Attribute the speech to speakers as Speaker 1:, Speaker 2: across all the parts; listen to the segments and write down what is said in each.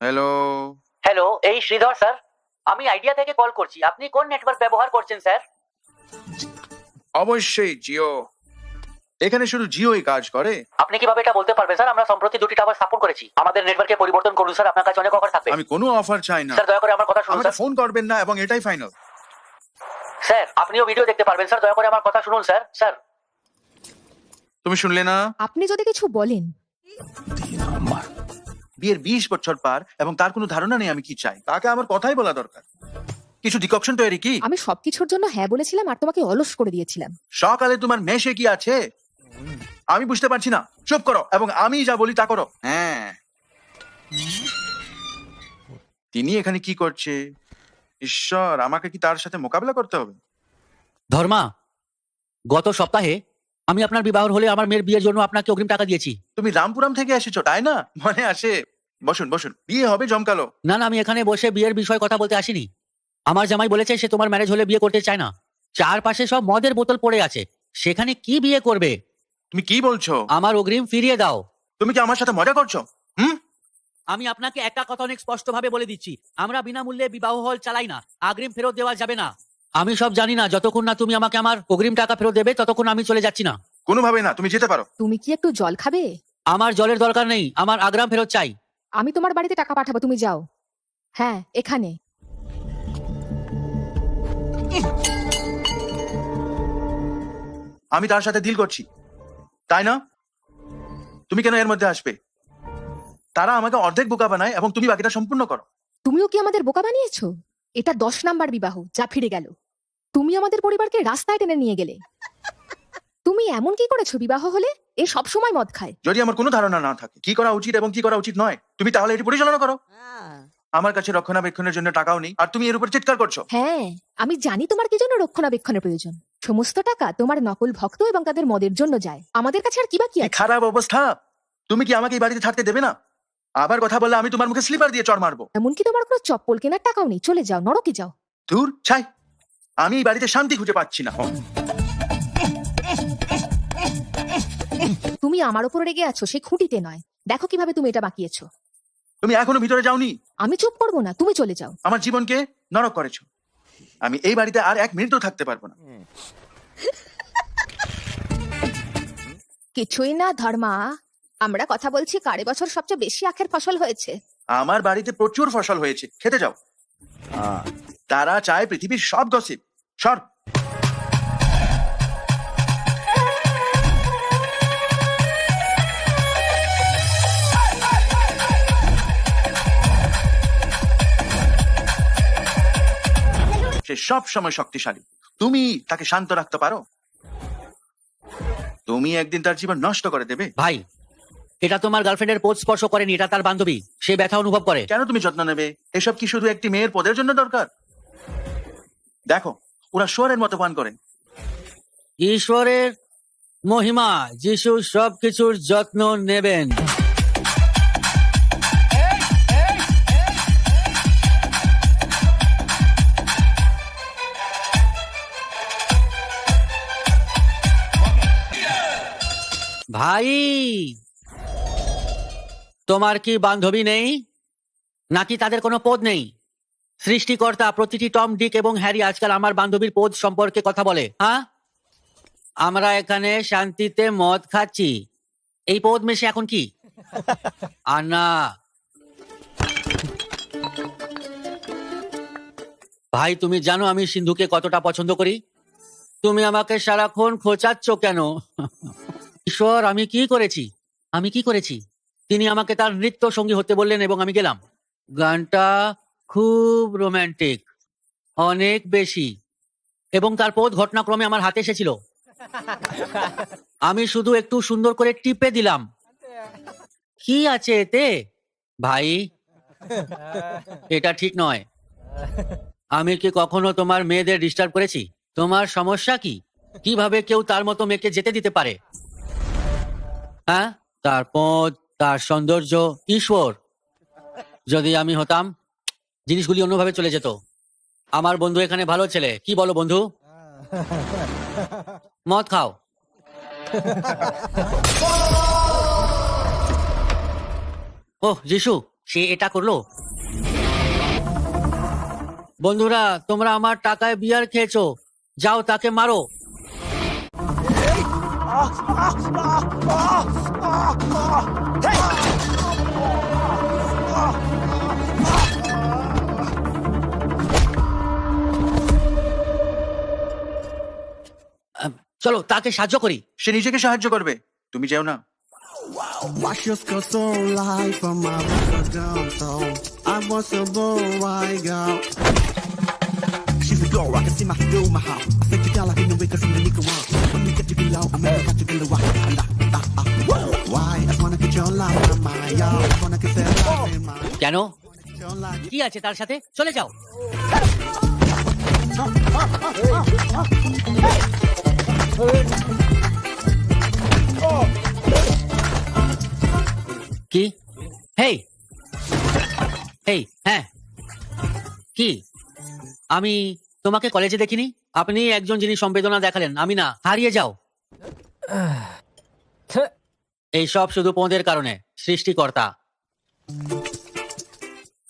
Speaker 1: Hello.
Speaker 2: Hello, এই Sridhar sir. আমি idea থেকে কল করছি। আপনি কোন নেটওয়ার্ক ব্যবহার করছেন স্যার?
Speaker 1: অবশ্যই জিও। এখানে শুধু জিওই কাজ করে।
Speaker 2: আপনি কিভাবে এটা বলতে পারবেন স্যার? আমরা সম্প্রতি 2টি টাওয়ার স্থাপন করেছি। আমাদের নেটওয়ার্কে পরিবর্তন করুন স্যার, আপনার কাছে অনেক অফার থাকবে।
Speaker 1: আমি কোনো অফার চাই না।
Speaker 2: স্যার দয়া করে আমার কথা শুনুন
Speaker 1: আমাকে
Speaker 2: স্যার।
Speaker 1: ফোন করবেন না এবং এটাই ফাইনাল।
Speaker 2: স্যার আপনিও ভিডিও দেখতে পারবেন স্যার, দয়া করে আমার কথা শুনুন স্যার। স্যার
Speaker 1: তুমি শুনলে না?
Speaker 3: আপনি যদি কিছু বলেন।
Speaker 1: বিয়ের 20 বছর পার এবং তার কোনো ধারণা নেই আমি কি চাই। তাকে আমার কথাই বলা দরকার। কিছু ডিককশন তৈরি কি?
Speaker 3: আমি সবকিছুর জন্য হ্যাঁ বলেছিলাম আর তোমাকে অলস করে দিয়েছিলাম।
Speaker 1: সকালে তোমার মেশে কি আছে আমি বুঝতে পারছি না। চুপ করো এবং আমি যা বলি তা করো। হ্যাঁ, তিনি এখানে কি করছে? ঈশ্বর, আমাকে কি তার সাথে মোকাবিলা করতে হবে?
Speaker 4: ধর্মা, গত সপ্তাহে আমি আপনার বিবাহ হলে আমার মেয়ের বিয়ের জন্য আপনাকে অগ্রিম টাকা দিয়েছি।
Speaker 1: তুমি রামপুরাম থেকে এসেছো তাই না? মনে আসে। বসুন বসুন, বিয়ে হবে জমকালো।
Speaker 4: না না, আমি এখানে বসে বিয়ের বিষয়ে কথা বলতে আসিনি। আমার জামাই বলেছে সে তোমার ম্যারেজ হলে বিয়ে করতে চায় না। চারপাশে সব মদের বোতল পড়ে আছে, সেখানে কি বিয়ে করবে?
Speaker 1: তুমি কি বলছো?
Speaker 4: আমার অগ্রিম ফিরিয়ে দাও।
Speaker 1: তুমি কি আমার সাথে মজা করছো?
Speaker 4: আমি আপনাকে একটা কথা অনেক স্পষ্টভাবে বলে দিচ্ছি, আমরা বিনামূল্যে বিবাহ হল চালাই না। অগ্রিম ফেরত দেওয়া যাবে না। আমি সব জানি না, যতক্ষণ না তুমি আমাকে আমার অগ্রিম টাকা ফেরত দেবে ততক্ষণ আমি চলে যাচ্ছি না।
Speaker 1: কোনোভাবে না, তুমি যেতে পারো।
Speaker 3: তুমি কি একটু জল খাবে?
Speaker 4: আমার জলের দরকার নেই, আমার আগ্রাম ফেরত চাই।
Speaker 3: আমি তোমার বাড়িতে টাকা পাঠাবো, তুমি যাও। হ্যাঁ, এখানে।
Speaker 1: আমি তার সাথে ডিল করছি, তাই না? তুমি কেন এর মধ্যে আসবে? তারা আমাকে অর্ধেক বোকা বানায় এবং তুমি বাকিটা সম্পূর্ণ করো।
Speaker 3: তুমিও কি আমাদের বোকা বানিয়েছো? এটা 10 নাম্বার বিবাহ যা ফিরে গেল। তুমি আমাদের পরিবারকে রাস্তায় টেনে নিয়ে গেলে। তুমি এমন কি করেছো বিবাহ হলে? এ সব সময় মদ খায়।
Speaker 1: যদি আমার কোনো ধারণা না থাকে কি করা উচিত এবং কি করা উচিত নয়, তুমি তাহলে এটি পরিচালনা করো। আমার কাছে রক্ষণাবেক্ষণের জন্য টাকাও নেই আর তুমি এর উপর চিৎকার করছো।
Speaker 3: হ্যাঁ, আমি জানি তোমার কি জন্য রক্ষণাবেক্ষণের প্রয়োজন। সমস্ত টাকা তোমার নকল ভক্ত এবং তাদের মদের জন্য যায়। আমাদের কাছে আর কি বাকি
Speaker 1: কি
Speaker 3: আছে?
Speaker 1: খারাপ অবস্থা! তুমি কি আমাকে এই বাড়িতে থাকতে দেবে না? আবার কথা বললে আমি তোমার মুখে স্লিপার দিয়ে চড় মারবো।
Speaker 3: এমনকি তোমার কোনো চপ্পল কেনার টাকাও নেই। চলে যাও, নরকে যাও।
Speaker 1: দূর ছাই, আমি এই বাড়িতে শান্তি খুঁজে পাচ্ছি না।
Speaker 3: তুমি আমার উপর রেগে আছো, সেই খুঁটিতে নয়। দেখো কিভাবে তুমি এটা বাঁকিয়েছো।
Speaker 1: তুমি এখনো ভিতরে যাওনি।
Speaker 3: আমি চুপ করবো না, তুমি চলে যাও।
Speaker 1: আমার জীবনকে নরক করেছো। আমি এই বাড়িতে আর 1 মিনিটও থাকতে পারবো না।
Speaker 3: কিছুই না ধর্মা, আমরা কথা বলছি কার বছর সবচেয়ে বেশি আখের ফসল হয়েছে।
Speaker 1: আমার বাড়িতে প্রচুর ফসল হয়েছে, খেতে যাও। তারা চায় পৃথিবীর সব গসিপ। সর। সে সব সময় শক্তিশালী। তুমি তাকে শান্ত রাখতে পারো? তুমি একদিন তার জীবন নষ্ট করে দেবে।
Speaker 4: ভাই, এটা তোমার গার্লফ্রেন্ডের পদ স্পর্শ করেনি, এটা তার বান্ধবী। সে ব্যথা অনুভব করে।
Speaker 1: কেন তুমি যত্ন নেবে? এসব কি শুধু একটি মেয়ের পদের জন্য দরকার? দেখো, ওরা শোয়ারের মতো পান করে।
Speaker 4: ঈশ্বরের মহিমা, যিশু সবকিছুর যত্ন নেবেন। ভাই, তোমার কি বান্ধবী নেই নাকি তাদের কোনো পদ নেই? সৃষ্টিকর্তা প্রতিটি টম, ডিক এবং হ্যারি আজকাল আমার বান্ধবীর পদ সম্পর্কে কথা বলে। হ্যাঁ, আমরা এখানে শান্তিতে মদ খাচ্ছি, এই পদ মেশে এখন কি? আর না ভাই, তুমি জানো আমি সিন্ধুকে কতটা পছন্দ করি। তুমি আমাকে সারাক্ষণ খোঁচাচ্ছ কেন? ঈশ্বর, আমি কি করেছি? আমি কি করেছি? তিনি আমাকে তার নৃত্য সঙ্গী হতে বললেন এবং আমি গেলাম। গানটা খুব রোমান্টিক, অনেক বেশি, এবং তার পথ ঘটনাক্রমে আমার হাতে এসেছিল। আমি শুধু একটু সুন্দর করে টিপে দিলাম। কি আছে এতে ভাই? এটা ঠিক নয়। আমি কি কখনো তোমার মেয়েদের ডিস্টার্ব করেছি? তোমার সমস্যা কি? কিভাবে কেউ তার মতো মেয়েকে যেতে দিতে পারে? হ্যাঁ, তার পথ, তার সৌন্দর্য, ঈশ্বর। যদি আমি হতাম, জিনিসগুলি অন্যভাবে চলে যেত। আমার বন্ধু এখানে ভালো ছেলে, কি বলো বন্ধু? মদ খাও। ওহ যিশু, সে এটা করলো। বন্ধুরা, তোমরা আমার টাকায় বিয়ার খেয়েছো, যাও তাকে মারো। চলো তাকে সাহায্য করি।
Speaker 1: সে নিজেকে সাহায্য করবে, তুমি যেও না।
Speaker 5: Watch your skirt so light from my record downtown. I was a boy, girl. She's a girl, I can see my through my heart. I think you got like in the wake of the nigga one. When you get to be low, I'm gonna got you in the why. Why? I just wanna get your life on my y'all. I wanna get that life in my
Speaker 4: কেন?
Speaker 5: your life.
Speaker 4: কি আছে তার সাথে? চলে যাও। কি? হেই হেই, হ্যাঁ কি? আমি তোমাকে কলেজে দেখিনি। আপনি একজন যিনি সম্বেদনা দেখালেন, আমি না। হারিয়ে যাও। এই সব শুধু পোঁদের কারণে। সৃষ্টিকর্তা।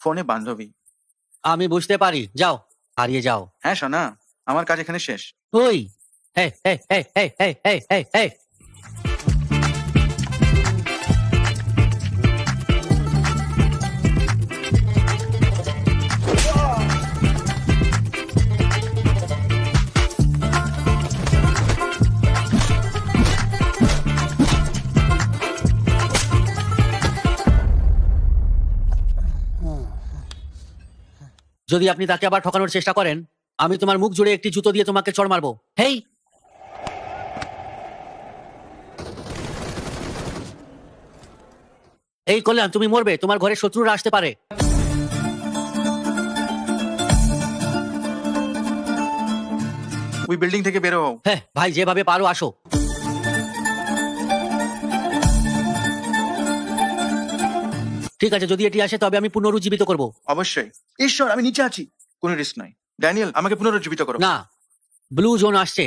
Speaker 1: ফোনে বান্ধবী।
Speaker 4: আমি বুঝতে পারি, যাও হারিয়ে যাও।
Speaker 1: হ্যাঁ সোনা, আমার কাজ এখানে শেষ।
Speaker 4: ওই হে হে হে হে হে হে হে হে। যদি আপনি তাকে আবার ঠকানোর চেষ্টা করেন, আমি তোমার মুখ জুড়ে একটি জুতো দিয়ে তোমাকে চড় মারবো। হেই, এই কল্যাণ, তুমি মরবে। তোমার ঘরে শত্রুরা আসতে পারে।
Speaker 1: ওই বিল্ডিং থেকে বেরো হও।
Speaker 4: হ্যাঁ ভাই, যেভাবে পারো আসো। ঠিক আছে, যদি এটি আসে তবে আমি পুনরুজ্জীবিত করব।
Speaker 1: অবশ্যই। ঈশ্বর, আমি নিচে আছি, কোনো রিস্ক নাই। ড্যানিয়েল, আমাকে পুনরুজ্জীবিত করো।
Speaker 4: না, ব্লু জোন আসছে।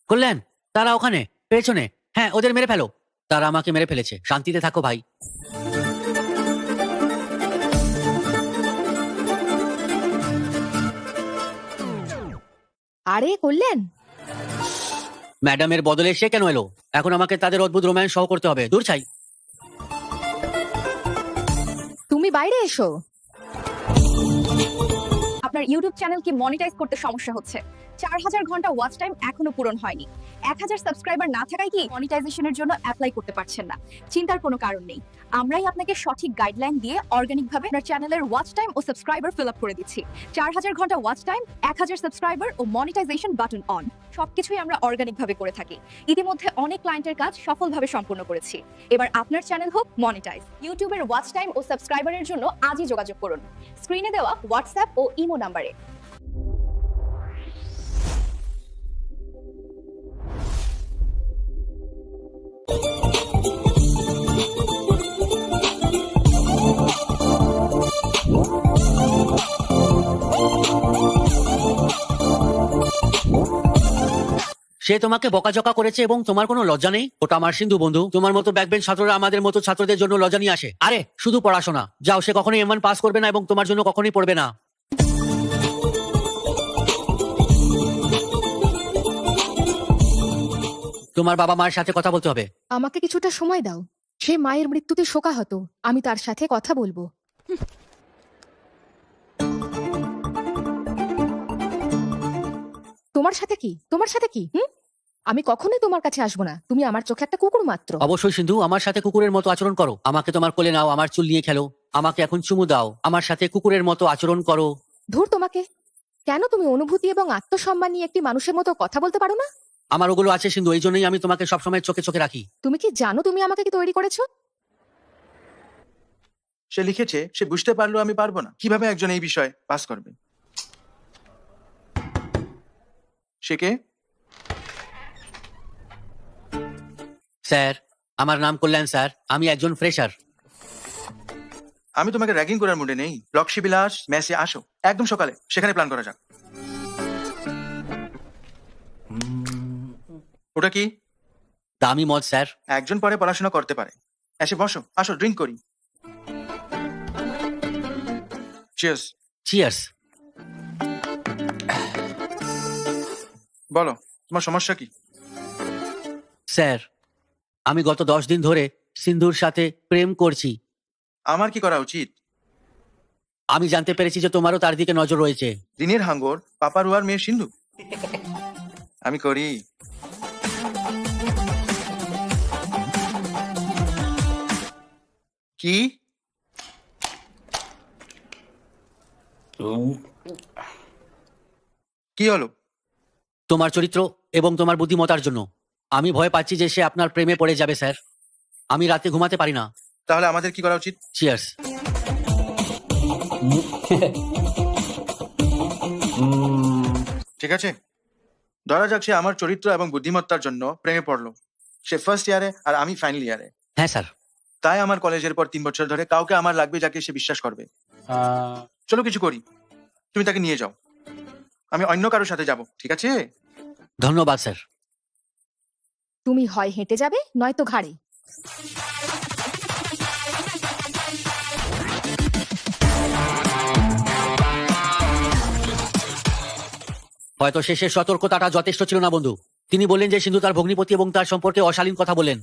Speaker 4: কল্যাণ, তারা ওখানে পেছনে। হ্যাঁ, ওদের মেরে ফেলো। তারা আমাকে মেরে ফেলেছে। শান্তিতে থাকো ভাই।
Speaker 3: আরে কল্যাণ,
Speaker 4: ম্যাডামের বদলে সে কেন এলো? এখন আমাকে তাদের অদ্ভুত রোম্যান্স সহ করতে হবে। দূর চাই।
Speaker 3: তুমি বাইরে এসো।
Speaker 6: আপনার ইউটিউব চ্যানেল কি মনিটাইজ করতে সমস্যা হচ্ছে? 4000 ঘন্টা ওয়াচ টাইম এখনো পূরণ হয়নি। 1000 সাবস্ক্রাইবার না থাকায় কি মনিটাইজেশনের জন্য অ্যাপ্লাই করতে পারছেন না? চিন্তার কোনো কারণ নেই। আমরাই আপনাকে সঠিক গাইডলাইন দিয়ে অর্গানিকভাবে আপনার চ্যানেলের ওয়াচ টাইম ও সাবস্ক্রাইবার ফিল আপ করে দিচ্ছি। 4000 ঘন্টা ওয়াচ টাইম, 1000 সাবস্ক্রাইবার ও মনিটাইজেশন বাটন অন, সবকিছুই আমরা অর্গানিকভাবে করে থাকি। ইতিমধ্যে অনেক ক্লায়েন্টের কাজ সফলভাবে সম্পূর্ণ করেছি। এবার আপনার চ্যানেল হোক মনিটাইজ। ইউটিউবের ওয়াচ টাইম ও সাবস্ক্রাইবারের জন্য আজই যোগাযোগ করুন স্ক্রিনে দেওয়া হোয়াটসঅ্যাপ ও ইমো নাম্বারে।
Speaker 4: সে তোমাকে বকাঝকা করেছে এবং তোমার কোনো লজ্জা নেই? ওটা আমার সিন্ধু বন্ধু। তোমার মতো ব্যাকবেঞ্চ ছাত্ররা আমাদের মতো ছাত্রদের জন্য লজ্জা নিয়ে আসে। আরে শুধু পড়াশোনা। যাও, সে কখনোই M1 পাস করবে না এবং তোমার জন্য কখনোই পড়বে না। তোমার বাবা মায়ের সাথে কথা বলতে হবে।
Speaker 3: আমাকে কিছুটা সময় দাও। সে মায়ের মৃত্যুতে শোকাহত, আমি তার সাথে কথা বলবো। তোমার সাথে কি? তোমার সাথে কি? আমি কখনোই তোমার কাছে আসবো না। তুমি আমার চোখে একটা কুকুর মাত্র।
Speaker 4: অবশ্যই সিন্ধু, আমার সাথে কুকুরের মতো আচরণ করো। আমাকে তোমার কোলে নাও, আমার চুল নিয়ে খেলো, আমাকে এখন চুমু দাও, আমার সাথে কুকুরের মতো আচরণ করো।
Speaker 3: ধুর তোমাকে! কেন তুমি অনুভূতি এবং আত্মসম্মান নিয়ে একটি মানুষের মতো কথা বলতে পারো না?
Speaker 4: আমার ওগুলো আছে সিন্ধু, এই জন্যই আমি তোমাকে সবসময় চোখে চোখে রাখি।
Speaker 3: তুমি কি জানো তুমি আমাকে কি তৈরি করেছো?
Speaker 1: সে লিখেছে সে বুঝতে পারলো আমি পারবো না। কিভাবে একজন এই বিষয়ে পাস করবে? সে কে?
Speaker 4: স্যার, আমার নাম কল্যাণ স্যার। আমি একজন ফ্রেশার।
Speaker 1: আমি তোমাকে র্যাগিং করার মুডে নেই। লক্ষ্মী বিলাস মেসে আসো একদম সকালে, সেখানে প্ল্যান করা যাক। ওটা কি?
Speaker 4: দামি মদ স্যার।
Speaker 1: একজন পরে পড়াশোনা করতে পারে। এসে বসো, আসো ড্রিঙ্ক করি। চিয়ার্স।
Speaker 4: চিয়ার্স।
Speaker 1: বলো তোমার সমস্যা কি?
Speaker 4: স্যার, আমি গত 10 দিন ধরে সিন্ধুর সাথে প্রেম করছি।
Speaker 1: আমার কি করা উচিত?
Speaker 4: আমি জানতে পেরেছি যে তোমারও তার দিকে নজর রয়েছে।
Speaker 1: দিনের হাঙ্গর পাপারুয়ার মেয়ে সিন্ধু। আমি করি। কি? কি হলো?
Speaker 4: তোমার চরিত্র এবং তোমার বুদ্ধিমত্তার জন্য আমি ভয় পাচ্ছি যে সে আপনার প্রেমে পড়ে যাবে স্যার। আমি রাতে ঘুমাতে পারি না।
Speaker 1: তাহলে আমাদের কি করা উচিত?
Speaker 4: চিয়ার্স।
Speaker 1: ঠিক আছে, ধরা যাক সে আমার চরিত্র এবং বুদ্ধিমত্তার জন্য প্রেমে পড়লো। সে ফার্স্ট ইয়ারে আর আমি ফাইনাল ইয়ারে।
Speaker 4: হ্যাঁ স্যার।
Speaker 1: তাই আমার কলেজের পর 3 বছর ধরে কাউকে আমার লাগবে যাকে সে বিশ্বাস করবে। চলো কিছু করি, তুমি তাকে নিয়ে যাও, আমি অন্য কারোর সাথে যাব, ঠিক আছে?
Speaker 4: ধন্যবাদ স্যার।
Speaker 3: তুমি হয় হেঁটে যাবে নয়তো ঘাড়ে।
Speaker 4: হয়তো শেষের সতর্কতাটা যথেষ্ট ছিল না বন্ধু। তিনি বললেন যে সিন্ধু তার ভগ্নিপতি এবং তার সম্পর্কে অশালীন কথা বলেন।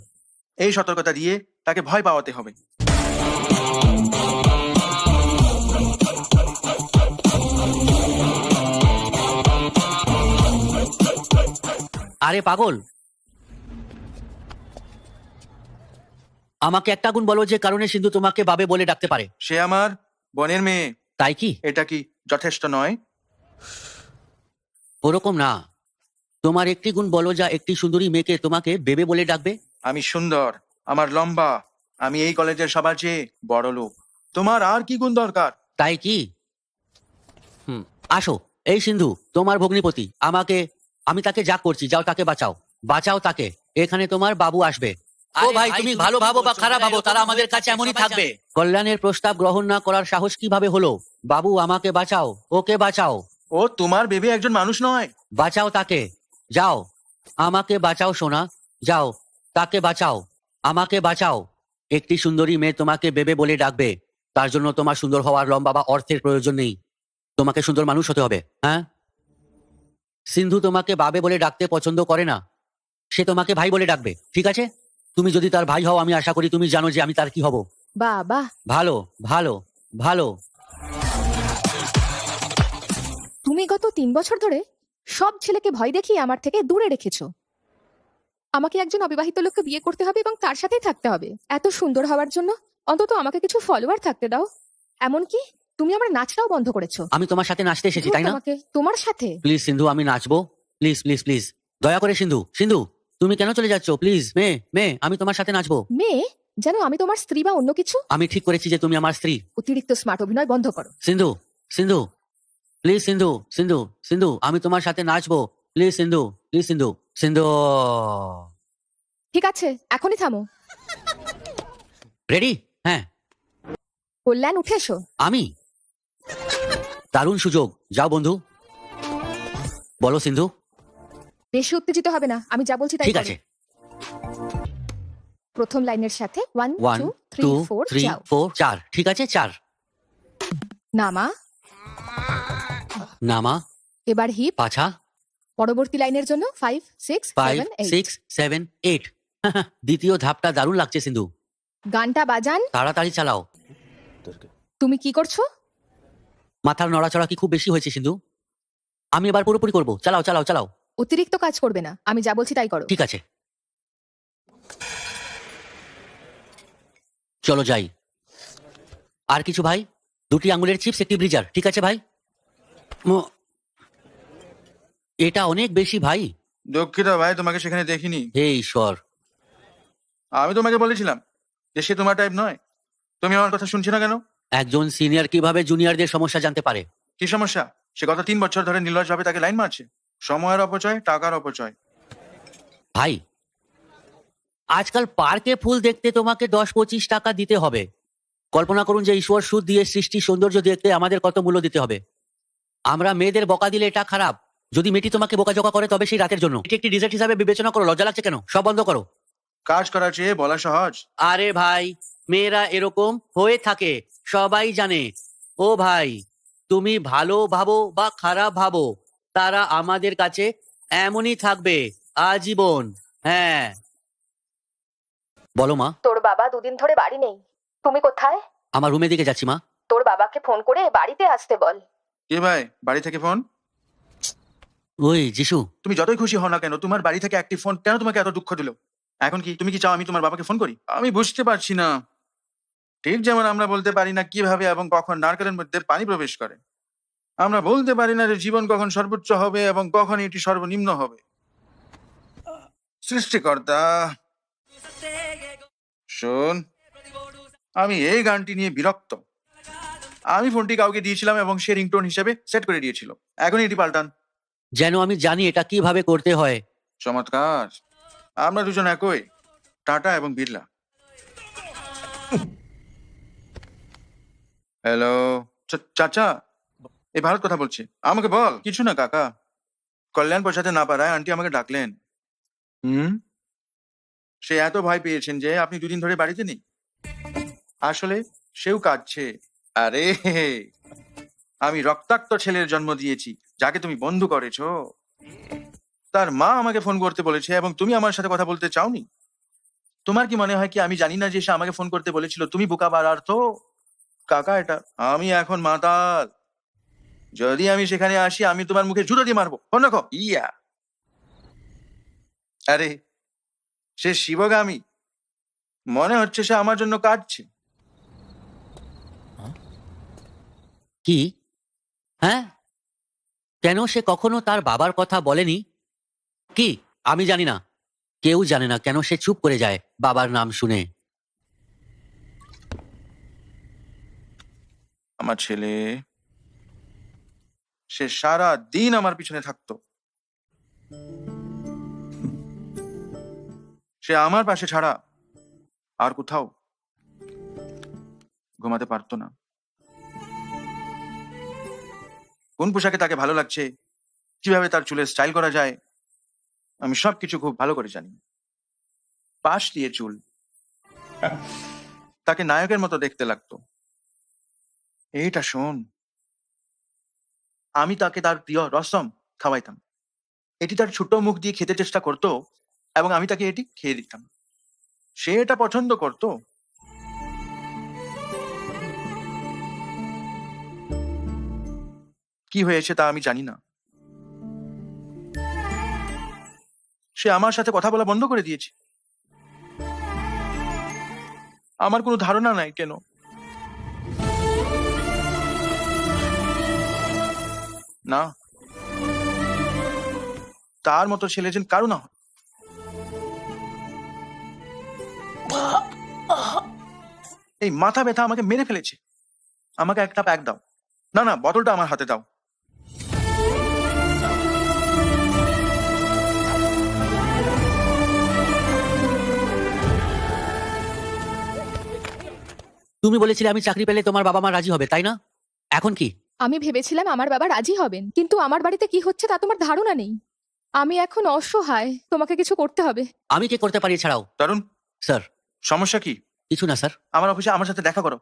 Speaker 1: এই সতর্কতা দিয়ে তাকে ভয় পাওয়াতে হবে।
Speaker 4: আরে পাগল, আমাকে একটা গুণ বলো যে কারণে সিন্ধু তোমাকে বাবে বলে ডাকতে পারে।
Speaker 1: সে আমার বোনের মেয়ে।
Speaker 4: তাই কি?
Speaker 1: এটা কি যথেষ্ট নয়?
Speaker 4: ওরকম না। তোমার একটি গুণ বলো যা একটি সুন্দরী মেয়েকে তোমাকে বেবে বলে ডাকবে।
Speaker 1: আমি সুন্দর, আমার লম্বা, আমি এই কলেজের সবার চেয়ে বড় লোক। তোমার আর কি গুণ দরকার?
Speaker 4: তাই কি? আসো। এই সিন্ধু তোমার ভগ্নিপতি। আমি তাকে যা করছি, যাও তাকে বাঁচাও, বাঁচাও তাকে। এখানে তোমার বাবু আসবে। ও ভাই, তুমি ভালো ভাবো বা খারাপ ভাবো, তারা আমাদের কাছে এমনই থাকবে। কল্যাণের প্রস্তাব গ্রহণ না করার সাহস কিভাবে হলো? বাবু আমাকে বাঁচাও, ওকে বাঁচাও।
Speaker 1: ও তোমার বেবি একজন মানুষ নয়।
Speaker 4: বাঁচাও তাকে, যাও। আমাকে বাঁচাও সোনা, যাও তাকে বাঁচাও, আমাকে বাঁচাও। একটি সুন্দরী মেয়ে তোমাকে বেবে বলে ডাকবে। তার জন্য তোমার সুন্দর হওয়ার লম্বা বা অর্থের প্রয়োজন নেই। তোমাকে সুন্দর মানুষ হতে হবে। হ্যাঁ, সিন্ধু তোমাকে বাবে বলে ডাকতে পছন্দ করে না। সে তোমাকে ভাই বলে ডাকবে, ঠিক আছে? তুমি যদি তার ভাই হও, আমি আশা করি তুমি জানো যে আমি তার কি হব।
Speaker 3: বাবা,
Speaker 4: ভালো ভালো ভালো।
Speaker 3: তুমি গত 3 বছর ধরে সব ছেলেকে ভয় দেখিয়ে আমার থেকে দূরে রেখেছো। আমাকে একজন অবিবাহিত লোককে বিয়ে করতে হবে এবং তার সাথেই থাকতে হবে। এত সুন্দর হওয়ার জন্য অন্তত আমাকে কিছু ফলোয়ার থাকতে দাও। এমনকি তুমি আমার নাচটাও বন্ধ করেছো।
Speaker 4: আমি তোমার সাথে নাচতে এসেছি, তাই না?
Speaker 3: আমাকে তোমার সাথে?
Speaker 4: প্লিজ সিন্ধু, আমি নাচবো। প্লিজ প্লিজ প্লিজ, দয়া করে সিন্ধু। সিন্ধু, তুমি কেন চলে যাচ্ছ? প্লিজ মেয়ে, আমি তোমার সাথে নাচবো।
Speaker 3: মেয়ে? যেন আমি তোমার স্ত্রী বা অন্য কিছু।
Speaker 4: আমি ঠিক করেছি যে তুমি আমার স্ত্রী।
Speaker 3: অতিরিক্ত স্মার্ট অভিনয় বন্ধ করো।
Speaker 4: সিন্ধু, সিন্ধু, প্লিজ সিন্ধু, সিন্ধু, সিন্ধু, আমি তোমার সাথে নাচবো। প্লিজ সিন্ধু, প্লিজ সিন্ধু, সিন্ধু।
Speaker 3: ঠিক আছে, এখনই থামো।
Speaker 4: রেডি? হ্যাঁ।
Speaker 3: কল্যাণ, উঠে এসো।
Speaker 4: আমি? দারুণ সুযোগ, যাও বন্ধু। বলো সিন্ধু।
Speaker 3: বেশি উত্তেজিত হবে না, আমি যা বলছি তাই
Speaker 4: ঠিক
Speaker 3: করো।
Speaker 4: আছে।
Speaker 3: প্রথম লাইনের সাথে 1
Speaker 4: 1
Speaker 3: 2
Speaker 4: 2
Speaker 3: 3 4
Speaker 4: 3
Speaker 3: যাও।
Speaker 4: 4 4। ঠিক আছে, 4।
Speaker 3: নামা,
Speaker 4: নামা,
Speaker 3: এবার হিপ।
Speaker 4: পাছা।
Speaker 3: পরবর্তী লাইনের জন্য 5 6
Speaker 4: 5
Speaker 3: 7 8।
Speaker 4: 6 7 8। দ্বিতীয় ধাপটা দারুণ লাগছে সিন্ধু।
Speaker 3: গানটা বাজান।
Speaker 4: তাড়াতাড়ি চালাও।
Speaker 3: তুমি কি করছো?
Speaker 4: মাথার নড়াচড়া কি খুব বেশি হয়েছে সিন্ধু? আমি এবার পুরোপুরি করবো। চালাও চালাও চালাও।
Speaker 3: অতিরিক্ত কাজ করবে না, আমি যা বলছি তাই করো।
Speaker 4: ঠিক আছে, চলো যাই। আর কিছু ভাই? 2টি আঙুলের চিপস, একটি ব্রিজার। ঠিক আছে ভাই। এটা অনেক বেশি ভাই।
Speaker 1: দুঃখিত ভাই, তোমাকে সেখানে দেখিনি।
Speaker 4: হে ঈশ্বর।
Speaker 1: আমি তোমাকে বলেছিলাম যে সে তোমার টাইপ নয়। তুমি আমার কথা শুনছো না কেন?
Speaker 4: একজন সিনিয়র কিভাবে জুনিয়রদের সমস্যা জানতে পারে?
Speaker 1: কি সমস্যা? সে গত 3 বছর ধরে নির্লজ্জভাবে তাকে লাইন মারছে। সময়ের অপচয়, টাকার অপচয়।
Speaker 4: ভাই, আজকাল পার্কে ফুল দেখতে তোমাকে 10-25 টাকা দিতে হবে। কল্পনা করুন যে ঈশ্বর সুদ দিয়ে সৃষ্টি সৌন্দর্য দেখতে আমাদের কত মূল্য দিতে হবে। আমরা মেয়েদের বকা দিলে এটা খারাপ। যদি মেয়েটি তোমাকে বোকাজোকা করে তবে সেই রাতের জন্য। এটি একটি ডিজার্ট হিসাবে বিবেচনা করো। লজ্জা লাগছে কেন? সব বন্ধ করো।
Speaker 1: কাজ করার চেয়ে বলা সহজ।
Speaker 4: আরে ভাই, মেয়েরা এরকম হয়ে থাকে, সবাই জানে। ও ভাই, তুমি ভালো ভাবো বা খারাপ ভাবো, তারা আমাদের কাছে এমনই থাকবে আজীবন। হ্যাঁ, বলো মা।
Speaker 3: তোর বাবা দুদিন ধরে বাড়ি নেই। তুমি কোথায়?
Speaker 4: আমার রুমের দিকে যাচ্ছি মা।
Speaker 3: তোর বাবাকে ফোন করে বাড়িতে আসতে বল।
Speaker 1: কে ভাই বাড়ি থেকে ফোন?
Speaker 4: ওই যিশু,
Speaker 1: তুমি যতই খুশি হও না কেন, তোমার বাড়ি থেকে একটি ফোন কেন তোমাকে এত দুঃখ দিল? এখন কি তুমি কি চাও আমি তোমার বাবাকে ফোন করি? আমি বুঝতে পারছি না। ঠিক যেমন আমরা বলতে পারি না কিভাবে এবং কখন নারকেলের মধ্যে পানি প্রবেশ করে, আমরা বলতে পারি না যে জীবন কখন সর্বোচ্চ হবে এবং কখন এটি সর্বনিম্ন হবে। সৃষ্টিকর্তা, শোন, আমি এই গানটি নিয়ে বিরক্ত। আমি ফোনটি কাউকে দিয়েছিলাম এবং সে রিংটোন হিসেবে সেট করে দিয়েছিল। এখন এটি পাল্টান।
Speaker 4: যেন আমি জানি এটা কিভাবে করতে হয়।
Speaker 1: চমৎকার, আমরা দুজন একই, টাটা এবং বিড়লা। হ্যালো চাচা, এই ভারত কথা বলছি। আমাকে বল। কিছু না কাকা, কল্যাণ পৌঁছাতে না পারায় আন্টি আমাকে ডাকলেন। সে এত ভয় পেয়েছেন যে আপনি দুদিন ধরে বাড়িতে নেই। আসলে সেও কাঁদছে। আরে, আমি রক্তাক্ত ছেলের জন্ম দিয়েছি যাকে তুমি বন্ধু করেছো। তার মা আমাকে ফোন করতে বলেছে এবং তুমি আমার সাথে কথা বলতে চাওনি। তোমার কি মনে হয় কি আমি জানি না যে সে আমাকে ফোন করতে বলেছিল? তুমি বোকা বার তো কাকা, এটা আমি এখন মাতাল। যদি আমি সেখানে আসি আমি তোমার মুখে জুতো দিয়ে মারবো। ফোন রাখো। ইয়া, আরে সে শিবগামী, মনে হচ্ছে সে আমার জন্য কাঁদছে।
Speaker 4: কি? হ্যাঁ, কেন সে কখনো তার বাবার কথা বলেনি? কি? আমি জানি না, কেউ জানে না কেন সে চুপ করে যায় বাবার নাম শুনে।
Speaker 1: আমার ছেলে, সে সারা দিন আমার পিছনে থাকতো। সে আমার পাশে ছাড়া আর কোথাও ঘুমাতে পারতো না। কোন পোশাকে তাকে ভালো লাগছে, কিভাবে তার চুলের স্টাইল করা যায়, আমি সবকিছু খুব ভালো করে জানি। পাশ দিয়ে চুল, তাকে নায়কের মতো দেখতে লাগতো। এইটা শোন, আমি তাকে তার প্রিয় রসম খাওয়াইতাম। এটি তার ছোট মুখ দিয়ে খেতে চেষ্টা করতো এবং আমি তাকে এটি খেয়ে দিতাম। সে এটা পছন্দ করত। কি হয়েছে তা আমি জানি না। সে আমার সাথে কথা বলা বন্ধ করে দিয়েছে। আমার কোনো ধারণা নাই কেন। না, তার মতো ছেলে যেন কারো না হয়। এই মাথা ব্যথা আমাকে মেরে ফেলেছে। আমাকে একটা প্যাক দাও। না না, বোতলটা আমার হাতে দাও।
Speaker 4: তুমি বলেছিলে আমি চাকরি পেলে তোমার বাবা মা রাজি হবে, তাই না? এখন কি?
Speaker 3: আমি ভেবেছিলাম আমার বাবা রাজি হবেন, কিন্তু আমার বাড়িতে কি হচ্ছে তা তোমার ধারণা নেই। আমি এখন অসহায়, তোমাকে কিছু করতে হবে।
Speaker 4: আমি কি করতে পারি ছাড়াও?
Speaker 1: তরুণ
Speaker 4: স্যার,
Speaker 1: সমস্যা কি?
Speaker 4: কিছু না স্যার।
Speaker 1: আমার অফিসে আমার সাথে দেখা করো।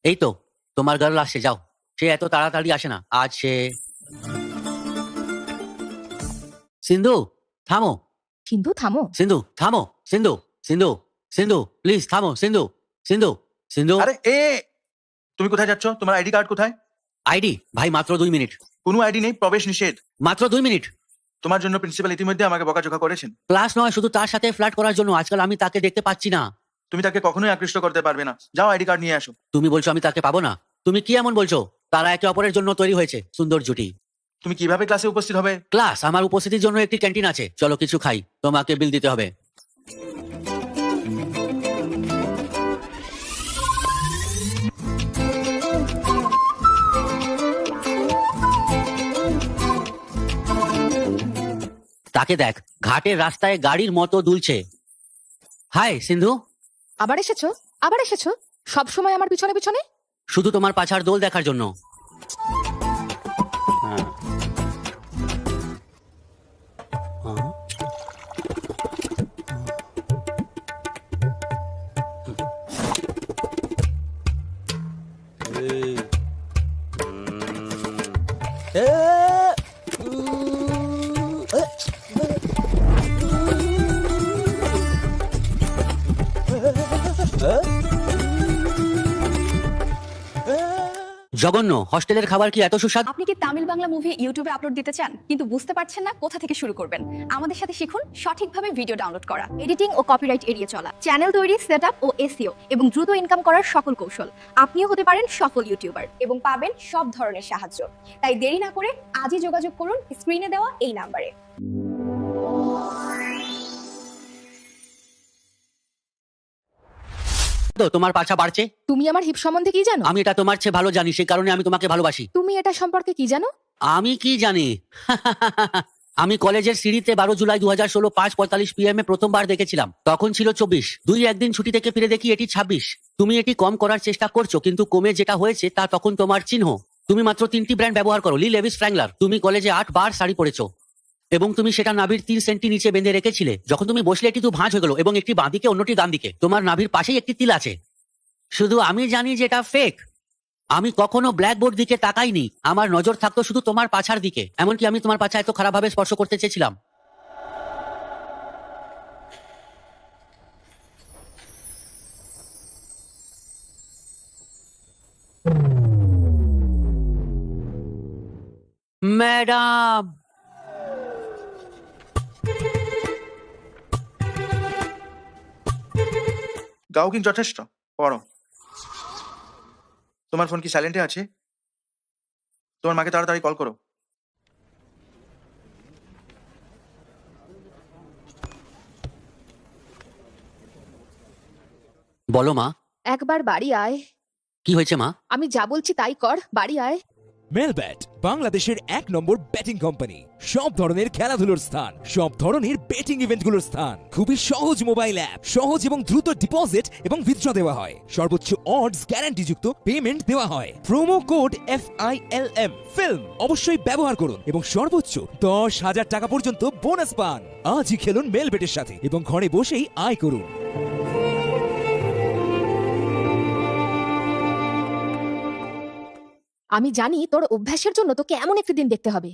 Speaker 4: এই তো তোমার গার্ল আসছে, যাও। সে এত তাড়াতাড়ি আসে না, আজ সে। সিন্ধু থামো,
Speaker 3: কিন্তু থামো।
Speaker 4: সিন্ধু থামো, সিন্ধু সিন্ধু সিন্ধু প্লিজ থামো, সিন্ধু সিন্ধু সিন্ধু।
Speaker 1: আরে তুমি কোথায় যাচ্ছ? তোমার আইডি কার্ড কোথায়?
Speaker 4: আইডি? ভাই মাত্র 2 মিনিট।
Speaker 1: কোনো আইডি নেই, প্রবেশ নিষেধ।
Speaker 4: মাত্র 2 মিনিট।
Speaker 1: তোমার জন্য প্রিন্সিপাল ইতিমধ্যে আমাকে বকাঝকা করেছেন।
Speaker 4: ক্লাস নয়, শুধু তার সাথে ফ্লার্ট করার জন্য। আজকাল আমি তাকে দেখতে পাচ্ছি না।
Speaker 1: তুমি তাকে কখনোই আকৃষ্ট করতে পারবে না। যাও আইডি কার্ড নিয়ে আসো।
Speaker 4: তুমি বলছো আমি তাকে পাবো না? তুমি কি এমন বলছো? তারা একে অপরের জন্য তৈরি হয়েছে, সুন্দর জুটি।
Speaker 1: তুমি কিভাবে ক্লাসে উপস্থিত হবে?
Speaker 4: ক্লাস, আমার উপস্থিতির জন্য একটি ক্যান্টিন আছে, চলো কিছু খাই, তোমাকে বিল দিতে হবে। তাকে দেখ, ঘাটের রাস্তায় গাড়ির মতো দুলছে। হাই সিন্ধু।
Speaker 3: আবার এসেছো? আবার এসেছো সব সময় আমার পিছনে পিছনে?
Speaker 4: শুধু তোমার পাছার দোল দেখার জন্য। জঘন্য, হস্টেলের খাবার কি এত সুস্বাদু?
Speaker 6: আপনি কি তামিল বাংলা মুভি ইউটিউবে আপলোড দিতে চান কিন্তু বুঝতে পারছেন না কোথা থেকে শুরু করবেন? আমাদের সাথে শিখুন সঠিকভাবে ভিডিও ডাউনলোড করা, এডিটিং ও কপিরাইট এড়িয়ে চলা, চ্যানেল তৈরি, সেটআপ ও এসইও এবং দ্রুত ইনকাম করার সকল কৌশল। আপনিও হতে পারেন সফল ইউটিউবার এবং পাবেন সব ধরনের সাহায্য। তাই দেরি না করে আজই যোগাযোগ করুন স্ক্রিনে দেওয়া এই নাম্বারে।
Speaker 4: তো তোমার পাছা বাড়ছে।
Speaker 3: তুমি আমার হিপ সম্বন্ধে কি জানো?
Speaker 4: আমি এটা তোমার চেয়ে ভালো জানি, সেই কারণে আমি তোমাকে ভালোবাসি।
Speaker 3: তুমি এটা সম্পর্কে কি জানো?
Speaker 4: আমি কি জানি? আমি কলেজের সিঁড়িতে 12 জুলাই 2016 5:45 PM এ প্রথমবার দেখেছিলাম। তখন ছিল 24। দুই একদিন ছুটি থেকে ফিরে দেখি এটি 26। তুমি এটি কম করার চেষ্টা করছো, কিন্তু কমে যেটা হয়েছে তা তখন তোমার চিহ্ন। তুমি মাত্র 3টি ব্র্যান্ড ব্যবহার করো, লি, লেভিস, ফ্র্যাঙ্গলার। তুমি কলেজে 8 বার শাড়ি পরেছো এবং তুমি সেটা নাভির 3 সেন্টি নিচে বেঁধে রেখেছিলে। যখন তুমি বসলে এটি তো ভাঁজ হয়ে গেল এবং একটি বাঁদিকে অন্যটি ডান দিকে। তোমার নাভির পাশেই একটি তিল আছে। শুধু আমি জানি যে এটা ফেক। আমি কখনো ব্ল্যাকবোর্ড দিকে তাকাইনি, আমার নজর থাকতো শুধু তোমার পাছার দিকে। এমনকি আমি তোমার পাছা এত খারাপভাবে স্পর্শ করতে চেয়েছিলাম। ম্যাডাম,
Speaker 1: গাও কিন্তু যথেষ্ট, পড়ো। তোমার ফোন কি সাইলেন্টে আছে? তোমার মাকে তাড়াতাড়ি কল করো।
Speaker 4: বলো মা।
Speaker 3: একবার বাড়ি আয়।
Speaker 4: কি হয়েছে মা?
Speaker 3: আমি যা বলছি তাই কর, বাড়ি আয়।
Speaker 7: মেলব্যাট বাংলাদেশের 1 নম্বর ব্যাটিং কোম্পানি। সব ধরনের খেলাধুলোর স্থান, সব ধরনের বেটিং ইভেন্টগুলোর স্থান। খুবই সহজ মোবাইল অ্যাপ, সহজ এবং দ্রুত ডিপোজিট এবং উইথড্র দেওয়া হয়। সর্বোচ্চ অডস গ্যারান্টিযুক্ত পেমেন্ট দেওয়া হয়। প্রোমো কোড FILM ফিল্ম অবশ্যই ব্যবহার করুন এবং সর্বোচ্চ 10,000 টাকা পর্যন্ত বোনাস পান। আজই খেলুন মেলব্যাটের সাথে এবং ঘরে বসেই আয় করুন।
Speaker 3: আমি জানি তোর অভ্যাসের জন্য তোকে এমন একটি দিন দেখতে হবে।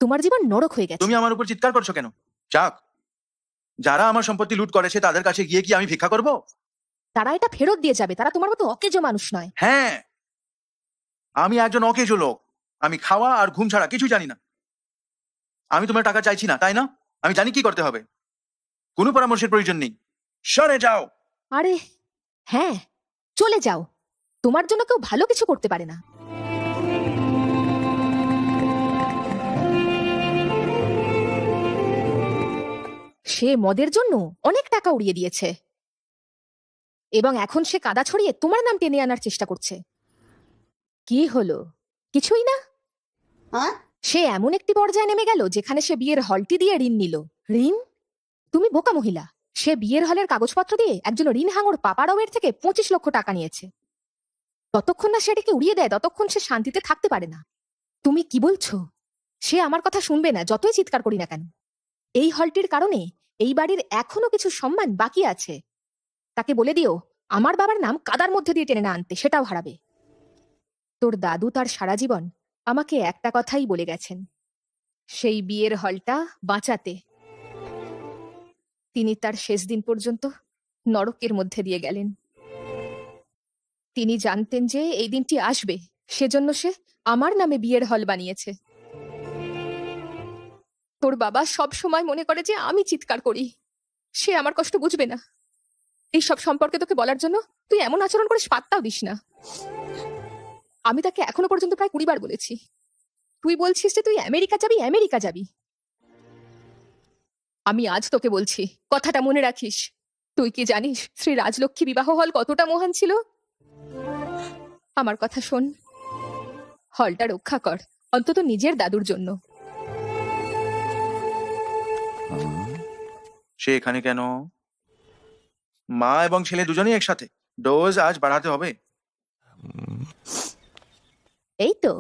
Speaker 3: তোমার জীবন নরক হয়ে গেছে।
Speaker 1: তুমি আমার উপর চিৎকার করছো কেন? যাক, যারা আমার সম্পত্তি লুট করেছে তাদের কাছে গিয়ে কি আমি ভিক্ষা করব?
Speaker 3: তারা এটা ফেরত দিয়ে যাবে, তারা তোমার মতো অকেজো মানুষ নয়।
Speaker 1: হ্যাঁ, আমি একজন অকেজো লোক। আমি খাওয়া আর ঘুম ছাড়া কিছু জানি না। আমি তোমার টাকা চাইছি না, তাই না? আমি জানি কি করতে হবে। কোনো পরামর্শের প্রয়োজন নেই, সরে যাও।
Speaker 3: আরে হ্যাঁ, চলে যাও। তোমার জন্য কেউ ভালো কিছু করতে পারে না। সে মদের জন্য অনেক টাকা উড়িয়ে দিয়েছে এবং এখন সে কাদা ছড়িয়ে তোমার নাম টেনে আনার চেষ্টা করছে। কি হলো? কিছুই না। সে এমন একটি পর্যায়ে নেমে গেল যেখানে সে বিয়ের হলটি দিয়ে ঋণ নিল। ঋণ? তুমি বোকা মহিলা। সে বিয়ের হলের কাগজপত্র দিয়ে একজন ঋণ হাঙর পাপারাওয়ের থেকে 25 লক্ষ টাকা নিয়েছে। ততক্ষণ না সেটাকে উড়িয়ে দেয় ততক্ষণ সে শান্তিতে থাকতে পারে না। তুমি কি বলছো? সে আমার কথা শুনবে না, যতই চিৎকার করি না কেন। এই হলটির কারণে এই বাড়ির এখনো কিছু সম্মান বাকি আছে। তাকে বলে দিও আমার বাবার নাম কাদার মধ্যে দিয়ে টেনে না আনতে, সেটাও হারাবে। তোর দাদু তার সারা জীবন আমাকে একটা কথাই বলে গেছেন, সেই বিয়ের হলটা বাঁচাতে। তিনি তার শেষ দিন পর্যন্ত নরকের মধ্যে দিয়ে গেলেন। তিনি জানতেন যে এই দিনটি আসবে, সেজন্য সে আমার নামে বিয়ের হল বানিয়েছে। তোর বাবা সব সময় মনে করে যে আমি চিৎকার করি। সে আমার কষ্ট বুঝবে না। এই সব সম্পর্কে তোকে বলার জন্য তুই এমন আচরণ করিস, পাত্তাও দিস না। আমি তাকে এখনো পর্যন্ত প্রায় 20 বার বলেছি। তুই বলছিস যে তুই আমেরিকা যাবি, আমেরিকা যাবি। আমি আজ তোকে বলছি, কথাটা মনে রাখিস। তুই কি জানিস শ্রী রাজলক্ষ্মী বিবাহ হল কতটা মহান ছিল? আমার কথা শোন, হলটা রক্ষা কর, অন্তত নিজের দাদুর জন্য।
Speaker 1: সে এখানে কেন? মা এবং ছেলে দুজনেই একসাথে। ডোজ আজ বাড়াতে হবে।
Speaker 3: এই তো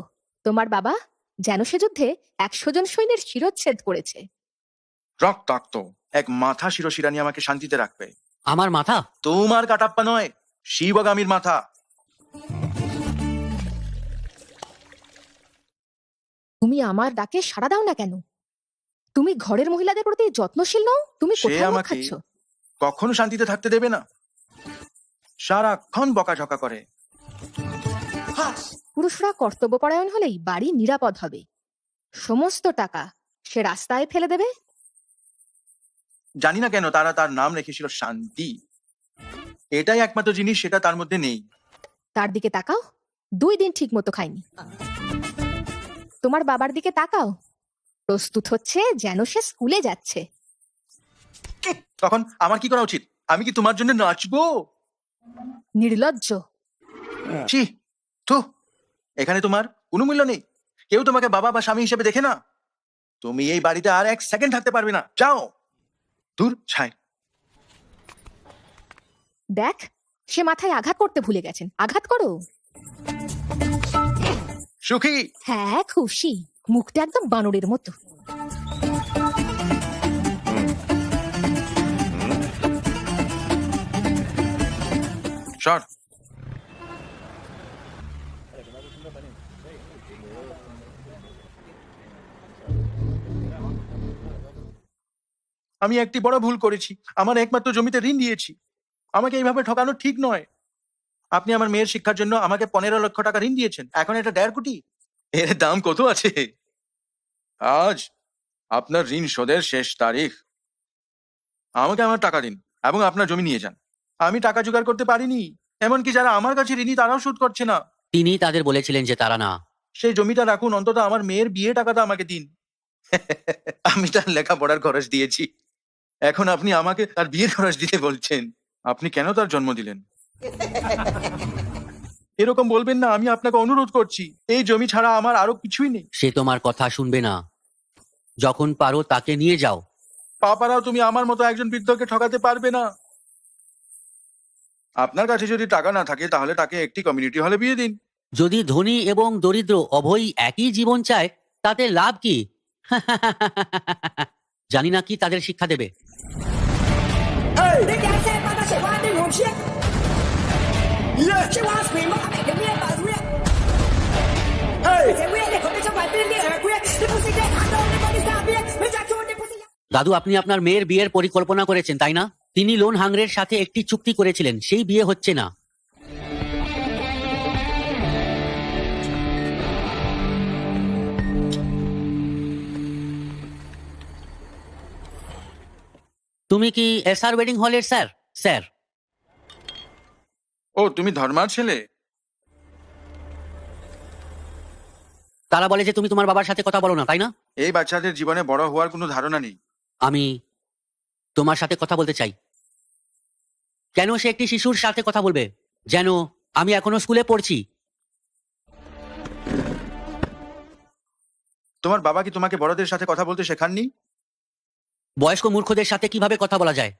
Speaker 3: তোমার বাবা যেন সে যুদ্ধে 100 জন সৈন্যের শিরচ্ছেদ করেছে।
Speaker 1: রক্তাক্ত এক মাথা শিরশিরা নিয়ে আমাকে শান্তিতে রাখবে।
Speaker 4: আমার মাথা?
Speaker 1: তোমার কাটাপ্পা নয়, শিবগামীর মাথা।
Speaker 3: তুমি আমার ডাকে সাড়া দাও না কেন? তুমি ঘরের মহিলাদের প্রতি যত্নশীল নও? তুমি
Speaker 1: সে
Speaker 3: কোথায় মদ
Speaker 1: আমাকে
Speaker 3: খাচ্ছ?
Speaker 1: কখনো শান্তিতে থাকতে দেবে না, সারাক্ষণ বকাঝকা করে।
Speaker 3: পুরুষরা কর্তব্যপরায়ণ হলেই বাড়ি নিরাপদ হবে। সমস্ত টাকা সে রাস্তায় ফেলে দেবে।
Speaker 1: জানি না কেন তারা তার নাম রেখেছিল শান্তি। এটাই একমাত্র জিনিস সেটা তার মধ্যে নেই।
Speaker 3: তার দিকে তাকাও, 2 দিন ঠিক মতো খায়নি। তোমার বাবার দিকে তাকাও, প্রস্তুত হচ্ছে যেন সে স্কুলে যাচ্ছে।
Speaker 1: তখন আমার কি করা উচিত? আমি কি তোমার জন্য নাচবো?
Speaker 3: নির্লজ্জ।
Speaker 1: ছি, তো এখানে তোমার কোনো মূল্য নেই। কেউ তোমাকে বাবা বা স্বামী হিসেবে দেখে না। তুমি এই বাড়িতে আর 1 সেকেন্ড থাকতে পারবে না। যাও দূর ছাই।
Speaker 3: দেখ, সে মাথায় আঘাত করতে ভুলে গেছেন। আঘাত করো।
Speaker 1: সুখী।
Speaker 3: হ্যাঁ, খুশি। মুখটা একদম বানরের মতো।
Speaker 1: সর। আমি একটি বড় ভুল করেছি। আমার একমাত্র জমিতে ঋণ দিয়েছি। আমাকে এইভাবে ঠকানো ঠিক নয়। আপনি আমার মেয়ের শিক্ষার জন্য আমাকে 15 লক্ষ টাকা ঋণ দিয়েছেন। এখন এটা 1.5 কোটি। এর দাম কত আছে? আজ আপনার ঋণ শোধের শেষ তারিখ। আমাকে আমার টাকা দিন এবং আপনার জমি নিয়ে যান। আমি টাকা জোগাড় করতে পারিনি। এমনকি যারা আমার কাছে ঋণী তারাও শোধ করছে না।
Speaker 4: তিনি তাদের বলেছিলেন যে তারা না।
Speaker 1: সেই জমিটা রাখুন, অন্তত আমার মেয়ের বিয়ে টাকাটা আমাকে দিন। আমি তার লেখাপড়ার খরচ দিয়েছি, এখন আপনি আমাকে তার বিয়ের খরচ দিতে বলছেন। আপনি কেন তার জন্ম দিলেন? এরকম বলবেন না। আমি আপনাকে অনুরোধ করছি, এই জমি ছাড়া আমার আরো কিছুই নেই।
Speaker 4: সে তোমার কথা শুনবে না। যখন পারো তাকে নিয়ে যাও।
Speaker 1: পাপারাও তুমি আমার মতো একজন বৃদ্ধকে ঠকাতে পারবে না। আপনার কাছে যদি টাকা না থাকে তাহলে তাকে একটি কমিউনিটি হলে বিয়ে দিন।
Speaker 4: যদি ধনী এবং দরিদ্র উভয়ই একই জীবন চায় তাতে লাভ কি? জানি না কি তাদের শিক্ষা দেবে। দাদু, আপনি আপনার মেয়ের বিয়ের পরিকল্পনা করেছেন তাই না? তিনি লোন হাংরের সাথে একটি চুক্তি করেছিলেন, সেই বিয়ে হচ্ছে না। তুমি কি এসআর ওয়েডিং হলের স্যার? স্যার,
Speaker 1: ও তুমি ধর্মার ছেলে?
Speaker 4: তারা বলে যে তুমি তোমার বাবার সাথে কথা বলো না তাই না?
Speaker 1: এই বাচ্চাদের জীবনে বড় হওয়ার কোনো ধারণা নেই।
Speaker 4: আমি তোমার সাথে কথা বলতে চাই। কেন সে একটি শিশুর সাথে কথা বলবে? যেন আমি এখনো স্কুলে পড়ছি।
Speaker 1: তোমার বাবা কি তোমাকে বড়দের সাথে কথা বলতে শেখাননি?
Speaker 4: বয়স্ক মূর্খদের সাথে কিভাবে কথা বলা যায়?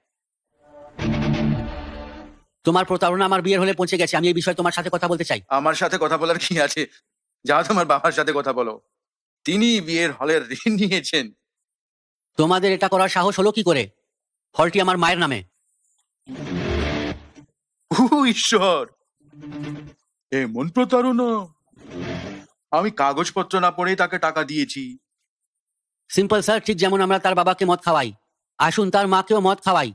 Speaker 4: তোমার প্রতারণা আমার বিয়ের হলে পৌঁছে গেছে। আমি এই বিষয়ে তোমার সাথে কথা বলতে চাই।
Speaker 1: আমার সাথে কথা বলার কি আছে? যাও তোমার বাবার সাথে কথা বলো। তিনি বিয়ের হলের ঋণ নিয়েছেন।
Speaker 4: তোমাদের এটা করার সাহস হলো কি করে? হলটি আমার মায়ের নামে।
Speaker 1: ও ঈশ্বর, এমন প্রতারণা! আমি কাগজপত্র না পড়েই তাকে টাকা দিয়েছি।
Speaker 4: সিম্পল স্যার, ঠিক যেমন আমরা তার বাবাকে মদ খাওয়াই, আসুন তার মাকেও মদ খাওয়াই।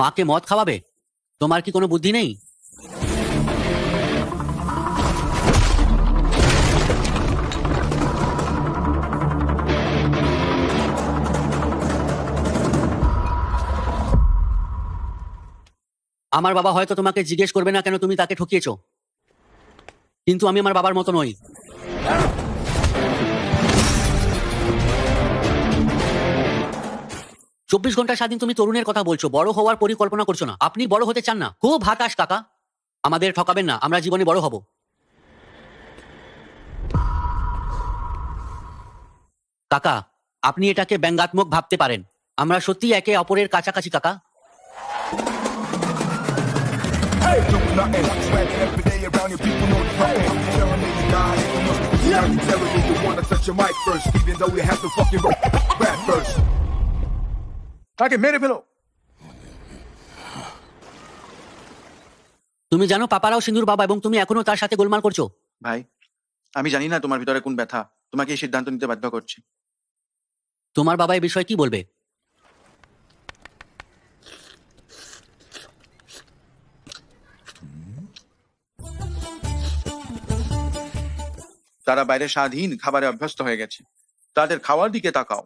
Speaker 4: মাকে মদ খাওয়াবে? তোমার কি কোনো বুদ্ধি নেই? আমার বাবা হয়তো তোমাকে জিজ্ঞেস করবে না কেন তুমি তাকে ঠকিয়েছো, কিন্তু আমি আমার বাবার মতো নই। 24 ঘন্টা স্বাধীন তুমি তরুণের কথা বলছো, বড় হওয়ার পরিকল্পনা করছো না। আপনি বড় হতে চান না? খুব হতাশ কাকা। আমাদের ঠকাবেন না, আমরা জীবনে বড় হব। কাকা, আপনি এটাকে ব্যঙ্গাত্মক ভাবতে পারেন। আমরা সত্যি একে অপরের কাছাকাছি কাকা।
Speaker 1: তাকে মেরে ফেলো।
Speaker 4: তুমি জানো পাপারাও সিন্ধুর বাবা এবং তুমি এখনো তার সাথে গোলমাল করছো।
Speaker 1: ভাই, আমি জানি না তোমার ভিতরে কোন ব্যথা তোমাকে এই সিদ্ধান্ত নিতে বাধ্য করছে।
Speaker 4: তোমার বাবা এই বিষয়ে কি বলবে?
Speaker 1: তারা বাইরে স্বাধীন খাবারে অভ্যস্ত হয়ে গেছে, তাদের খাওয়ার দিকে তাকাও।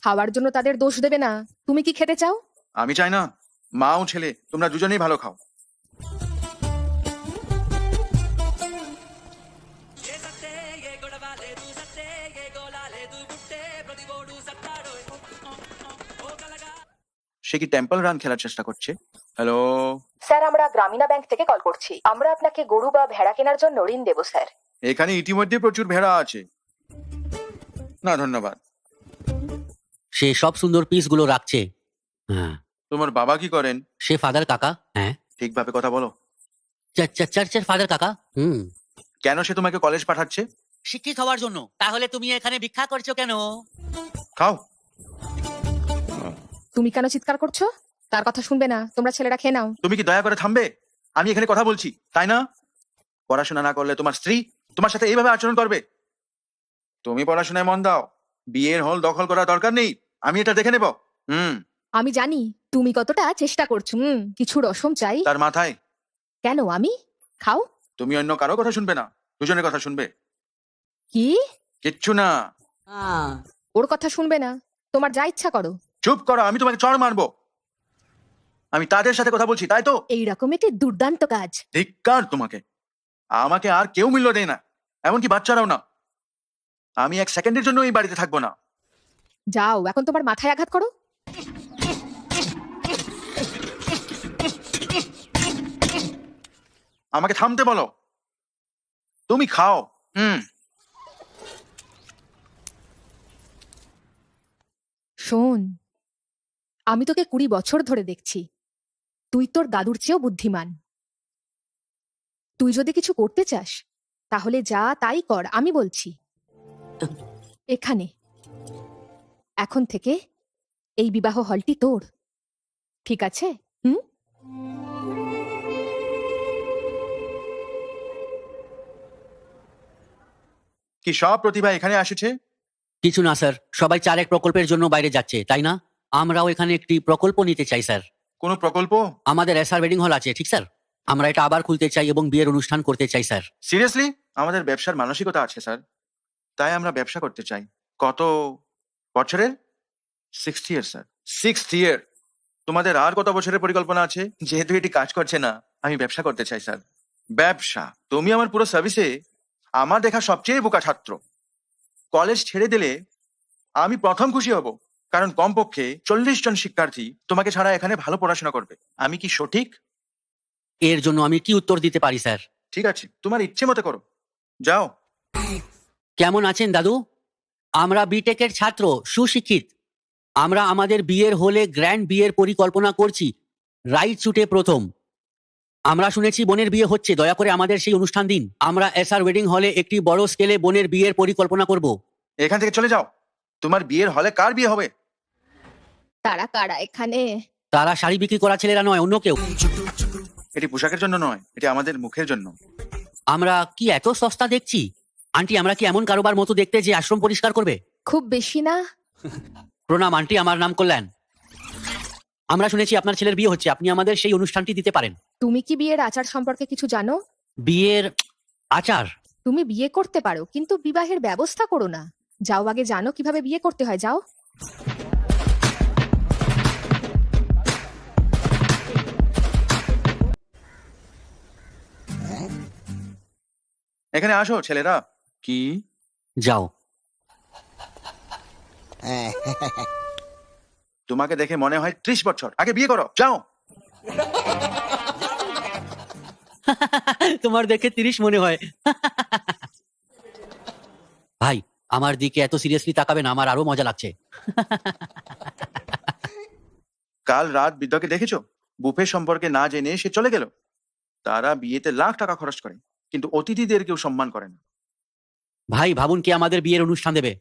Speaker 3: খাওয়ার জন্য তাদের দোষ দেবে না। তুমি কি খেতে চাও?
Speaker 1: আমি চাই না। মা ও ছেলে তোমরা দুজনেই ভালো খাও। সে কি টেম্পল রান খেলার চেষ্টা করছে? হ্যালো,
Speaker 3: স্যার, আমরা গ্রামীণ ব্যাংক থেকে কল করছি। আমরা আপনাকে গরু বা ভেড়া কেনার জন্য ঋণ দেব স্যার।
Speaker 1: এখানে ইতিমধ্যে প্রচুর ভেড়া আছে। না ধন্যবাদ।
Speaker 4: সে সব সুন্দর পিসগুলো রাখছে। হ্যাঁ,
Speaker 1: তোমার বাবা কি করেন?
Speaker 4: সে ফাদার কাকা। হ্যাঁ,
Speaker 1: ঠিকভাবে কথা বলো।
Speaker 4: চার্চের ফাদার কাকা।
Speaker 1: কেন সে তোমাকে কলেজ পাঠাচ্ছে?
Speaker 4: শিক্ষিত হওয়ার জন্য। তাহলে তুমি এখানে ভিক্ষা করছো কেন?
Speaker 1: খাও।
Speaker 3: তুমি কেন চিৎকার করছো? তার কথা শুনবে না, তোমরা ছেলেরা খেয়ে নাও।
Speaker 1: তুমি কি দয়া করে থামবে? আমি এখানে কথা বলছি, তাই না? পড়াশোনা না করলে তোমার স্ত্রী তোমার সাথে এইভাবে আচরণ করবে। তুমি পড়াশোনায় মন দাও, বিয়ের হল দখল করার দরকার নেই। আমি এটা দেখে নেব।
Speaker 3: আমি জানি তুমি কতটা চেষ্টা করছো। কিছু রসম চাই।
Speaker 1: তার মাথায়।
Speaker 3: কেন? আমি খাও।
Speaker 1: তুমি অন্য কারো কথা শুনবে না, দুজনের কথা শুনবে।
Speaker 3: কি?
Speaker 1: কিচ্ছু না।
Speaker 3: ওর কথা শুনবে না, তোমার যা ইচ্ছা করো।
Speaker 1: চুপ করো, আমি তোমাকে চড় মারবো। আমি তাদের সাথে কথা বলছি, তাই তো?
Speaker 3: এইরকম একটি দুর্দান্ত কাজ।
Speaker 1: ধিক্কার তোমাকে। আমাকে আর কেউ মূল্য দেয় না, এমনকি বাচ্চারাও না। আমি এক সেকেন্ডের জন্য এই বাড়িতে থাকবো না।
Speaker 3: যাও, এখন তোমার মাথায় আঘাত করো।
Speaker 1: আমাকে থামতে বলো। তুমি খাও।
Speaker 3: শোন, আমি তোকে 20 বছর ধরে দেখছি। তুই তোর দাদুর চেয়েও বুদ্ধিমান। তুই যদি কিছু করতে চাস তাহলে যা তাই কর, আমি বলছি। এখানে এখন থেকে এই বিবাহ হলটি তোর, ঠিক আছে?
Speaker 1: কি সব প্রতিভা এখানে আসছে?
Speaker 4: কিছু না স্যার, সবাই 4-1 প্রকল্পের জন্য বাইরে যাচ্ছে, তাই না? আমরাও এখানে একটি প্রকল্প নিতে চাই স্যার।
Speaker 1: কোন প্রকল্প?
Speaker 4: আমাদের এসআর ওয়েডিং হল আছে, ঠিক স্যার? আমরা এটা আবার খুলতে চাই এবং বিয়ের অনুষ্ঠান করতে চাই স্যার।
Speaker 1: সিরিয়াসলি? আমাদের ব্যবসার মানসিকতা আছে স্যার, তাই আমরা ব্যবসা করতে চাই। কত বছরের? 6 ইয়ার স্যার। 6 ইয়ার। তোমাদের আর কত বছরের পরিকল্পনা আছে? যেহেতু এটি কাজ করছে না, আমি ব্যবসা করতে চাই স্যার। ব্যবসা? তুমি আমার পুরো সার্ভিসে আমার দেখা সবচেয়ে বোকা ছাত্র। কলেজ ছেড়ে দিলে আমি প্রথম খুশি হব, কারণ কমপক্ষে 40 জন শিক্ষার্থী তোমাকে ছাড়া এখানে ভালো পড়াশোনা করবে। আমি কি সঠিক?
Speaker 4: এর জন্য আমি কি উত্তর দিতে পারি স্যার?
Speaker 1: ঠিক আছে, তোমার ইচ্ছে মতো করো, যাও।
Speaker 4: কেমন আছেন দাদু? আমরা বিটেকের ছাত্র, সুশিক্ষিত। আমরা আমাদের বিয়ের হলে গ্র্যান্ড বিয়ের পরিকল্পনা করছি, রাইট শুটে প্রথম। আমরা শুনেছি বোনের বিয়ে হচ্ছে, দয়া করে আমাদের সেই অনুষ্ঠান দিন। আমরা এসআর ওয়েডিং হলে একটি বড় স্কেলে বোনের বিয়ের পরিকল্পনা করব।
Speaker 1: এখান থেকে চলে যাও। তোমার বিয়ের হলে কার বিয়ে হবে?
Speaker 3: তারা কারা এখানে?
Speaker 4: তারা শাড়ি বিক্রি করা ছেলেরা নয়, অন্য কেউ।
Speaker 1: এটি পোশাকের জন্য নয়, এটি আমাদের মুখের জন্য।
Speaker 4: আমরা কি এত সস্তা দেখছি? আন্টি, আমরা কি এমন কারোবার মতো দেখতে যে আশ্রম পরিষ্কার করবে?
Speaker 3: খুব বেশি না।
Speaker 4: প্রণাম আন্টি, আমার নাম কল্যাণ। আমরা শুনেছি আপনার ছেলের বিয়ে হচ্ছে, আপনি আমাদের সেই অনুষ্ঠানটি দিতে পারেন।
Speaker 3: তুমি কি বিয়ের আচার সম্পর্কে কিছু জানো?
Speaker 4: বিয়ের আচার?
Speaker 3: তুমি বিয়ে করতে পারো, কিন্তু বিবাহের ব্যবস্থা করো না। যাও, আগে জানো কিভাবে বিয়ে করতে হয়, যাও।
Speaker 1: এখানে আসো ছেলেরা। কি?
Speaker 4: যাও।
Speaker 1: তোমাকে দেখে মনে হয় 30 বছর আগে বিয়ে করো, যাও।
Speaker 4: তোমার দেখে 30 মনে হয়। ভাই, আমার দিকে এত সিরিয়াসলি তাকাবেন, আমার আরো মজা লাগছে।
Speaker 1: কাল রাত বৃদ্ধকে দেখেছো? বুফে সম্পর্কে না জেনে সে চলে গেল। তারা বিয়েতে লাখ টাকা খরচ করে, কিন্তু অতিথিদের কেউ সম্মান করে না।
Speaker 4: ভাই, ভাবুন কে আমাদের বিয়ের অনুষ্ঠান দেবে।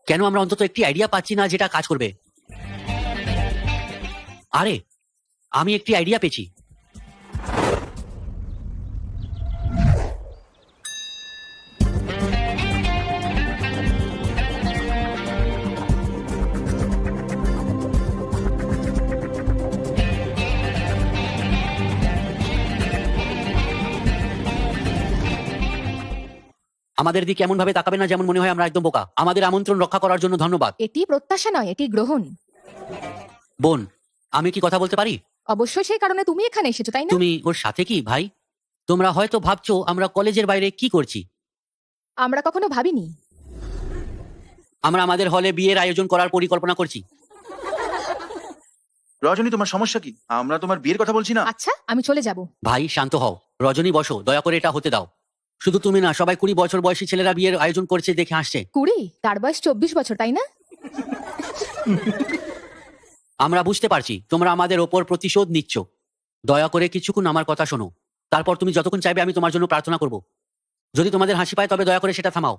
Speaker 4: কেন আমরা অন্তত একটি আইডিয়া পাচ্ছি না যেটা কাজ করবে? আরে, আমি একটি আইডিয়া পেয়েছি। আমাদের দিকে এমন ভাবে তাকাবে না যেমন মনে হয় আমরা একদম বোকা। আমাদের আমন্ত্রণ রক্ষা করার জন্য ধন্যবাদ।
Speaker 3: এটি প্রত্যাশা নয়, এটি গ্রহণ।
Speaker 4: বোন, আমি কি কথা বলতে পারি?
Speaker 3: অবশ্যই, সেই কারণে তুমি এখানে এসেছো, তাই না?
Speaker 4: তুমি ওর সাথে কি ভাই? তোমরা হয়তো ভাবছো আমরা কলেজের বাইরে কি করছি।
Speaker 3: আমরা কখনো ভাবিনি।
Speaker 4: আমরা আমাদের হলে বিয়ের আয়োজন করার পরিকল্পনা করছি।
Speaker 1: রজনী, তোমার সমস্যা কি? আমরা তোমার বিয়ের কথা বলছি না।
Speaker 3: আচ্ছা, আমি চলে যাব।
Speaker 4: ভাই শান্ত হও। রজনী বসো, দয়া করে এটা হতে দাও। শুধু তুমি না, সবাই 20 বছর বয়সী ছেলেরা বিয়ের আয়োজন করছে দেখে আসছে।
Speaker 3: 20? তার বয়স 24 বছর, তাই না?
Speaker 4: আমরা বুঝতে পারছি তোমরা আমাদের ওপর প্রতিশোধ নিচ্ছ। দয়া করে কিছুক্ষণ আমার কথা শোনো, তারপর তুমি যতক্ষণ চাইবে আমি তোমার জন্য প্রার্থনা করব। যদি তোমাদের হাসি পায় তবে দয়া করে সেটা থামাও।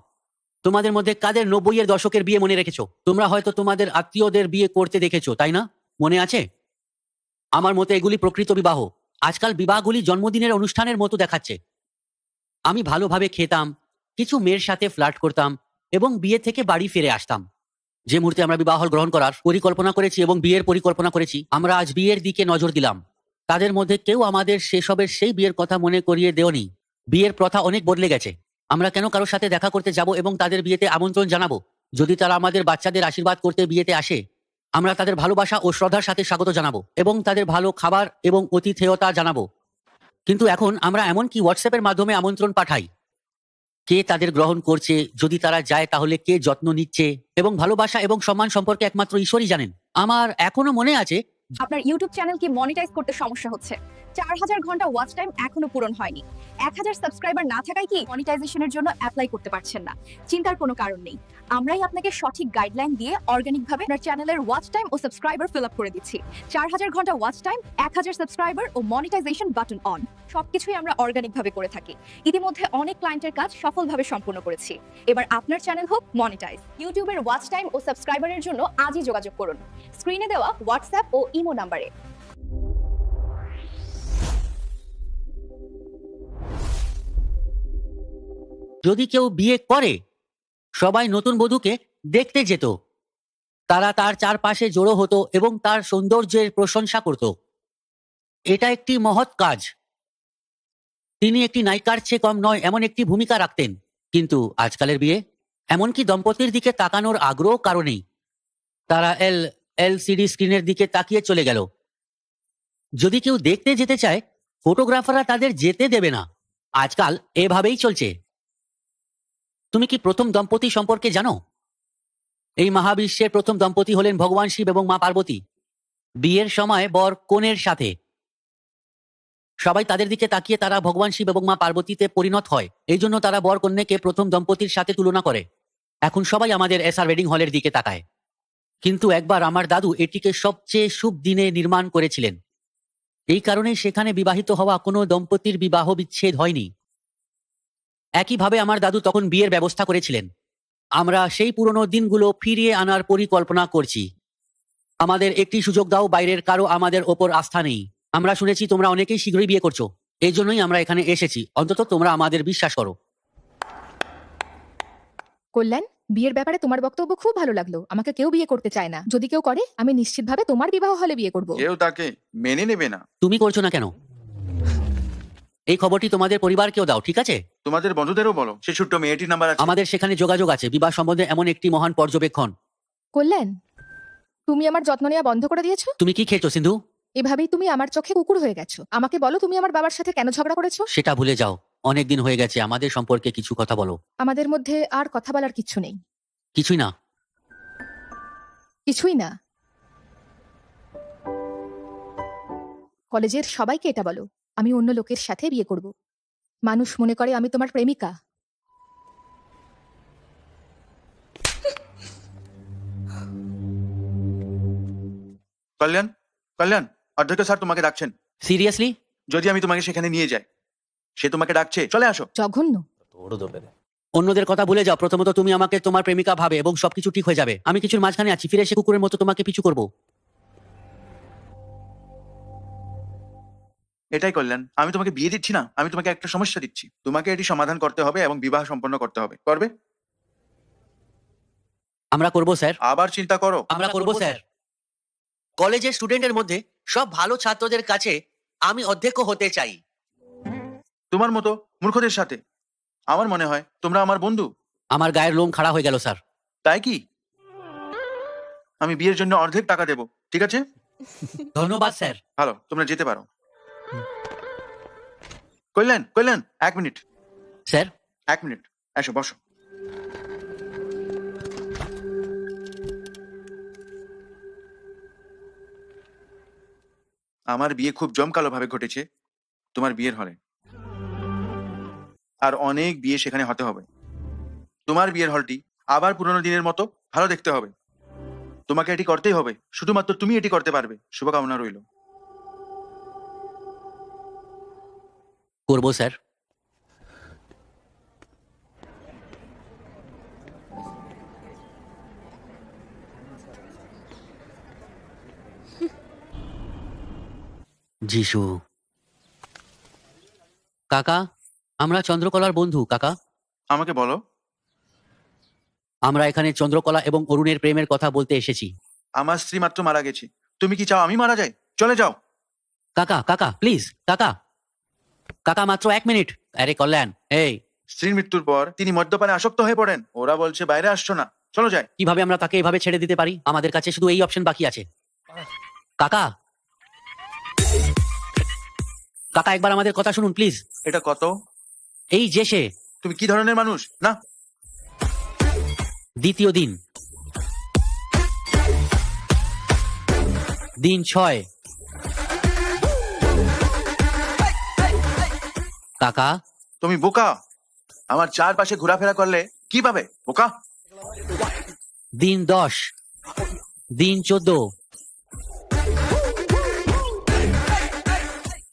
Speaker 4: তোমাদের মধ্যে কাদের 90-এর দশকের বিয়ে মনে রেখেছো? তোমরা হয়তো তোমাদের আত্মীয়দের বিয়ে করতে দেখেছো, তাই না? মনে আছে? আমার মতে এগুলি প্রকৃত বিবাহ। আজকাল বিবাহগুলি জন্মদিনের অনুষ্ঠানের মতো দেখাচ্ছে। আমি ভালোভাবে খেতাম, কিছু মেয়ের সাথে ফ্লার্ট করতাম এবং বিয়ে থেকে বাড়ি ফিরে আসতাম। যে মুহূর্তে আমরা বিবাহ গ্রহণ করার পরিকল্পনা করেছি এবং বিয়ের পরিকল্পনা করেছি, আমরা আজ বিয়ের দিকে নজর দিলাম। তাদের মধ্যে কেউ আমাদের সেসবের সেই বিয়ের কথা মনে করিয়ে দেওনি। বিয়ের প্রথা অনেক বদলে গেছে। আমরা কেন কারোর সাথে দেখা করতে যাব এবং তাদের বিয়েতে আমন্ত্রণ জানাবো যদি তারা আমাদের বাচ্চাদের আশীর্বাদ করতে বিয়েতে আসে? আমরা তাদের ভালোবাসা ও শ্রদ্ধার সাথে স্বাগত জানাবো এবং তাদের ভালো খাবার এবং অতিথেয়তা জানাবো। কিন্তু এখন আমরা এমনকি হোয়াটসঅ্যাপের মাধ্যমে আমন্ত্রণ পাঠাই। কে তাদের গ্রহণ করছে, যদি তারা যায় তাহলে কে যত্ন নিচ্ছে, এবং ভালোবাসা এবং সম্মান সম্পর্কে একমাত্র ঈশ্বরই জানেন। আমার এখনো মনে আছে
Speaker 6: আপনার ইউটিউব চ্যানেল কি মনিটাইজ করতে সমস্যা হচ্ছে? 4000 ঘন্টা ওয়াচ টাইম এখনো পূরণ হয়নি। 1000 সাবস্ক্রাইবার না থাকায় কি মনিটাইজেশনের জন্য অ্যাপ্লাই করতে পারছেন না? চিন্তার কোনো কারণ নেই, আমরাই আপনাকে সঠিক গাইডলাইন দিয়ে অর্গানিকভাবে আপনার চ্যানেলের ওয়াচ টাইম ও সাবস্ক্রাইবার ফিল আপ করে দিচ্ছি। 4000 ঘন্টা ওয়াচ টাইম, 1000 সাবস্ক্রাইবার ও মনিটাইজেশন বাটন অন, সবকিছুই আমরা অর্গানিকভাবে করে থাকি। ইতিমধ্যে অনেক ক্লায়েন্টের কাজ সফলভাবে সম্পূর্ণ করেছি। এবার আপনার চ্যানেল হোক মনিটাইজ। ইউটিউবের ওয়াচ টাইম ও সাবস্ক্রাইবারের জন্য আজই যোগাযোগ করুন স্ক্রিনে দেওয়া হোয়াটসঅ্যাপ ও ইমো নাম্বারে।
Speaker 4: যদি কেউ বিয়ে করে, সবাই নতুন বধূকে দেখতে যেত। তারা তার চারপাশে জড়ো হতো এবং তার সৌন্দর্যের প্রশংসা করত। এটা একটি মহৎ কাজ। তিনি একটি নায়িকার চেয়ে কম নয় এমন একটি ভূমিকা রাখতেন। কিন্তু আজকালের বিয়ে, এমনকি দম্পতির দিকে তাকানোর আগ্রহ কারণেই তারা এলসিডি স্ক্রিনের দিকে তাকিয়ে চলে গেল। যদি কেউ দেখতে যেতে চায়, ফটোগ্রাফাররা তাদের যেতে দেবে না। আজকাল এভাবেই চলছে। তুমি কি প্রথম দম্পতি সম্পর্কে জানো? এই মহাবিশ্বের প্রথম দম্পতি হলেন ভগবান শিব এবং মা পার্বতী। বিয়ের সময় বর কনের সাথে সবাই তাদের দিকে তাকিয়ে তারা ভগবান শিব এবং মা পার্বতীতে পরিণত হয়। এই জন্য তারা বর কন্যাকে প্রথম দম্পতির সাথে তুলনা করে। এখন সবাই আমাদের এসআর ওয়েডিং হলের দিকে তাকায়। কিন্তু একবার আমার দাদু এটিকে সবচেয়ে শুভ দিনে নির্মাণ করেছিলেন। এই কারণে সেখানে বিবাহিত হওয়া কোনো দম্পতির বিবাহ বিচ্ছেদ হয়নি। একইভাবে আমার দাদু তখন বিয়ের ব্যবস্থা করেছিলেন। আমরা সেই পুরনো দিনগুলো ফিরিয়ে আনার পরিকল্পনা করছি। আমাদের একটি সুযোগ দাও, বাইরের কারো আমাদের ওপর আস্থা নেই। আমরা শুনেছি তোমরা অনেকেই শীঘ্রই বিয়ে করছো। এই জন্যই আমরা এখানে এসেছি। অন্তত তোমরা আমাদের বিশ্বাস করো।
Speaker 3: কল্যাণ, বিয়ের ব্যাপারে তোমার বক্তব্য খুব ভালো লাগলো। আমাকে কেউ বিয়ে করতে চায় না। যদি কেউ করে, আমি নিশ্চিতভাবে তোমার বিবাহ হলে বিয়ে করব।
Speaker 1: কেউ তাকে মেনে নেবে না।
Speaker 4: তুমি করছো না কেন? এই খবরটি তোমাদের পরিবারকেও দাও, ঠিক আছে?
Speaker 1: তোমাদের বন্ধুদেরও বলো। সে ছোট্ট মেয়েটির নাম্বার আছে।
Speaker 4: আমাদের সেখানে যোগাযোগ আছে বিবাহ সম্বন্ধে এমন একটি মহান পর্যবেক্ষণ।
Speaker 3: কল্যাণ, তুমি আমার যত্ন নেওয়া বন্ধ করে দিয়েছো।
Speaker 4: তুমি কি খেয়েছো সিন্ধু?
Speaker 3: এভাবেই তুমি আমার চোখে কুকুর হয়ে গেছো। আমাকে বলো, তুমি আমার বাবার সাথে কেন ঝগড়া করেছো?
Speaker 4: সেটা ভুলে যাও। অনেক দিন হয়ে গেছে। আমাদের সম্পর্কে কিছু কথা বলো।
Speaker 3: আমাদের মধ্যে আর কথা বলার কিছু নেই।
Speaker 4: কিছুই না?
Speaker 3: কিছুই না। কলেজের সবাইকে এটা বলো, আমি অন্য লোকের সাথে বিয়ে করব। মানুষ মনে করে আমি তোমার প্রেমিকা।
Speaker 1: কল্যাণ, কল্যাণ, অধ্যক্ষ স্যার তোমাকে ডাকছেন।
Speaker 4: সিরিয়াসলি?
Speaker 1: যদি আমি তোমাকে সেখানে নিয়ে যাই, সে তোমাকে ডাকছে, চলে আসো।
Speaker 3: জঘন্য।
Speaker 4: অন্যদের কথা ভুলে যাও। প্রথমত তুমি আমাকে তোমার প্রেমিকা ভাবে এবং সবকিছু ঠিক হয়ে যাবে। আমি কিছুর মাঝখানে আছি, ফিরে এসে কুকুরের মতো তোমাকে পিছু করব।
Speaker 1: এটাই কল্যাণ, আমি তোমাকে বিয়ে দিচ্ছি না, আমি তোমাকে একটা সমস্যা দিচ্ছি। তোমাকে এটি সমাধান করতে হবে এবং বিবাহ সম্পন্ন করতে হবে। করবে?
Speaker 4: আমরা করব স্যার,
Speaker 1: আবার চিন্তা করো।
Speaker 4: আমরা করব স্যার। কলেজের স্টুডেন্টের মধ্যে সব ভালো ছাত্রদের কাছে আমি অধ্যক্ষ হতে চাই।
Speaker 1: তোমার মতো মূর্খদের সাথে আমার মনে হয় তোমরা আমার বন্ধু।
Speaker 4: আমার গায়ের লোম খাড়া হয়ে গেল স্যার।
Speaker 1: তাই কি? আমি বিয়ের জন্য অর্ধেক টাকা দেবো, ঠিক আছে?
Speaker 4: ধন্যবাদ স্যার।
Speaker 1: ভালো, তোমরা যেতে পারো। কল্যাণ, কল্যাণ, 1 মিনিট।
Speaker 4: স্যার
Speaker 1: 1 মিনিট, এসো বসো। আমার বিয়ে খুব জমকালো ভাবে ঘটেছে তোমার বিয়ের হলে, আর অনেক বিয়ে সেখানে হতে হবে। তোমার বিয়ের হলটি আবার পুরোনো দিনের মতো ভালো দেখতে হবে। তোমাকে এটি করতেই হবে, শুধুমাত্র তুমি এটি করতে পারবে। শুভকামনা রইল।
Speaker 4: করব স্যার। যিশু। কাকা, আমরা চন্দ্রকলার বন্ধু। কাকা,
Speaker 1: আমাকে বলো।
Speaker 4: আমরা এখানে চন্দ্রকলা এবং অরুণের প্রেমের কথা বলতে এসেছি।
Speaker 1: আমার স্ত্রী মাত্র মারা গেছে, তুমি কি চাও আমি মারা যাই? চলে যাও।
Speaker 4: কাকা, কাকা প্লিজ, কাকা, কাকা মাত্র 1 মিনিট। আরে কল্যাণ, এই
Speaker 1: স্ত্রীর মৃত্যুর পর তিনি মদ্যপানে আসক্ত হয়ে পড়েন। ওরা বলছে বাইরে আসছো না, চলো যাই।
Speaker 4: কিভাবে আমরা তাকে এভাবে ছেড়ে দিতে পারি? আমাদের কাছে শুধু এই অপশন বাকি আছে। কাকা, কাকা একবার আমাদের কথা শুনুন প্লিজ।
Speaker 1: এটা কত?
Speaker 4: এই যে সে
Speaker 1: তুমি কি ধরনের মানুষ? না,
Speaker 4: দ্বিতীয় দিন, দিন 6। কাকা,
Speaker 1: তুমি বোকা। আমার চারপাশে ঘোরাফেরা করলে কি পাবে? বোকা।
Speaker 4: দিন 10, দিন 14,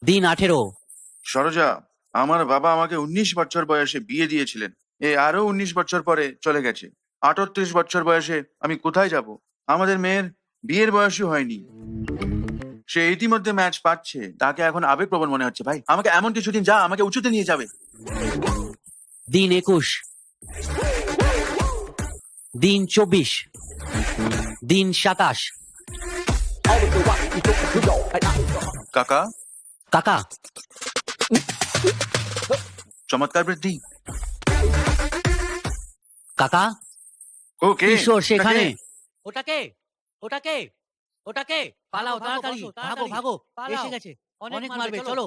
Speaker 4: দিন 18।
Speaker 1: সরোজা, আমার বাবা আমাকে 19 বছর বয়সে বিয়ে দিয়েছিলেন। আরো 19 বছর পরে চলে গেছে। 38 বছর বয়সে আমি কোথায় যাব? আমাদের মেয়ের বিয়ের বয়সই হয়নি। সে ইতিমধ্যে ম্যাচ পাচ্ছে। তাকে এখন আবেগপ্রবণ মনে হচ্ছে। ভাই, আমাকে এমন কিছুদিন যা আমাকে উঁচুতে নিয়ে যাবে।
Speaker 4: দিন 21, দিন 24, দিন 27।
Speaker 1: কাকা,
Speaker 4: কাকা,
Speaker 1: চমৎকার বৃদ্ধি।
Speaker 4: কাকা,
Speaker 1: ওকে,
Speaker 4: কিশোর সেখানে। ওটাকে, ওটাকে, ওটাকে পালাও তাড়াতাড়ি, ভাগো ভাগো, এসে গেছে, অনেক মারবে, চলো।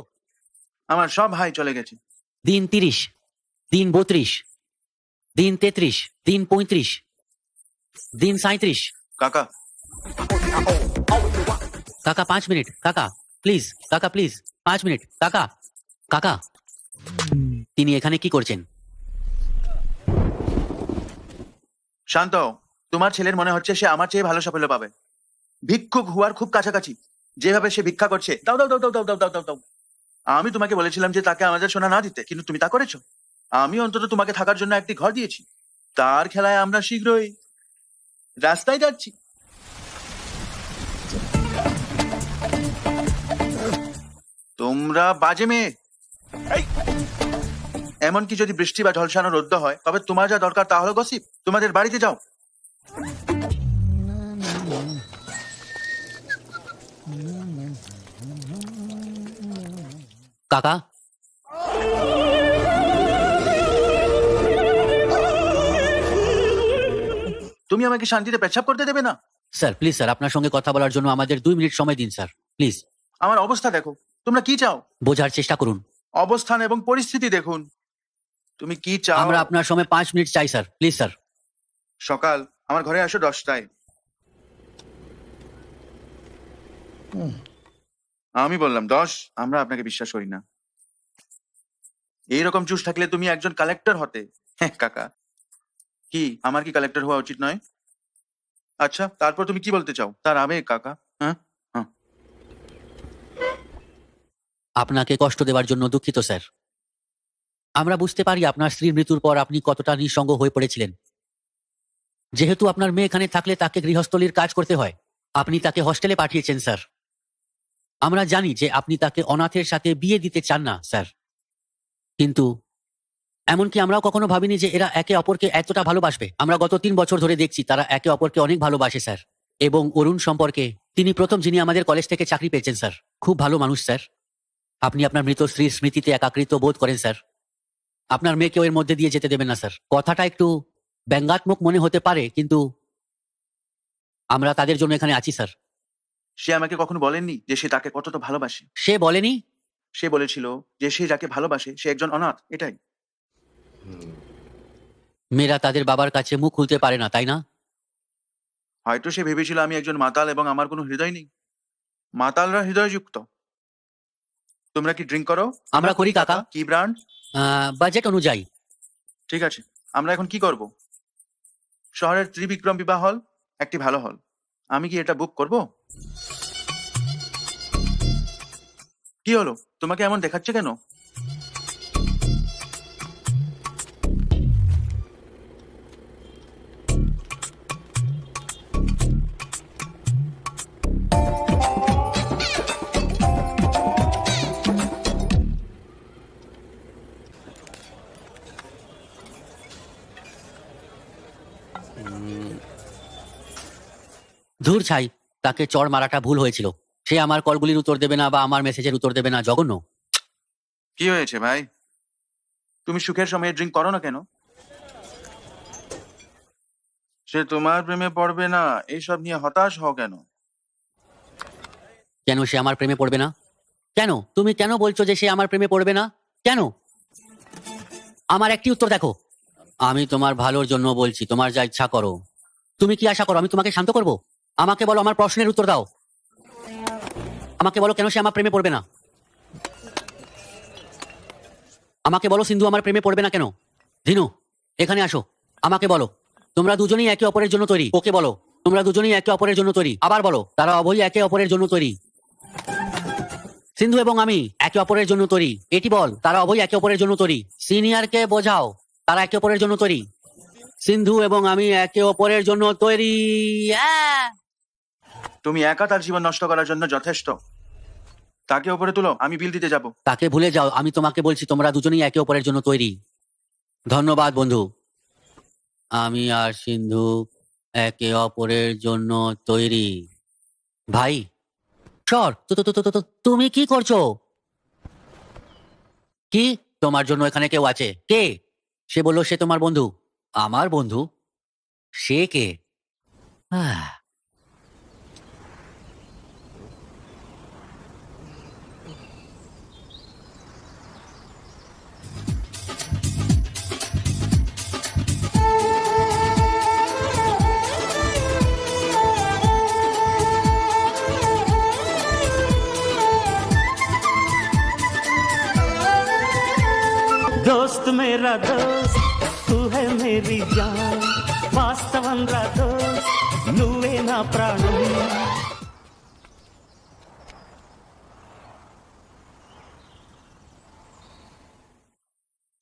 Speaker 1: আমার সব ভাই চলে গেছে।
Speaker 4: দিন 30, দিন 32, দিন 33, দিন 35, দিন 37।
Speaker 1: কাকা,
Speaker 4: কাকা 5 মিনিট, কাকা প্লিজ, কাকা প্লিজ 5 মিনিট। কাকা, কাকা তিনি এখানে কি করছেন?
Speaker 1: শান্ত হও। তোমার ছেলের মনে হচ্ছে সে আমার চেয়ে ভালো সাফল্য পাবে। ভিক্ষুক হওয়ার খুব কাছাকাছি। যেভাবে সে ভিক্ষা করছে, দাও দাও দাও দাও দাও দাও দাও দাও দাও। আমি তোমাকে বলেছিলাম যে তাকে আমাদের সোনা না দিতে, কিন্তু তুমি তা করেছো। আমি অন্তত তোমাকে থাকার জন্য একটি ঘর দিয়েছি। তার খেলায় আমরা শীঘ্রই রাস্তায় যাচ্ছি। তোমরা বাজে মেয়ে। এমনকি যদি বৃষ্টি বা ঝলসানো রোদ্দ হয়, তবে তোমার যা দরকার তা হলো গসিপ। তোমাদের বাড়িতে যাও।
Speaker 4: কাকা,
Speaker 1: তুমি আমাকে শান্তিতে পেচ্ছাপ করতে দেবে না?
Speaker 4: স্যার প্লিজ স্যার, আপনার সঙ্গে কথা বলার জন্য আমাদের 2 মিনিট সময় দিন স্যার, প্লিজ।
Speaker 1: আমার অবস্থা দেখো। তোমরা কি চাও?
Speaker 4: বোঝার চেষ্টা করুন।
Speaker 1: অবস্থান এবং পরিস্থিতি দেখুন। তুমি কি চাও?
Speaker 4: আমরা আপনার সময় 5 মিনিট চাই স্যার, প্লিজ স্যার।
Speaker 1: সকাল আমার ঘরে আসো 10টায়। আমি বললাম 10। আমরা আপনাকে বিশ্বাস করি না। এইরকম চুষ থাকলে তুমি একজন কালেক্টর হতে। হ্যাঁ কাকা, কি আমার কি কালেক্টর হওয়া উচিত নয়? আচ্ছা, তারপর তুমি কি বলতে চাও? তার আবেগ কাকা। হ্যাঁ,
Speaker 4: আপনাকে কষ্ট দেওয়ার জন্য দুঃখিত স্যার। আমরা বুঝতে পারি আপনার স্ত্রীর মৃত্যুর পর আপনি কতটা নিঃসঙ্গ হয়ে পড়েছিলেন। যেহেতু আপনার মেয়ে এখানে থাকলে তাকে গৃহস্থলীর কাজ করতে হয়, আপনি তাকে হস্টেলে পাঠিয়েছেন স্যার। আমরা জানি যে আপনি তাকে অনাথের সাথে বিয়ে দিতে চান না স্যার, কিন্তু এমনকি আমরাও কখনো ভাবিনি যে এরা একে অপরকে এতটা ভালোবাসবে। আমরা গত 3 বছর ধরে দেখছি তারা একে অপরকে অনেক ভালোবাসে স্যার। এবং অরুণ সম্পর্কে, তিনি প্রথম যিনি আমাদের কলেজ থেকে চাকরি পেয়েছেন স্যার। খুব ভালো মানুষ স্যার। আপনি আপনার মৃত স্ত্রীর স্মৃতিতে একাকৃত বোধ করেন স্যার। আপনার মেয়েকেও এর মধ্যে দিয়ে যেতে দেবেন না স্যার। কথাটা একটু ব্যঙ্গাত্মক মনে হতে পারে, কিন্তু আমরা তাদের জন্য এখানে আছি স্যার।
Speaker 1: সে আমাকে কখনো বলেননি যে সে তাকে কতটা ভালোবাসে।
Speaker 4: সে বলেনি?
Speaker 1: সে বলেছিল যে সে যাকে ভালোবাসে সে একজন অনাথ, এটাই।
Speaker 4: মেয়েরা তাদের বাবার কাছে মুখ খুলতে পারে না, তাই না?
Speaker 1: হয়তো সে ভেবেছিল আমি একজন মাতাল এবং আমার কোনো হৃদয় নেই। মাতালরা হৃদয়যুক্ত। তোমরা কি ড্রিঙ্ক করো?
Speaker 4: আমরা করি কাকা।
Speaker 1: কি ব্র্যান্ড?
Speaker 4: বাজেট অনুযায়ী।
Speaker 1: ঠিক আছে, আমরা এখন কি করব? শহরের ত্রিবিক্রম বিবাহ হল একটি ভালো হল। আমি কি এটা বুক করব? কি হলো, তোমাকে এমন দেখাচ্ছে কেন?
Speaker 4: ধুর ছাই, তাকে চড় মারাটা ভুল হয়েছিল। সে আমার কলগুলির উত্তর দেবে না বা আমার মেসেজের উত্তর দেবে না। জঘন্য।
Speaker 1: কি হয়েছে ভাই? তুমি সুখের সময়ে ড্রিঙ্ক করো না কেন? সে তোমার প্রেমে পড়বে না, এইসব নিয়ে হতাশ হও কেন?
Speaker 4: কেন সে আমার প্রেমে পড়বে না? কেন? তুমি কেন বলছো যে সে আমার প্রেমে পড়বে না? কেন? আমার একটি উত্তর দেখো। আমি তোমার ভালোর জন্য বলছি, তোমার যা ইচ্ছা করো। তুমি কি আশা করো আমি তোমাকে শান্ত করব? আমাকে বলো, আমার প্রশ্নের উত্তর দাও। আমাকে বলো কেন সে আমার প্রেমে পড়বে না? আমাকে বলো সিন্ধু আমার প্রেমে পড়বে না কেন? ধিনু, এখানে আসো। আমাকে বলো, তোমরা দুজনেই একে অপরের জন্য তৈরি। ওকে বলো, তোমরা দুজনেই একে অপরের জন্য তৈরি। আবার বলো, তারা উভয়ই একে অপরের জন্য তৈরি। সিন্ধু এবং আমি একে অপরের জন্য তৈরি। এটি বল, তারা উভয়ই একে অপরের জন্য তৈরি। সিনিয়রকে বোঝাও, তারা একে অপরের জন্য তৈরি। সিন্ধু এবং আমি একে অপরের জন্য তৈরি।
Speaker 1: তুমি একা তার জীবন নষ্ট করার জন্য যথেষ্ট। তাকে ওপরে তুলো, আমি বিল দিতে যাব।
Speaker 4: তাকে ভুলে যাও, আমি তোমাকে বলছি তোমরা দুজনেই একে অপরের জন্য তৈরি। ধন্যবাদ বন্ধু। আমি আর সিন্ধু একে অপরের জন্য তৈরি। ভাই সর, তুমি কি করছো? কি? তোমার জন্য এখানে কেউ আছে? কে? সে বলল সে তোমার বন্ধু। আমার বন্ধু? সে কে? আহ
Speaker 8: दोस्त मेरा दोस्त तू है मेरी जान वास्तवनरा दोस्त నువ్వే నా ప్రాణం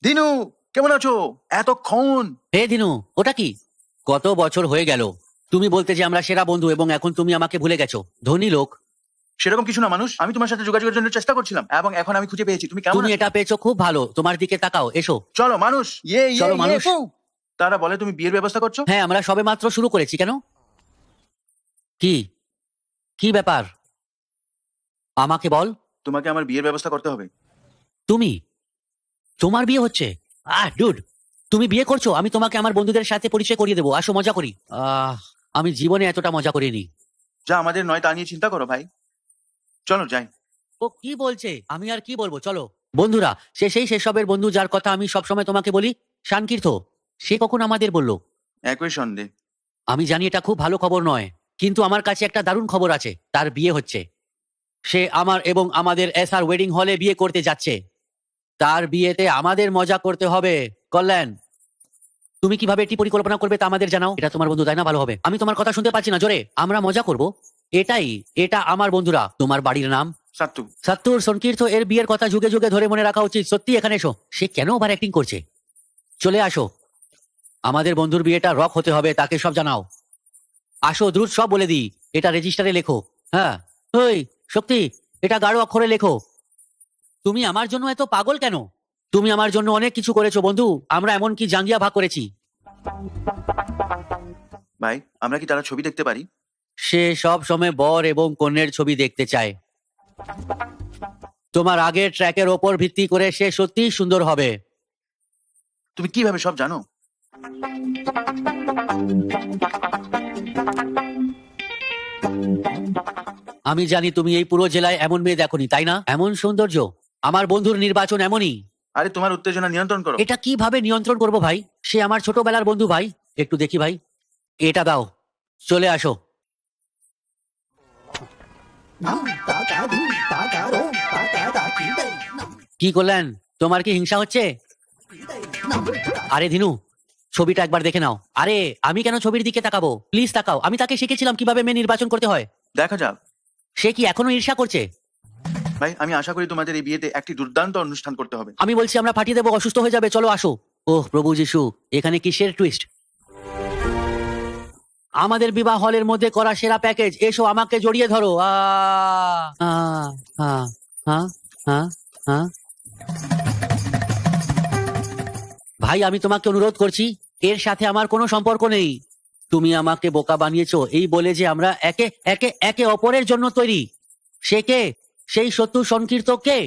Speaker 1: দিনু, কেমন আছো এতক্ষণ?
Speaker 4: হে দিনু, ওটা কি? কত বছর হয়ে গেল। তুমি বলতে যে আমরা সেরা বন্ধু এবং এখন তুমি আমাকে ভুলে গেছো। ধনী লোক।
Speaker 1: সেরকম কিছু না মানুষ, আমি তোমার সাথে যোগাযোগের জন্য চেষ্টা করছিলাম এবং এখন আমি খুঁজে পেয়েছি। তুমি কেমন
Speaker 4: তুমি
Speaker 1: আছো?
Speaker 4: এটা পেয়েছো, খুব ভালো। তোমার দিকে তাকাও, এসো।
Speaker 1: চলো মানুষ,
Speaker 4: চলো মানুষ।
Speaker 1: তারা বলে তুমি বিয়ের ব্যবস্থা করছো।
Speaker 4: হ্যাঁ, আমরা সবে মাত্র শুরু করেছি। কেন? কি কি ব্যাপার? আমাকে বল।
Speaker 1: তোমাকে আমার বিয়ের ব্যবস্থা করতে হবে।
Speaker 4: তুমি, তোমার বিয়ে হচ্ছে? ডুড, তুমি বিয়ে করছো? আমি তোমাকে আমার বন্ধুদের সাথে পরিচয় করিয়ে দেবো। আসো, মজা করি। আমি জীবনে এতটা মজা করিনি।
Speaker 1: যা আমাদের নয় তা নিয়ে চিন্তা করো ভাই। চলো যাই।
Speaker 4: ও কি বলছে? আমি আর কি বলবো, চলো। বন্ধুরা, সে সেই সেসবের বন্ধু যার কথা আমি সবসময় তোমাকে বলি, শানকীর্ত। সে কখন আমাদের বললো?
Speaker 1: একই সন্দেহ।
Speaker 4: আমি জানি এটা খুব ভালো খবর নয়, কিন্তু আমার কাছে একটা দারুণ খবর আছে। তার বিয়ে হচ্ছে। সে আমার এবং আমাদের এসআর ওয়েডিং হলে বিয়ে করতে যাচ্ছে। তার বিয়েতে আমাদের মজা করতে হবে। কল্যাণ, তুমি কিভাবে এটি পরিকল্পনা করবে তা আমাদের জানাও। এটা তোমার বন্ধু, তাই না? ভালো হবে। আমি তোমার কথা শুনতে পাচ্ছি না, জোরে। আমরা মজা করব, এটা আমার বন্ধুরা। তোমার বাড়ির নাম
Speaker 1: সাত্তু।
Speaker 4: সাত্তুর সংকীর্ত এর বিয়ের কথা যুগে যুগে ধরে মনে রাখা উচিত। সত্যি এখানে এসো। সে কেন ওভার অ্যাক্টিং করছে? চলে আসো। আমাদের বন্ধুর বিয়েটা রক হতে হবে, তাকে সব জানাও। আসো দ্রুত সব বলে দিই। এটা রেজিস্টারে লেখো। হ্যাঁ ওই শক্তি, এটা গাঢ় অক্ষরে লেখো। তুমি আমার জন্য এত পাগল কেন? তুমি আমার জন্য অনেক কিছু করেছো বন্ধু। আমরা এমনকি জাঙ্গিয়া ভাগ করেছি।
Speaker 1: ভাই, আমরা কি তারা ছবি দেখতে পারি?
Speaker 4: সে সব সময় বর এবং কন্যের ছবি দেখতে চায়। তোমার আগের ট্র্যাকের ওপর ভিত্তি করে সে সত্যিই সুন্দর হবে।
Speaker 1: তুমি কিভাবে সব জানো?
Speaker 4: আমি জানি তুমি এই পুরো জেলায় এমন মেয়ে দেখোনি, তাই না? এমন সৌন্দর্য। আমার বন্ধুর নির্বাচন এমনই।
Speaker 1: আরে তোমার উত্তেজনা নিয়ন্ত্রণ করো।
Speaker 4: এটা কিভাবে নিয়ন্ত্রণ করব ভাই? সে আমার ছোটবেলার বন্ধু ভাই। একটু দেখি ভাই, এটা দাও। চলে আসো। কি করলেন? তোমার কি হিংসা হচ্ছে? আরে দিনু, ছবিটা একবার দেখে নাও। আরে আমি কেন ছবির দিকে তাকাবো? প্লিজ তাকাও। আমি তাকে শিখেছিলাম কিভাবে মেয়ে নির্বাচন করতে হয়।
Speaker 1: দেখা যাক।
Speaker 4: সে কি এখনো ঈর্ষা করছে?
Speaker 1: ভাই, আমি আশা করি তোমাদের এই বিয়েতে একটি দুর্দান্ত অনুষ্ঠান করতে হবে।
Speaker 4: আমি বলছি আমরা ফাটিয়ে দেবো, অসুস্থ হয়ে যাবে। চলো আসো। ওহ প্রভু যিশু, এখানে কিসের টুইস্ট? আমাদের বিবাহ হলের মধ্যে করা সেরা প্যাকেজ। এসো, আমাকে জড়িয়ে ধরো। ভাই, আমি তোমাকে অনুরোধ করছি, এর সাথে আমার কোনো সম্পর্ক নেই। তুমি আমাকে বোকা বানিয়েছো এই বলে যে আমরা একে একে একে অপরের জন্য তৈরি। সে কে? সেই শত্রু সংকীর্ত কে?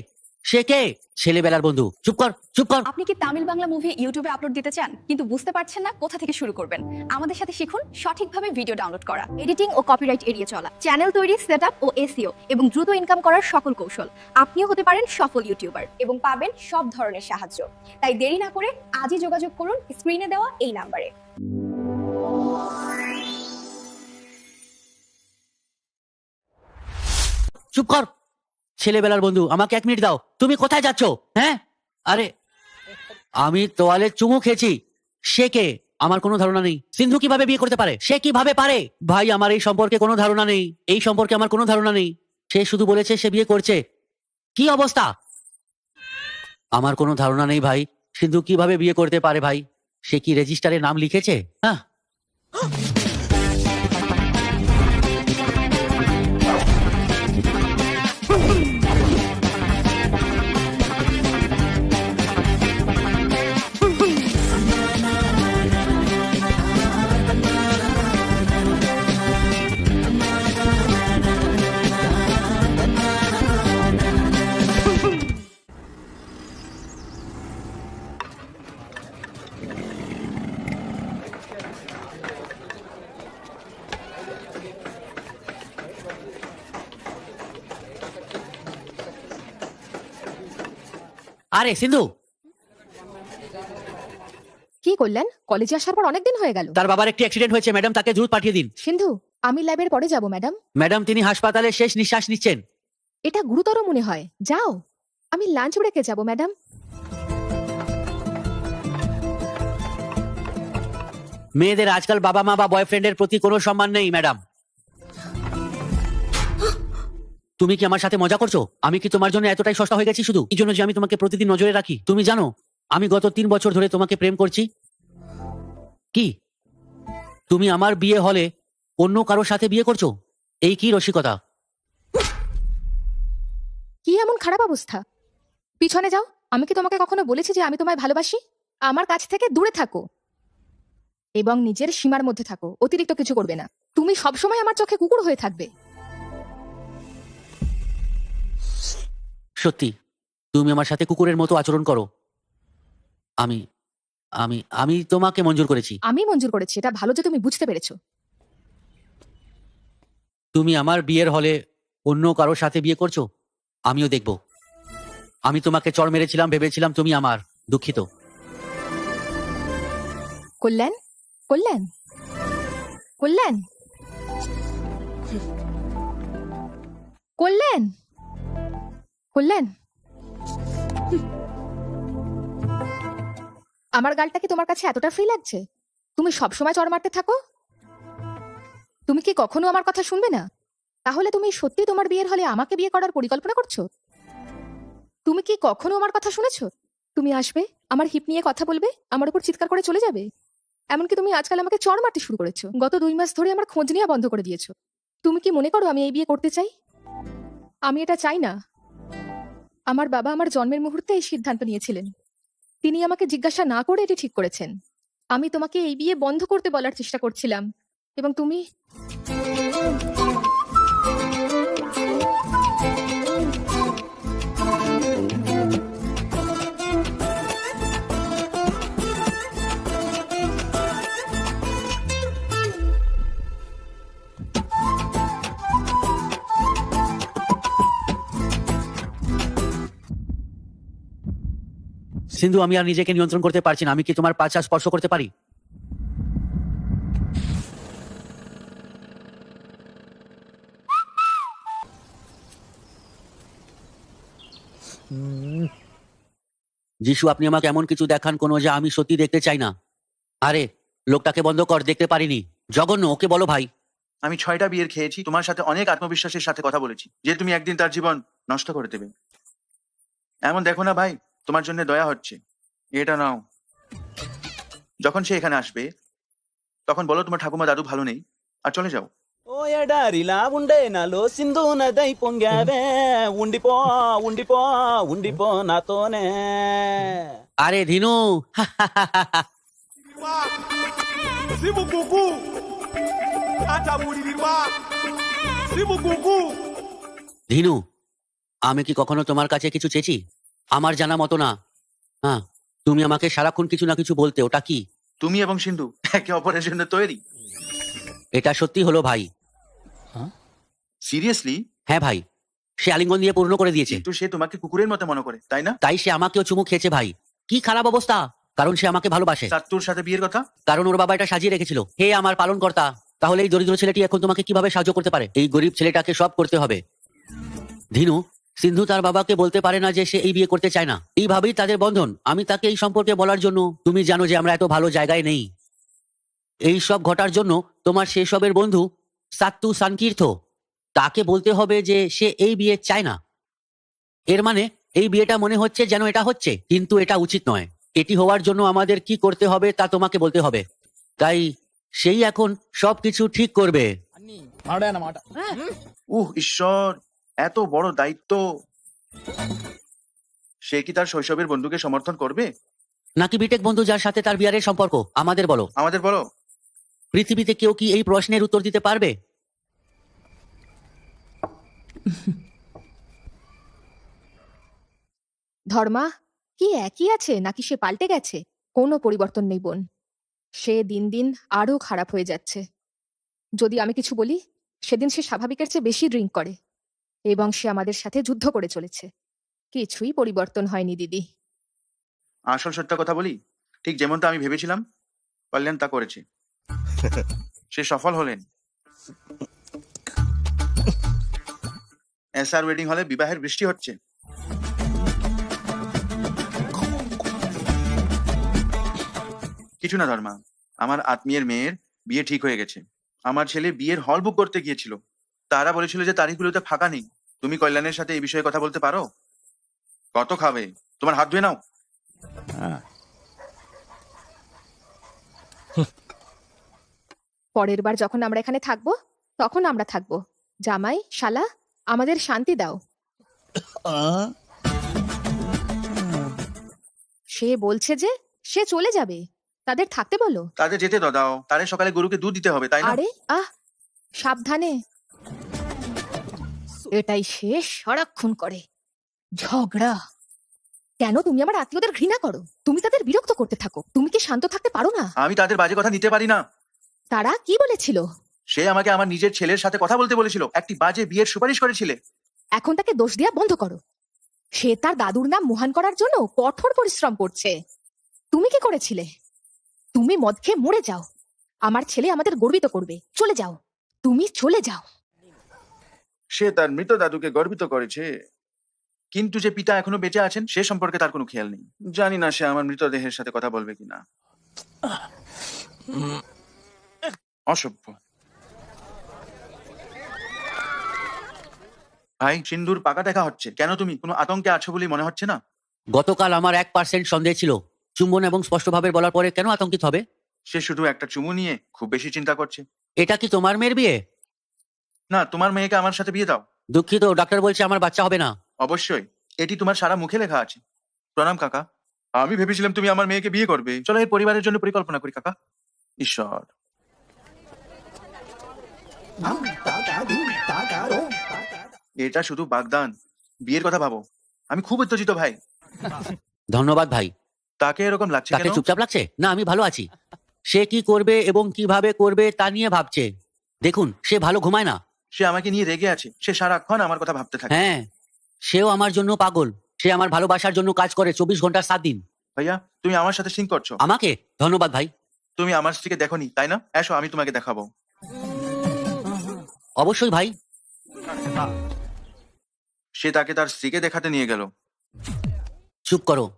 Speaker 4: সে কে? ছেলেবেলার বন্ধু। চুপ কর, চুপ কর।
Speaker 6: আপনি কি তামিল বাংলা মুভি ইউটিউবে আপলোড দিতে চান কিন্তু বুঝতে পারছেন না কোথা থেকে শুরু করবেন? আমাদের সাথে শিখুন সঠিকভাবে ভিডিও ডাউনলোড করা, এডিটিং ও কপিরাইট এড়িয়ে চলা, চ্যানেল তৈরি, সেটআপ ও এসইও এবং দ্রুত ইনকাম করার সকল কৌশল। আপনিও হতে পারেন সফল ইউটিউবার এবং পাবেন সব ধরনের সাহায্য। তাই দেরি না করে আজই যোগাযোগ করুন স্ক্রিনে দেওয়া এই নাম্বারে।
Speaker 4: চুপ কর। ছেলেবেলার বন্ধু, আমাকে 1 মিনিট দাও। তুমি কোথায় যাচ্ছ? হ্যাঁ, আরে আমি তোয়ালে চুমু খেয়েছি। সে কে? আমার কোনো ধারণা নেই। সিন্ধু কিভাবে বিয়ে করতে পারে? সে কিভাবে পারে? ভাই, আমার এই সম্পর্কে কোনো ধারণা নেই। এই সম্পর্কে আমার কোনো ধারণা নেই। সে শুধু বলেছে সে বিয়ে করছে। কি অবস্থা? আমার কোনো ধারণা নেই ভাই। সিন্ধু কিভাবে বিয়ে করতে পারে ভাই? সে কি রেজিস্টারে নাম লিখেছে? হ্যাঁ। আরে সিন্ধু,
Speaker 3: কি করলেন? কলেজে আসার পর অনেকদিন হয়ে গেল।
Speaker 4: তার বাবার একটি অ্যাক্সিডেন্ট হয়েছে ম্যাডাম, তাকে দ্রুত পাঠিয়ে দিন।
Speaker 3: সিন্ধু, আমি ল্যাবের পরে যাব ম্যাডাম।
Speaker 4: ম্যাডাম, তিনি হাসপাতালে শেষ নিঃশ্বাস নিচ্ছেন।
Speaker 3: এটা গুরুতর মনে হয়। যাও, আমি লাঞ্চ ব্রেকে যাব ম্যাডাম।
Speaker 4: মেয়েদের আজকাল বাবা মা বা বয়ফ্রেন্ডের প্রতি কোনো সম্মান নেই ম্যাডাম। তুমি কি আমার সাথে মজা করছো? আমি কি তোমার জন্য এতটাই সস্তা হয়ে গেছি শুধু এই জন্য যে আমি তোমাকে প্রতিদিন নজরে রাখি? তুমি জানো আমি গত 3 বছর ধরে তোমাকে প্রেম করছি। কি তুমি আমার বিয়ে হলে অন্য কারোর সাথে বিয়ে করছো? এই কি রসিকতা?
Speaker 3: কি এমন খারাপ অবস্থা? পিছনে যাও। আমি কি তোমাকে কখনো বলেছি যে আমি তোমায় ভালোবাসি? আমার কাছ থেকে দূরে থাকো এবং নিজের সীমার মধ্যে থাকো। অতিরিক্ত কিছু করবে না। তুমি সবসময় আমার চোখে কুকুর হয়ে থাকবে।
Speaker 4: সত্যি তুমি আমার সাথে কুকুরের মতো আচরণ করো। আমি আমি আমি তোমাকে মঞ্জুর করেছি।
Speaker 3: আমি মঞ্জুর করেছি, এটা ভালো যে তুমি বুঝতে পেরেছো।
Speaker 4: তুমি আমার বিয়ের হলে অন্য কারোর সাথে বিয়ে করছো, আমিও দেখব। আমি তোমাকে চড় মেরেছিলাম, ভেবেছিলাম তুমি আমার। দুঃখিত।
Speaker 3: কল্যাণ, কল্যাণ, কল্যাণ, কল্যাণ, কল্যাণ। আমার গালটা কি তোমার কাছে এতটা ফ্রি লাগছে? তুমি সবসময় চড় মারতে থাকো। তুমি কি কখনো আমার কথা শুনবে না? তাহলে তুমি সত্যি তোমার বিয়ের হলে আমাকে বিয়ে করার পরিকল্পনা করছো? তুমি কি কখনো আমার কথা শুনেছো? তুমি আসবে, আমার হিপ নিয়ে কথা বলবে, আমার উপর চিৎকার করে চলে যাবে। এমনকি তুমি আজকাল আমাকে চড় মারতে শুরু করেছো। গত 2 মাস ধরে আমার খোঁজ নেওয়া বন্ধ করে দিয়েছো। তুমি কি মনে করো আমি এই বিয়ে করতে চাই? আমি এটা চাই না। আমার বাবা আমার জন্মের মুহূর্তে এই সিদ্ধান্ত নিয়েছিলেন। তিনি আমাকে জিজ্ঞাসা না করে এটি ঠিক করেছেন। আমি তোমাকে এই বিয়ে বন্ধ করতে বলার চেষ্টা করছিলাম, এবং তুমি
Speaker 4: সিন্ধু, আমি আর নিজেকে নিয়ন্ত্রণ করতে পারছি না। আমি কি তোমার পাছা স্পর্শ করতে পারি? যিশু, আপনি আমাকে এমন কিছু দেখান কোনো যা আমি সত্যি দেখতে চাই না। আরে লোকটাকে বন্ধ কর, দেখতে পারিনি। জঘন্য, ওকে বলো ভাই।
Speaker 1: আমি 6টা বিয়ের খেয়েছি, তোমার সাথে অনেক আত্মবিশ্বাসের সাথে কথা বলেছি যে তুমি একদিন তার জীবন নষ্ট করে দেবে। এমন দেখো না ভাই, তোমার জন্য দয়া হচ্ছে, এটা নাও। যখন সে এখানে আসবে তখন বলো তোমার ঠাকুমা দাদু ভালো নেই, আর চলে যাও।
Speaker 9: ఓ ఎడారిలా ఉండే నాలో సింధు నదై పొంగావే ఉండిపో ఉండిపో ఉండిపో నాతోనే.
Speaker 4: আরে ধিনু, ধিনু, আমি কি কখনো তোমার কাছে কিছু চেয়েছি? আমার জানা মতো না। হ্যাঁ, তুমি আমাকে সারাক্ষণ কিছু না কিছু বলতে, ওটা কি?
Speaker 1: তুমি এবং সিন্ধু একে অপরের জন্য তৈরি।
Speaker 4: এটা সত্যি হলো ভাই?
Speaker 1: সিরিয়াসলি?
Speaker 4: হ্যাঁ ভাই, সে আলিঙ্গন দিয়ে পূর্ণ করে দিয়েছে।
Speaker 1: কিন্তু সে তোমাকে কুকুরের মতো মনে করে, তাই না?
Speaker 4: তাই সে আমাকেও চুমু খেয়েছে ভাই। কি খারাপ অবস্থা! কারণ সে আমাকে ভালোবাসে।
Speaker 1: সাত্তুর সাথে বিয়ের কথা?
Speaker 4: কারণ ওর বাবা এটা সাজিয়ে রেখেছিল। হে আমার পালন কর্তা, তাহলে এই দরিদ্র ছেলেটি এখন তোমাকে কিভাবে সাহায্য করতে পারে? এই গরিব ছেলেটাকে সব করতে হবে। ধিনু, সিন্ধু তার বাবাকে বলতে পারে না যে সে এই বিয়ে করতে চায় না। এইভাবেই তাদের বন্ধন। আমি তাকে এই সম্পর্কে বলার জন্য, তুমি জানো যে আমরা এত ভালো জায়গায় নেই। এই সব ঘটার জন্য তোমার সেসবের বন্ধু সাত্তু সানকীর্থ, তাকে বলতে হবে যে সে এই বিয়ে চায় না। এর মানে এই বিয়েটা মনে হচ্ছে যেন এটা হচ্ছে, কিন্তু এটা উচিত নয়। এটি হওয়ার জন্য আমাদের কি করতে হবে তা তোমাকে বলতে হবে। তাই সেই এখন সবকিছু ঠিক করবে।
Speaker 1: ঈশ্বর, এত বড় দায়িত্ব। সে কি তার শৈশবের বন্ধুকে সমর্থন করবে,
Speaker 4: নাকি বিটেক বন্ধু যার সাথে তার বিয়ারের সম্পর্ক? আমাদের বলো।
Speaker 1: আমাদের বলো।
Speaker 4: পৃথিবীতে কেউ কি এই প্রশ্নের উত্তর দিতে পারবে?
Speaker 3: ধর্মা কি একই আছে, নাকি সে পাল্টে গেছে? কোনো পরিবর্তন নেই বোন। সে দিন দিন আরো খারাপ হয়ে যাচ্ছে। যদি আমি কিছু বলি, সেদিন সে স্বাভাবিকের চেয়ে বেশি ড্রিঙ্ক করে, এবং সে আমাদের সাথে যুদ্ধ করে চলেছে। কিছুই পরিবর্তন হয়নি দিদি।
Speaker 1: আসল সত্য কথা বলি, ঠিক যেমনটা আমি ভেবেছিলাম কল্যাণ তা করেছে। সে সফল হলেন। এসআর ওয়েডিং হলে বিবাহের বৃষ্টি হচ্ছে। কিছু না ধর্মা, আমার আত্মীয়ের মেয়ের বিয়ে ঠিক হয়ে গেছে। আমার ছেলে বিয়ের হল বুক করতে গিয়েছিল, তারা বলেছিল যে তারিখগুলোতে ফাঁকা নেই। তুমি কল্যাণের সাথে এই বিষয়ে কথা বলতে পারো? কত খাবে? তোমার হাত ধুয়ে নাও।
Speaker 3: পরের বার যখন আমরা এখানে থাকবো, তখন আমরা থাকবো। জামাই, শালা, আমাদের শান্তি দাও। সে বলছে যে সে চলে যাবে, তাদের থাকতে বলো।
Speaker 1: তাদের যেতে দাও, তাদের সকালে গরুকে দুধ দিতে হবে, তাই না?
Speaker 3: আরে সাবধানে। এটাই শেষ, সারাক্ষণ করে ঝগড়া। কেন তুমি আমার আত্মীয়দের ঘৃণা করো? তুমি তাদের বিরক্ত করতে থাকো। তুমি কি শান্ত থাকতে পারো না?
Speaker 1: আমি তাদের বাজে কথা নিতে পারি না।
Speaker 3: তারা কি বলেছিল?
Speaker 1: সে আমাকে আমার নিজের ছেলের সাথে কথা বলতে বলেছিল, একটি বাজে বিয়ের সুপারিশ করেছিলে।
Speaker 3: এখন তাকে দোষ দেওয়া বন্ধ করো। সে তার দাদুর নাম মহান করার জন্য কঠোর পরিশ্রম করছে। তুমি কি করেছিলে? তুমি মদ খেয়ে মরে যাও। আমার ছেলে আমাদের গর্বিত করবে। চলে যাও, তুমি চলে যাও।
Speaker 1: সে তার মৃত দাদুকে গর্বিত করেছে, কিন্তু যে পিতা এখনো বেঁচে আছেন সে সম্পর্কে তার কোনো খেয়াল নেই। জানি না সে আমার মৃতদেহের সাথে কথা বলবে কিনা। অসভ্য। ভাই সিন্ধুর পাকা দেখা হচ্ছে, কেন তুমি কোনো আতঙ্কে আছো বলে মনে হচ্ছে না?
Speaker 4: গতকাল আমার 1% সন্দেহ ছিল, চুম্বন এবং স্পষ্টভাবে বলার পরে কেন আতঙ্কিত হবে?
Speaker 1: সে শুধু একটা চুমু নিয়ে খুব বেশি চিন্তা করছে।
Speaker 4: এটা কি তোমার মেয়ের বিয়ে?
Speaker 1: না, তোমার মেয়েকে আমার সাথে বিয়ে দাও।
Speaker 4: দুঃখিত, ডাক্তার বলছে আমার বাচ্চা হবে না।
Speaker 1: অবশ্যই, এটি তোমার সারা মুখে লেখা আছে। প্রণাম কাকা, আমি ভেবেছিলাম তুমি আমার মেয়েকে বিয়ে করবে। চলো এই পরিবারের জন্য পরিকল্পনা করি কাকা। ঈশ্বর, এটা শুধু বাগদান, বিয়ের কথা ভাবো। আমি খুব উত্তেজিত ভাই।
Speaker 4: ধন্যবাদ ভাই।
Speaker 1: তাকে এরকম লাগছে
Speaker 4: তাকে
Speaker 1: কেন?
Speaker 4: চুপচাপ লাগছে? না, আমি ভালো আছি। সে কি করবে এবং কিভাবে করবে তা নিয়ে ভাবছে। দেখুন, সে ভালো ঘুমায় না।
Speaker 1: সে আমাকে নিয়ে রেগে আছে, সে সারাক্ষণ আমার কথা ভাবতে থাকে।
Speaker 4: হ্যাঁ, সেও আমার জন্য পাগল। সে আমার ভালোবাসার জন্য কাজ করে 24 ঘন্টা 7 দিন।
Speaker 1: ভাইয়া, তুমি আমার সাথে সিং করছো।
Speaker 4: আমাকে ধন্যবাদ ভাই।
Speaker 1: তুমি আমার স্ত্রীকে দেখোনি তাই না? এসো আমি তোমাকে দেখাবো।
Speaker 4: অবশ্যই ভাই।
Speaker 1: সে তাকে তার স্ত্রীকে দেখাতে নিয়ে গেল।
Speaker 4: চুপ করো।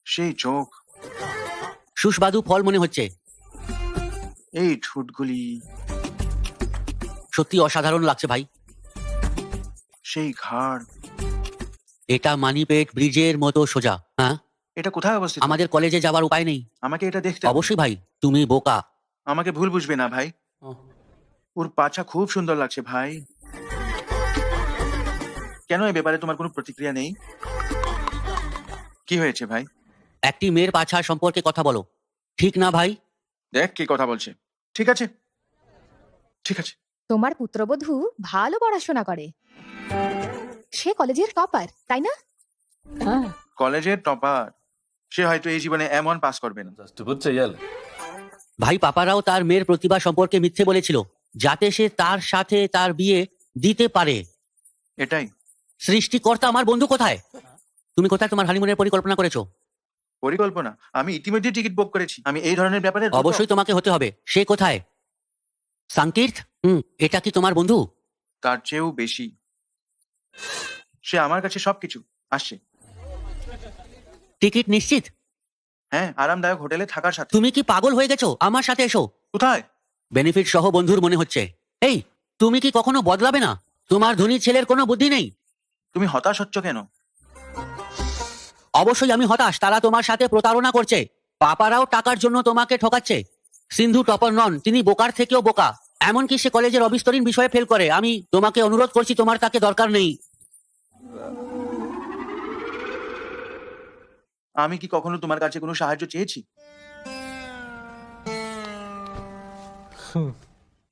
Speaker 1: সেই চোখ,
Speaker 4: সুস্বাদু ফল মনে হচ্ছে।
Speaker 1: এই ঠোঁটগুলি,
Speaker 4: সত্যি অসাধারণ লাগছে ভাই।
Speaker 1: সেই ঘাড়,
Speaker 4: এটা মানিপেট ব্রিজের মতো সোজা। হ্যাঁ,
Speaker 1: এটা কোথায় অবস্থিত?
Speaker 4: আমাদের কলেজে যাওয়ার উপায় নেই।
Speaker 1: আমাকে এটা দেখতে হবে।
Speaker 4: অবশ্যই ভাই, তুমি বোকা।
Speaker 1: আমাকে ভুল বুঝবে না ভাই, ওর পাছা খুব সুন্দর লাগছে ভাই। কেন এই ব্যাপারে তোমার কোনো প্রতিক্রিয়া নেই? কি হয়েছে ভাই?
Speaker 4: একটি মেয়ের পাছা সম্পর্কে কথা বলো, ঠিক না ভাই?
Speaker 1: দেখ কি কথা বলছে। ঠিক আছে, ঠিক আছে।
Speaker 3: তোমার পুত্রবধূ ভালো পড়াশোনা করে, সে কলেজের টপার, তাই না?
Speaker 1: কলেজের টপার, সে হয়তো এই জীবনে এমন পাস করবে না।
Speaker 4: ভাই, পাপারাও তার মেয়ের প্রতিভা সম্পর্কে মিথ্যে বলেছিল যাতে সে তার সাথে তার বিয়ে দিতে পারে।
Speaker 1: এটাই
Speaker 4: সৃষ্টিকর্তা, আমার বন্ধু কোথায়? তুমি কোথায় তোমার হানিমুনের পরিকল্পনা করেছো?
Speaker 1: পরিকল্পনা? আমি ইতিমধ্যে টিকিট বুক করেছি। আমি এই ধরনের ব্যাপারে দ্রুত-
Speaker 4: অবশ্যই তোমাকে হতে হবে। সে কোথায়? সাংকীর্ত? এটা কি তোমার বন্ধু?
Speaker 1: তার চেয়েও বেশি। সে আমার কাছে সবকিছু। আসছে।
Speaker 4: টিকিট নিশ্চিত?
Speaker 1: হ্যাঁ, আরামদায়ক হোটেলে থাকার সাথে।
Speaker 4: তুমি কি পাগল হয়ে গেছো? আমার সাথে এসো।
Speaker 1: কোথায়?
Speaker 4: বেনিফিট সহ বন্ধুর মনে হচ্ছে। এই, তুমি কি কখনো বদলাবে না? তোমার ধনী ছেলের কোনো বুদ্ধি নেই?
Speaker 1: তুমি হতাশ হচ্ছ কেন?
Speaker 4: অবশ্যই আমি হতাশ। তারা তোমার সাথে প্রতারণা করছে। পাপারাও টাকার জন্য তোমাকে ঠকাচ্ছে। সিন্ধু টপার নন, তিনি বোকার থেকেও বোকা। এমনকি সে কলেজের অবিস্তরীণ বিষয়ে ফেল করে। আমি তোমাকে অনুরোধ করছি, তোমার তাকে দরকার নেই।
Speaker 1: আমি কি কখনো তোমার কাছে কোনো সাহায্য চেয়েছি?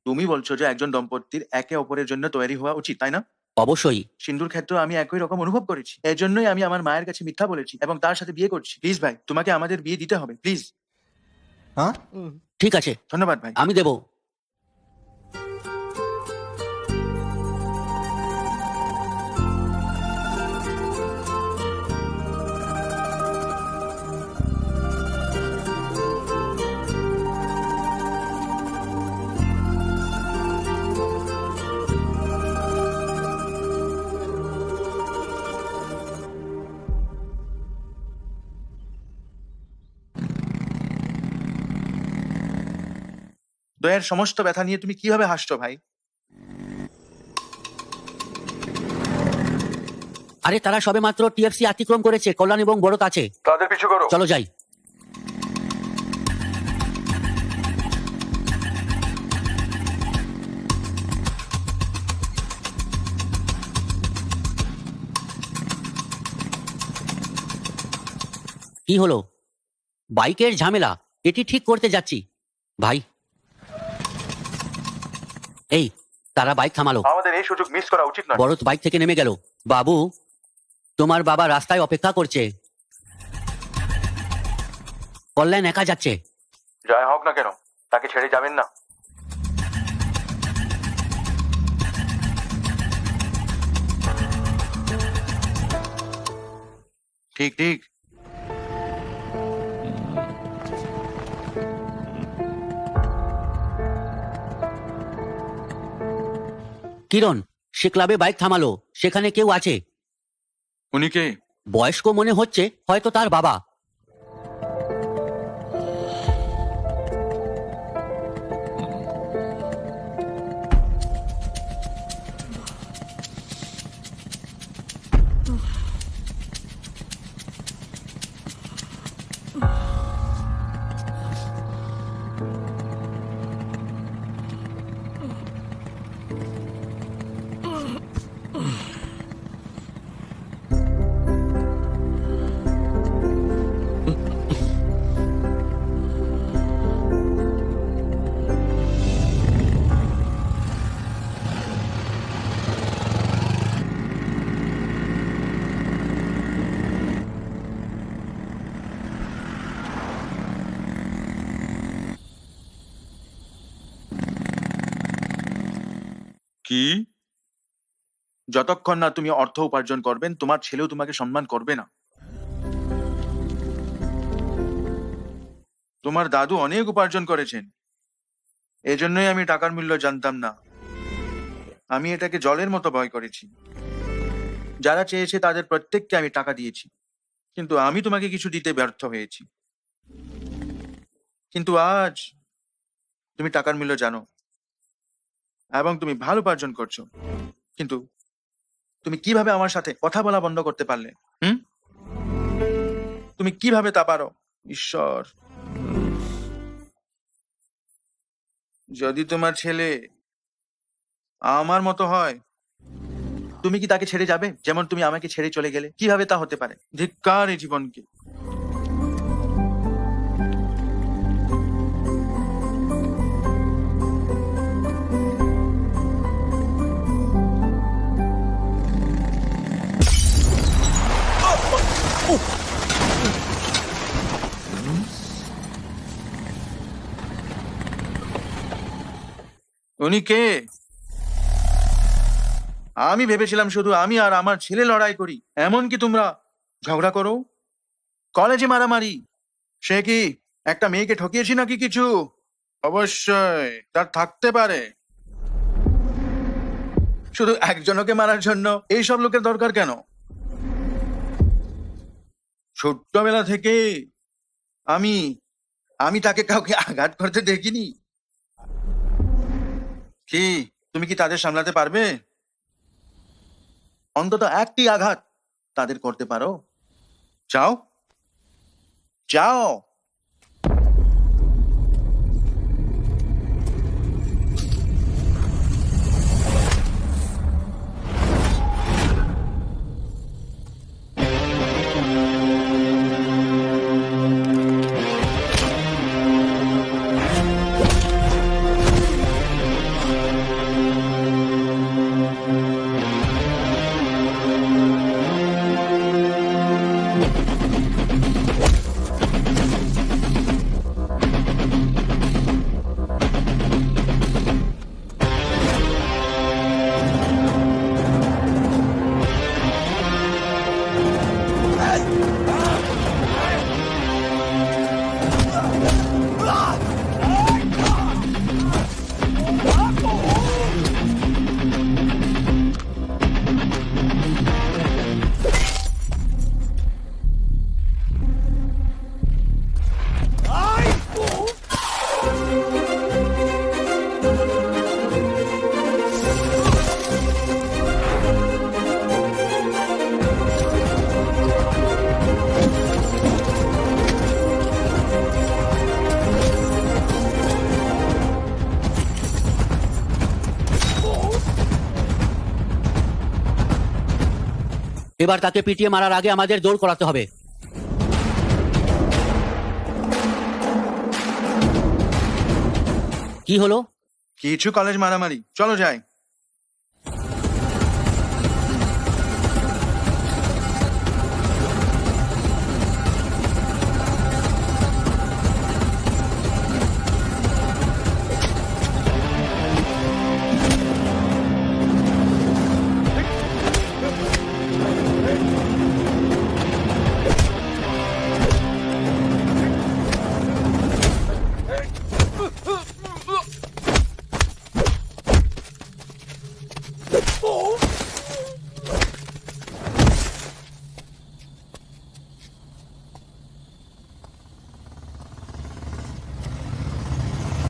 Speaker 1: তুমি বলছো যে একজন দম্পতির একে অপরের জন্য তৈরি হওয়া উচিত, তাই না?
Speaker 4: অবশ্যই।
Speaker 1: সিন্ধুর ক্ষেত্রে আমি একই রকম অনুভব করেছি। এর জন্যই আমি আমার মায়ের কাছে মিথ্যা বলেছি এবং তার সাথে বিয়ে করছি। প্লিজ ভাই, তোমাকে আমাদের বিয়ে দিতে হবে, প্লিজ।
Speaker 4: ঠিক আছে,
Speaker 1: ধন্যবাদ ভাই।
Speaker 4: আমি দেব।
Speaker 1: দয়ের সমস্ত ব্যথা নিয়ে তুমি কিভাবে হাসছো ভাই?
Speaker 4: আরে, তারা সবেমাত্র টিএফসি অতিক্রম করেছে, কল্যাণ এবং বড় কাছে।
Speaker 1: তাদের পিছু করো।
Speaker 4: চলো যাই। কি হলো? বাইকের ঝামেলা, এটি ঠিক করতে যাচ্ছি। ভাই, এই, তারা বাইক থামালো।
Speaker 1: আমাদের এই সুযোগ মিস করা উচিত নয়।
Speaker 4: বরত বাইক থেকে নেমে গেল। বাবু, তোমার বাবা রাস্তায় অপেক্ষা করছে। কল্যাণ একা যাচ্ছে।
Speaker 1: জয় হোক না কেন, তাকে ছেড়ে যাবেন না। ঠিক ঠিক।
Speaker 4: কিরণ, সে ক্লাবে বাইক থামালো। সেখানে কেউ আছে।
Speaker 1: উনি কে?
Speaker 4: বয়স্ক মনে হচ্ছে, হয়তো তার বাবা।
Speaker 1: কি? যতক্ষণ না তুমি অর্থ উপার্জন করবেন তোমার ছেলেও তোমাকে সম্মান করবে না। তোমার দাদু অনেক উপার্জন করেছেন, এজন্যই আমি টাকার মূল্য জানতাম না। আমি এটাকে জলের মতো ভয় করেছি। যারা চেয়েছে তাদের প্রত্যেককে আমি টাকা দিয়েছি, কিন্তু আমি তোমাকে কিছু দিতে ব্যর্থ হয়েছি। কিন্তু আজ তুমি টাকার মূল্য জানো এবং তুমি ভালো উপার্জন করছো, কিন্তু তুমি কিভাবে আমার সাথে কথা বলা বন্ধ করতে পারলে? তুমি কিভাবে তা পারো? ঈশ্বর, যদি তোমার ছেলে আমার মতো হয়, তুমি কি তাকে ছেড়ে যাবে যেমন তুমি আমাকে ছেড়ে চলে গেলে? কিভাবে তা হতে পারে? ধিক্কার এই জীবনকে। উনি কে? আমি ভেবেছিলাম শুধু আমি আর আমার ছেলে লড়াই করি, এমনকি তোমরা ঝগড়া করো, কলেজে মারামারি। সে কি একটা মেয়েকে ঠকিয়েছি নাকি কিছু? অবশ্যই তার থাকতে পারে। শুধু একজনকে মারার জন্য এইসব লোকের দরকার কেন? ছোট্টবেলা থেকে আমি তাকে কাউকে আঘাত করতে দেখিনি। কি তুমি কি তাদের সামলাতে পারবে? অন্তত একটি আঘাত তাদের করতে পারো? চাও? চাও?
Speaker 4: এবার তাকে পিটিয়ে মারার আগে আমাদের দৌড় করাতে হবে। কি হলো?
Speaker 1: কিছু কলেজ মারামারি, চলো যাই।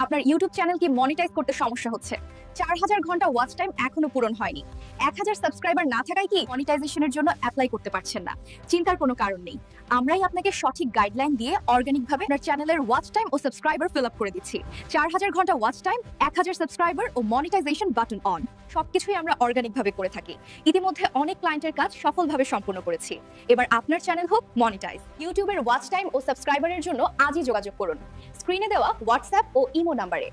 Speaker 6: আপনার ইউটিউব চ্যানেল কি মনিটাইজ করতে সমস্যা হচ্ছে? 4000 ঘন্টা ওয়াচ টাইম এখনো পূরণ হয়নি। 1000 সাবস্ক্রাইবার না থাকায় কি মনিটাইজেশনের জন্য অ্যাপ্লাই করতে পারছেন না? চিন্তার কোনো কারণ নেই, আমরাই আপনাকে সঠিক গাইডলাইন দিয়ে অর্গানিক ভাবে আপনার চ্যানেলের ওয়াচ টাইম ও সাবস্ক্রাইবার ফিল আপ করে দিচ্ছি। 4000 ঘন্টা ওয়াচ টাইম, 1000 সাবস্ক্রাইবার ও মনিটাইজেশন বাটন অন, সবকিছুই আমরা অর্গানিক ভাবে করে থাকি। ইতিমধ্যে অনেক ক্লায়েন্টের কাজ সফলভাবে সম্পন্ন করেছি। এবার আপনার চ্যানেল হোক মনিটাইজ। ইউটিউবের ওয়াচ টাইম ও সাবস্ক্রাইবারের জন্য আজই যোগাযোগ করুন স্ক্রিনে দেওয়া হোয়াটসঅ্যাপ ও ইমো নাম্বারে।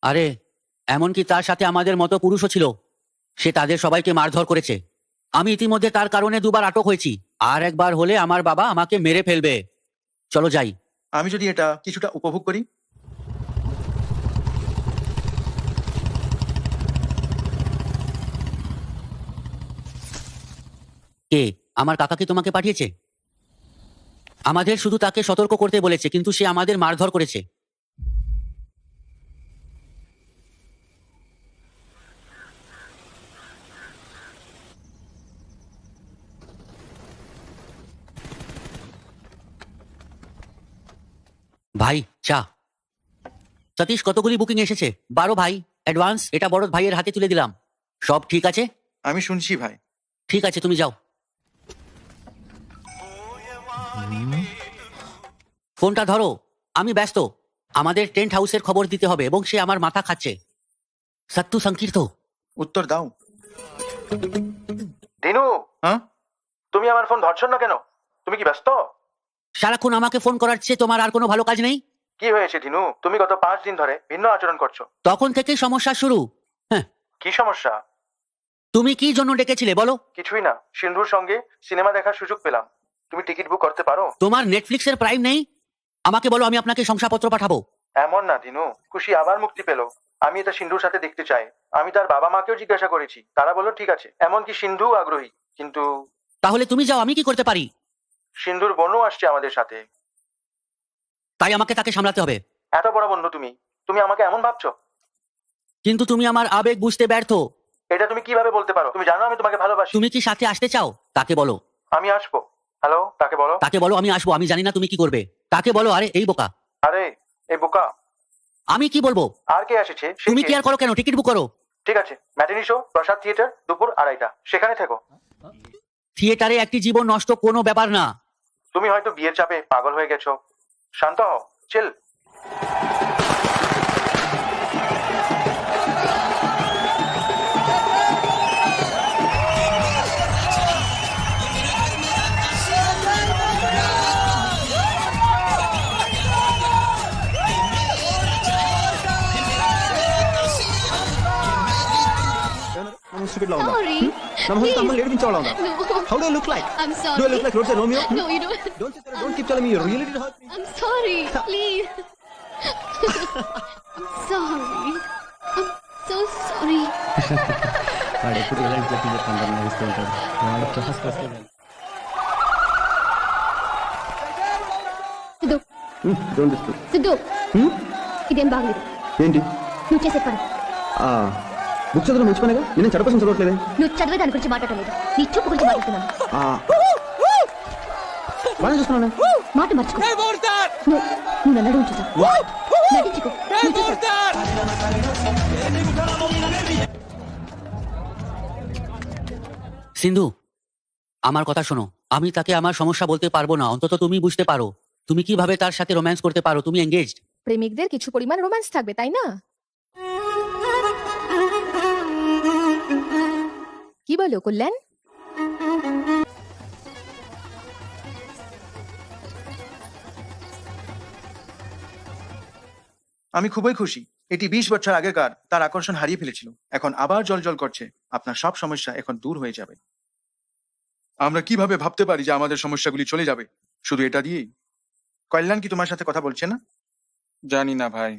Speaker 4: আরে এমনকি তার সাথে আমাদের মতো পুরুষও ছিল, সে তাদের সবাইকে মারধর করেছে। আমি ইতিমধ্যে তার কারণে 2 বার আটক হয়েছি, আর একবার হলে আমার বাবা আমাকে মেরে ফেলবে। চলো যাই।
Speaker 1: আমি যদি এটা কিছুটা উপভোগ করি।
Speaker 4: কে? আমার কাকা কি তোমাকে পাঠিয়েছে? আমাদের শুধু তাকে সতর্ক করতে বলেছে, কিন্তু সে আমাদের মারধর করেছে। ভাই চা। সতীশ, কতগুলি বুকিং এসেছে? 12 ভাই। অ্যাডভান্স এটা বড় ভাইয়ের হাতে তুলে দিলাম। সব ঠিক আছে?
Speaker 1: আমি শুনছি ভাই।
Speaker 4: ঠিক আছে, তুমি যাও। ফোনটা ধরো, আমি ব্যস্ত। আমাদের টেন্ট হাউসের খবর দিতে হবে এবং সে আমার মাথা খাচ্ছে। সত্তু সংকীর্ত।
Speaker 1: উত্তর দাও। দিনু, হ্যাঁ তুমি আমার ফোন ধরছো না কেন? তুমি কি ব্যস্ত?
Speaker 4: সারাক্ষণ আমাকে ফোন করার চেয়ে তোমার আর কোনো ভালো কাজ নেই?
Speaker 1: কি হয়েছে দিনু? তুমি গত 5 দিন ধরে ভিন্ন আচরণ করছো।
Speaker 4: তখন থেকেই সমস্যা শুরু। হ্যাঁ,
Speaker 1: কি সমস্যা?
Speaker 4: তুমি কি জন্য ডেকেছিলে বলো?
Speaker 1: কিছুই না, সিন্ধুর সঙ্গে সিনেমা দেখার সুযোগ পেলাম। তুমি টিকিট বুক করতে পারো?
Speaker 4: তোমার নেটফ্লিক্সের প্রাইম নেই? আমাকে বলো, আমি আপনাকে শংসাপত্র পাঠাবো।
Speaker 1: এমন না দিনু, খুশি আবার মুক্তি পেল। আমি এটা সিন্ধুর সাথে দেখতে চাই। আমি তার বাবা মাকেও জিজ্ঞাসা করেছি, তারা বলল ঠিক আছে। এমনকি সিন্ধু আগ্রহী। কিন্তু
Speaker 4: তাহলে তুমি যাও, আমি কি করতে পারি?
Speaker 1: সিন্ধুর বোনও আসছে আমাদের সাথে।
Speaker 4: তাই আমাকে তাকে সামলাতে হবে।
Speaker 1: এত বড় বন্ধু তুমি, তুমি আমাকে এমন ভাবছো?
Speaker 4: কিন্তু তুমি আমার আবেগ বুঝতে ব্যর্থ।
Speaker 1: এটা তুমি কিভাবে বলতে পারো? তুমি জানো আমি তোমাকে ভালোবাসি।
Speaker 4: তুমি কি সাথে আসতে চাও? তাকে বলো।
Speaker 1: আমি আসবো। হ্যালো, তাকে বলো।
Speaker 4: তাকে বলো আমি আসবো। আমি জানি না তুমি কি করবে। তাকে বলো। আরে এই বোকা।
Speaker 1: আরে এই বোকা।
Speaker 4: আমি কি বলবো?
Speaker 1: আর কে এসেছে?
Speaker 4: তুমি কি আর করো কেন? টিকিট বুক করো।
Speaker 1: ঠিক আছে, ম্যাটিনি শো, প্রসাদ থিয়েটার, দুপুর 2:30, সেখানে থেকো।
Speaker 4: থিয়েটারে একটি জীবন নষ্ট কোনো ব্যাপার না।
Speaker 1: তুমি হয়তো বিয়ের চাপে পাগল হয়ে গেছো। শান্ত হও, চিল।
Speaker 5: I'm a stupid lava.
Speaker 10: Sorry.
Speaker 5: I'm a little bit lava.
Speaker 10: No.
Speaker 5: How do I look like?
Speaker 10: I'm sorry.
Speaker 5: Do I look like Roger Romeo?
Speaker 10: No, you don't.
Speaker 5: Don't keep telling me you really did hurt me.
Speaker 10: I'm sorry. Please. I'm sorry. I'm so sorry.
Speaker 5: ఎప్పుడు ఇలాంటి చెప్పింది అందరినీ నవ్విస్తూ ఉంటాడు వాళ్ళ class
Speaker 10: Siddhu
Speaker 5: don't disturb
Speaker 10: Siddhu ఇదేం బాగలేదు.
Speaker 5: ఏంటి
Speaker 10: నువ్వు చేసే పని.
Speaker 5: బుక్ చదవడం మర్చిపోయినాగా నేను చెడ కోసం చదవట్లేదే.
Speaker 10: నువ్వు చదివే దాని గురించి మాట్లాడలేదు, నీ చూపు గురించి మాట్లాడుతున్నాను.
Speaker 5: బాగా చూస్తున్నాను.
Speaker 10: మాట మర్చుకో. నువ్వు నన్ను అడుగు చూసావు. నటించుకో. నువ్వు చూసావు.
Speaker 4: সিন্ধু, আমার কথা শোনো। আমি তাকে আমার সমস্যা বলতে পারবো না, অন্তত তুমি বুঝতে পারো। তুমি কিভাবে তার সাথে রোম্যান্স করতে পারো? তুমি এঙ্গেজড।
Speaker 3: প্রেমিকদের কিছু পরিমাণ রোম্যান্স থাকবে, তাই না? কি বলো কল্যাণ?
Speaker 1: আমি খুবই খুশি। এটি 20 বছর আগেকার তার আকর্ষণ হারিয়ে ফেলেছিল, এখন আবার জল করছে। আপনার সব সমস্যা এখন দূর হয়ে যাবে। আমরা কিভাবে ভাবতে পারি যে আমাদের সমস্যাগুলি চলে যাবে শুধু এটা দিয়েই? কল্যাণ কি তোমার সাথে কথা বলছে না? জানি না ভাই,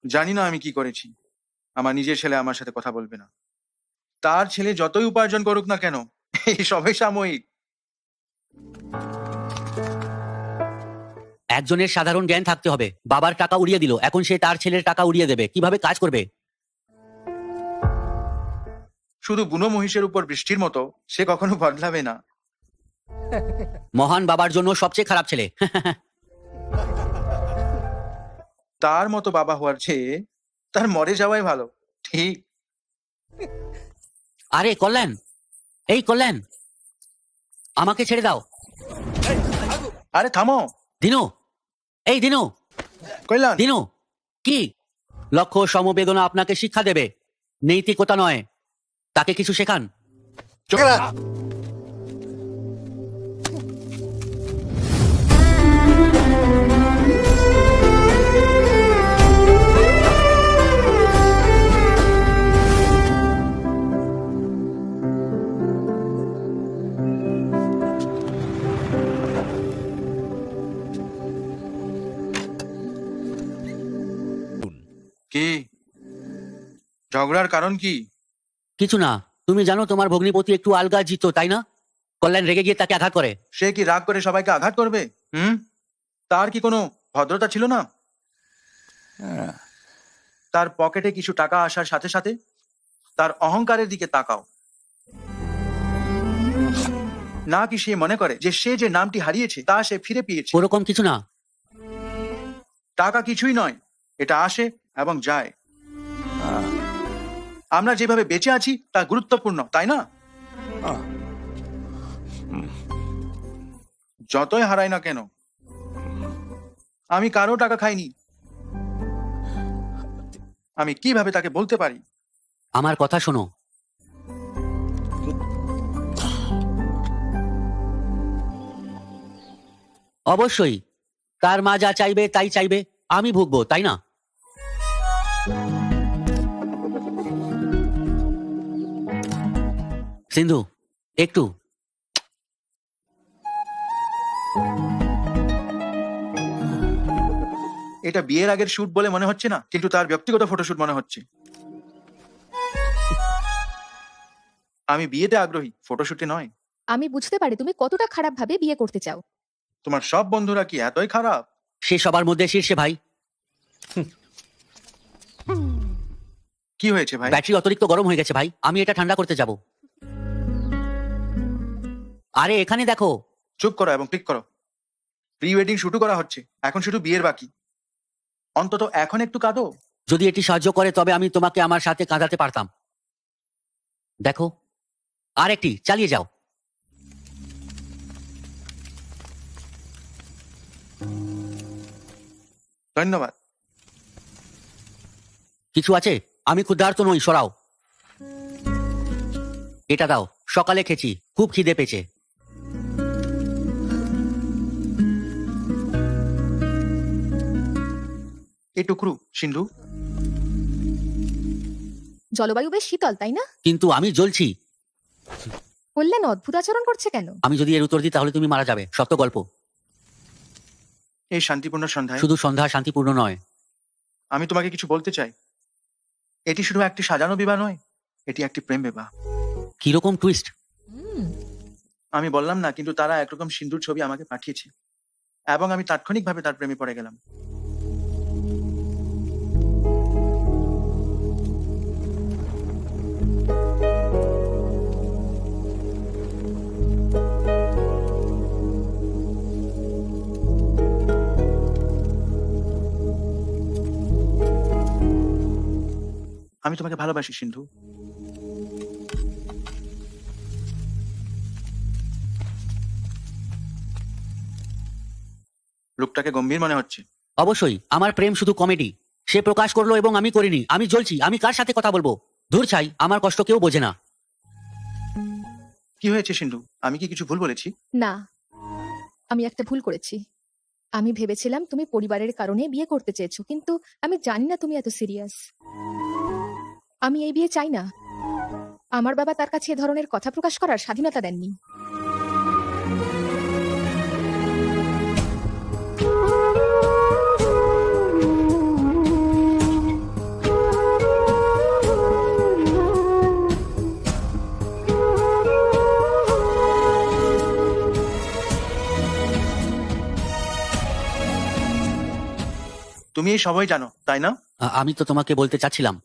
Speaker 1: জানি না আমি কি করেছি। আমার নিজের ছেলে আমার সাথে কথা বলবে না। তার ছেলে যতই উপার্জন করুক না কেন, এই সবই সাময়িক।
Speaker 4: একজনের সাধারণ জ্ঞান থাকতে হবে। বাবার টাকা উড়িয়ে দিল, এখন সে তার ছেলের টাকা উড়িয়ে দেবে। কিভাবে কাজ করবে?
Speaker 1: শুধু বুনো মহিষের উপর বৃষ্টির মতো সে কখনো বদলাবে না।
Speaker 4: মহান বাবার জন্য সবচেয়ে খারাপ ছেলে।
Speaker 1: তার মতো বাবা হওয়ার চেয়ে তার মরে যাওয়াই ভালো। ঠিক।
Speaker 4: আরে কল্যাণ, এই কল্যাণ, আমাকে ছেড়ে দাও।
Speaker 1: আরে থামো।
Speaker 4: দিনু, এই দিনু,
Speaker 1: কল্যাণ।
Speaker 4: দিনু, কি? লক্ষ্য সমবেদনা আপনাকে শিক্ষা দেবে, নৈতিকতা নয়। তাকে কিছু শেখান।
Speaker 1: কি ঝগড়ার কারণ কি?
Speaker 4: কিছু না। তুমি জানো তোমার ভগ্নিপতি একটু আলগা জিত, তাই না? কল্যাণ রেগে গিয়ে তাকে আঘাত করে।
Speaker 1: সে কি রাগ করে সবাইকে আঘাত করবে? তার কি কোনো ভদ্রতা ছিল না? তার পকেটে কিছু টাকা আসার সাথে সাথে তার অহংকারের দিকে তাকাও। না কি সে মনে করে যে সে যে নামটি হারিয়েছে তা সে ফিরে পেয়েছে?
Speaker 4: ওরকম কিছু না।
Speaker 1: টাকা কিছুই নয়, এটা আসে এবং যায়। আমরা যেভাবে বেঁচে আছি তা গুরুত্বপূর্ণ, তাই না? যতই হারাই না কেন, আমি কারো টাকা খাইনি। আমি কিভাবে তাকে বলতে পারি?
Speaker 4: আমার কথা শোনো। অবশ্যই তার মা যা চাইবে তাই চাইবে, আমি ভুগবো, তাই না? সিন্ধু, একটু।
Speaker 1: এটা বিয়ের আগের শুট বলে মনে হচ্ছে না, কিন্তু তার ব্যক্তিগত ফটোশুট মনে হচ্ছে। আমি বিয়েতে আগ্রহী, ফটোশুটে নয়।
Speaker 3: আমি বুঝতে পারি তুমি কতটা খারাপ ভাবে বিয়ে করতে চাও।
Speaker 1: তোমার সব বন্ধুরা কি এতই খারাপ?
Speaker 4: সে সবার মধ্যে শীর্ষে ভাই।
Speaker 1: কি হয়েছে ভাই?
Speaker 4: ব্যাটারি অতিরিক্ত গরম হয়ে গেছে ভাই, আমি এটা ঠান্ডা করতে যাব। আরে এখানে দেখো।
Speaker 1: চুপ করো এবং ক্লিক করো। প্রি ওয়েডিং শুটও করা হচ্ছে, এখন শুধু বিয়ের বাকি। অন্তত এখন একটু কাঁদো।
Speaker 4: যদি এটি সাহায্য করে তবে আমি তোমাকে আমার সাথে কাঁদাতে পারতাম। দেখো, আর একটি, চালিয়ে যাও।
Speaker 1: ধন্যবাদ।
Speaker 4: কিছু আছে? আমি ক্ষুধার্ত নই, সরাও। এটা দাও, সকালে খেয়েছি, খুব খিদে পেয়েছে।
Speaker 1: এই টুকরো সিন্ধু।
Speaker 3: জলবায়ু বেশ শীতল, তাই না?
Speaker 4: কিন্তু আমি জ্বলছি।
Speaker 3: কল্যাণ অদ্ভুত আচরণ করছে কেন?
Speaker 4: আমি যদি এর উত্তর দিই তাহলে তুমি মারা যাবে। সত্য গল্প।
Speaker 1: এই শান্তিপূর্ণ সন্ধ্যায়
Speaker 4: শুধু সন্ধ্যা শান্তিপূর্ণ নয়।
Speaker 1: আমি তোমাকে কিছু বলতে চাই। এটি শুধু একটি সাজানো বিবাহ নয়, এটি একটি প্রেম বিবাহ।
Speaker 4: কিরকম টুইস্ট!
Speaker 1: আমি বললাম না, কিন্তু তারা একরকম সিন্ধুর ছবি আমাকে পাঠিয়েছে এবং আমি তাৎক্ষণিকভাবে তার প্রেমে পড়ে গেলাম। আমি তোমাকে ভালোবাসি সিন্ধু। লোকটাকে গম্ভীর মনে হচ্ছে।
Speaker 4: অবশ্যই, আমার প্রেম শুধু কমেডি। সে প্রকাশ করলো এবং আমি করিনি। আমি জ্বলছি, আমি কার সাথে কথা বলবো? দূর চাই, আমার কষ্ট কেউ বোঝে না।
Speaker 1: কি হয়েছে সিন্ধু? আমি কি কিছু ভুল বলেছি?
Speaker 3: না, আমি একটা ভুল করেছি। আমি ভেবেছিলাম তুমি পরিবারের কারণে বিয়ে করতে চেয়েছো, কিন্তু আমি জানি না তুমি এত সিরিয়াস। আমি এই বিয়ে চাই না। আমার বাবা তার কাছে এ ধরনের কথা প্রকাশ করার স্বাধীনতা দেননি।
Speaker 1: তুমি এই সবাই জানো, তাই না?
Speaker 4: আমি তো তোমাকে বলতে চাচ্ছিলাম।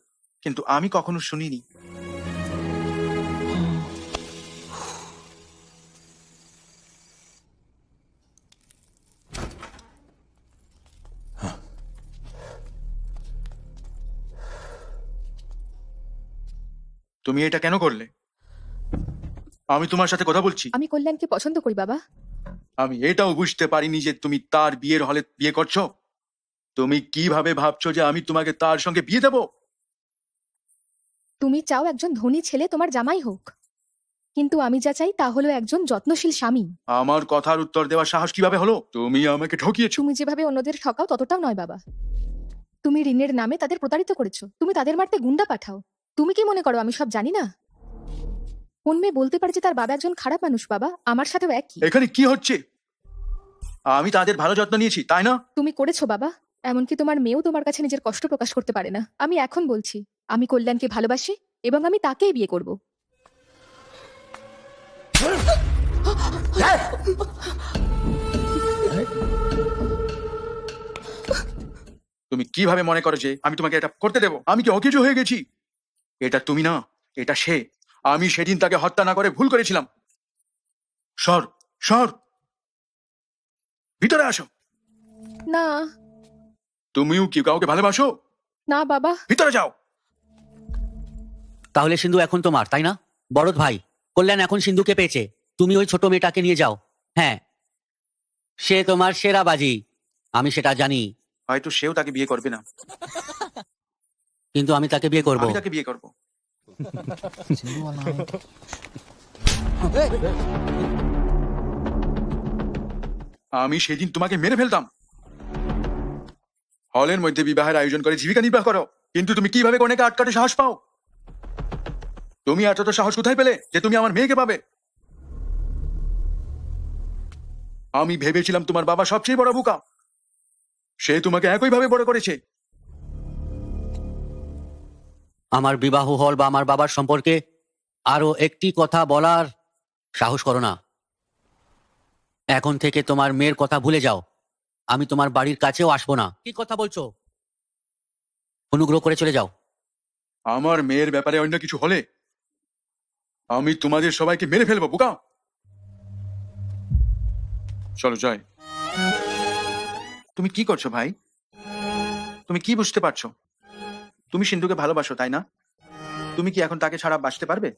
Speaker 1: কিন্তু আমি কখনো শুনিনি। তুমি এটা কেন করলে? আমি তোমার সাথে কথা বলছি।
Speaker 3: আমি কল্যাণকে পছন্দ করি বাবা।
Speaker 1: আমি এটাও বুঝতে পারিনি যে তুমি তার বিয়ের হলে বিয়ে করছো। তুমি কিভাবে ভাবছো যে আমি তোমাকে তার সঙ্গে বিয়ে দেবো?
Speaker 3: তুমি চাও একজন ধনী ছেলে তোমার জামাই হোক, কিন্তু আমি যা চাই তা হলো একজন যত্নশীল স্বামী।
Speaker 1: আমার কথার উত্তর দেওয়ার সাহস কিভাবে হলো? তুমি আমাকে ঠকিয়েছো।
Speaker 3: তুমি যেভাবে অন্যদের ঠকাও ততটাও নয় বাবা। তুমি ঋণের নামে তাদের প্রতারিত করেছো, তুমি তাদের মারতে গুন্ডা পাঠাও। তুমি কি মনে করো আমি সব জানি না? কোন মেয়ে বলতে পারে যে তার বাবা একজন খারাপ মানুষ? বাবা, আমার সাথেও একই।
Speaker 1: এখানে কি হচ্ছে? আমি তাদের ভালো যত্ন নিয়েছি, তাই না?
Speaker 3: তুমি করেছো বাবা। এমনকি তোমার মেয়েও তোমার কাছে নিজের কষ্ট প্রকাশ করতে পারে না। আমি এখন বলছি, আমি কল্যাণকে ভালোবাসি এবং আমি তাকেই বিয়ে করব।
Speaker 1: তুমি কিভাবে মনে করো যে আমি তোমাকে এটা করতে দেবো? আমি কি অকেজো হয়ে গেছি? এটা তুমি না, এটা সে। আমি সেদিন তাকে হত্যা না করে ভুল করেছিলাম। সর সর, ভিতরে আসো।
Speaker 3: না
Speaker 1: তুমিও কি কাউকে ভালোবাসো?
Speaker 3: না বাবা।
Speaker 1: ভিতরে যাও।
Speaker 4: তাহলে সিন্ধু এখন তোমার, তাই না? বড়দ ভাই, কল্যাণ এখন সিন্ধুকে পেয়েছে, তুমি ওই ছোট মেয়েটাকে নিয়ে যাও। হ্যাঁ, সে তোমার সেরা বাজি, আমি সেটা জানি।
Speaker 1: হয়তো সেও তাকে বিয়ে করবে না,
Speaker 4: কিন্তু আমি তাকে বিয়ে করব।
Speaker 1: আমি তাকে বিয়ে করব। আমি সেদিন তোমাকে মেরে ফেলতাম। হলের মধ্যে বিবাহের আয়োজন করে জীবিকা নির্বাহ করো, কিন্তু তুমি কিভাবে কনেকে আটকাতে সাহস পাও? তুমি এতটা সাহস কোথায় পেলে যে তুমি আমার মেয়েকে পাবে? আমি ভেবেছিলাম তোমার বাবা সবচেয়ে বড় বোকা, সে তোমাকে একইভাবে বড় করেছে।
Speaker 4: আমার বিবাহ হল বা আমার বাবার সম্পর্কে আরো একটি কথা বলার সাহস করো না। এখন থেকে তোমার মেয়ের কথা ভুলে যাও। আমি তোমার বাড়ির কাছেও আসবো না। কি কথা বলছো? অনুগ্রহ করে চলে যাও।
Speaker 1: আমার মেয়ের ব্যাপারে অন্য কিছু হলে আমি তোমাদের সবাইকে মেরে ফেলবো, বোকা। চলো যাই। তুমি কি করছো ভাই? তুমি কি বুঝতে পারছো? তুমি সিন্ধুকে ভালোবাসো, তাই না? তুমি কি এখন তাকে ছাড়া বাঁচতে পারবে?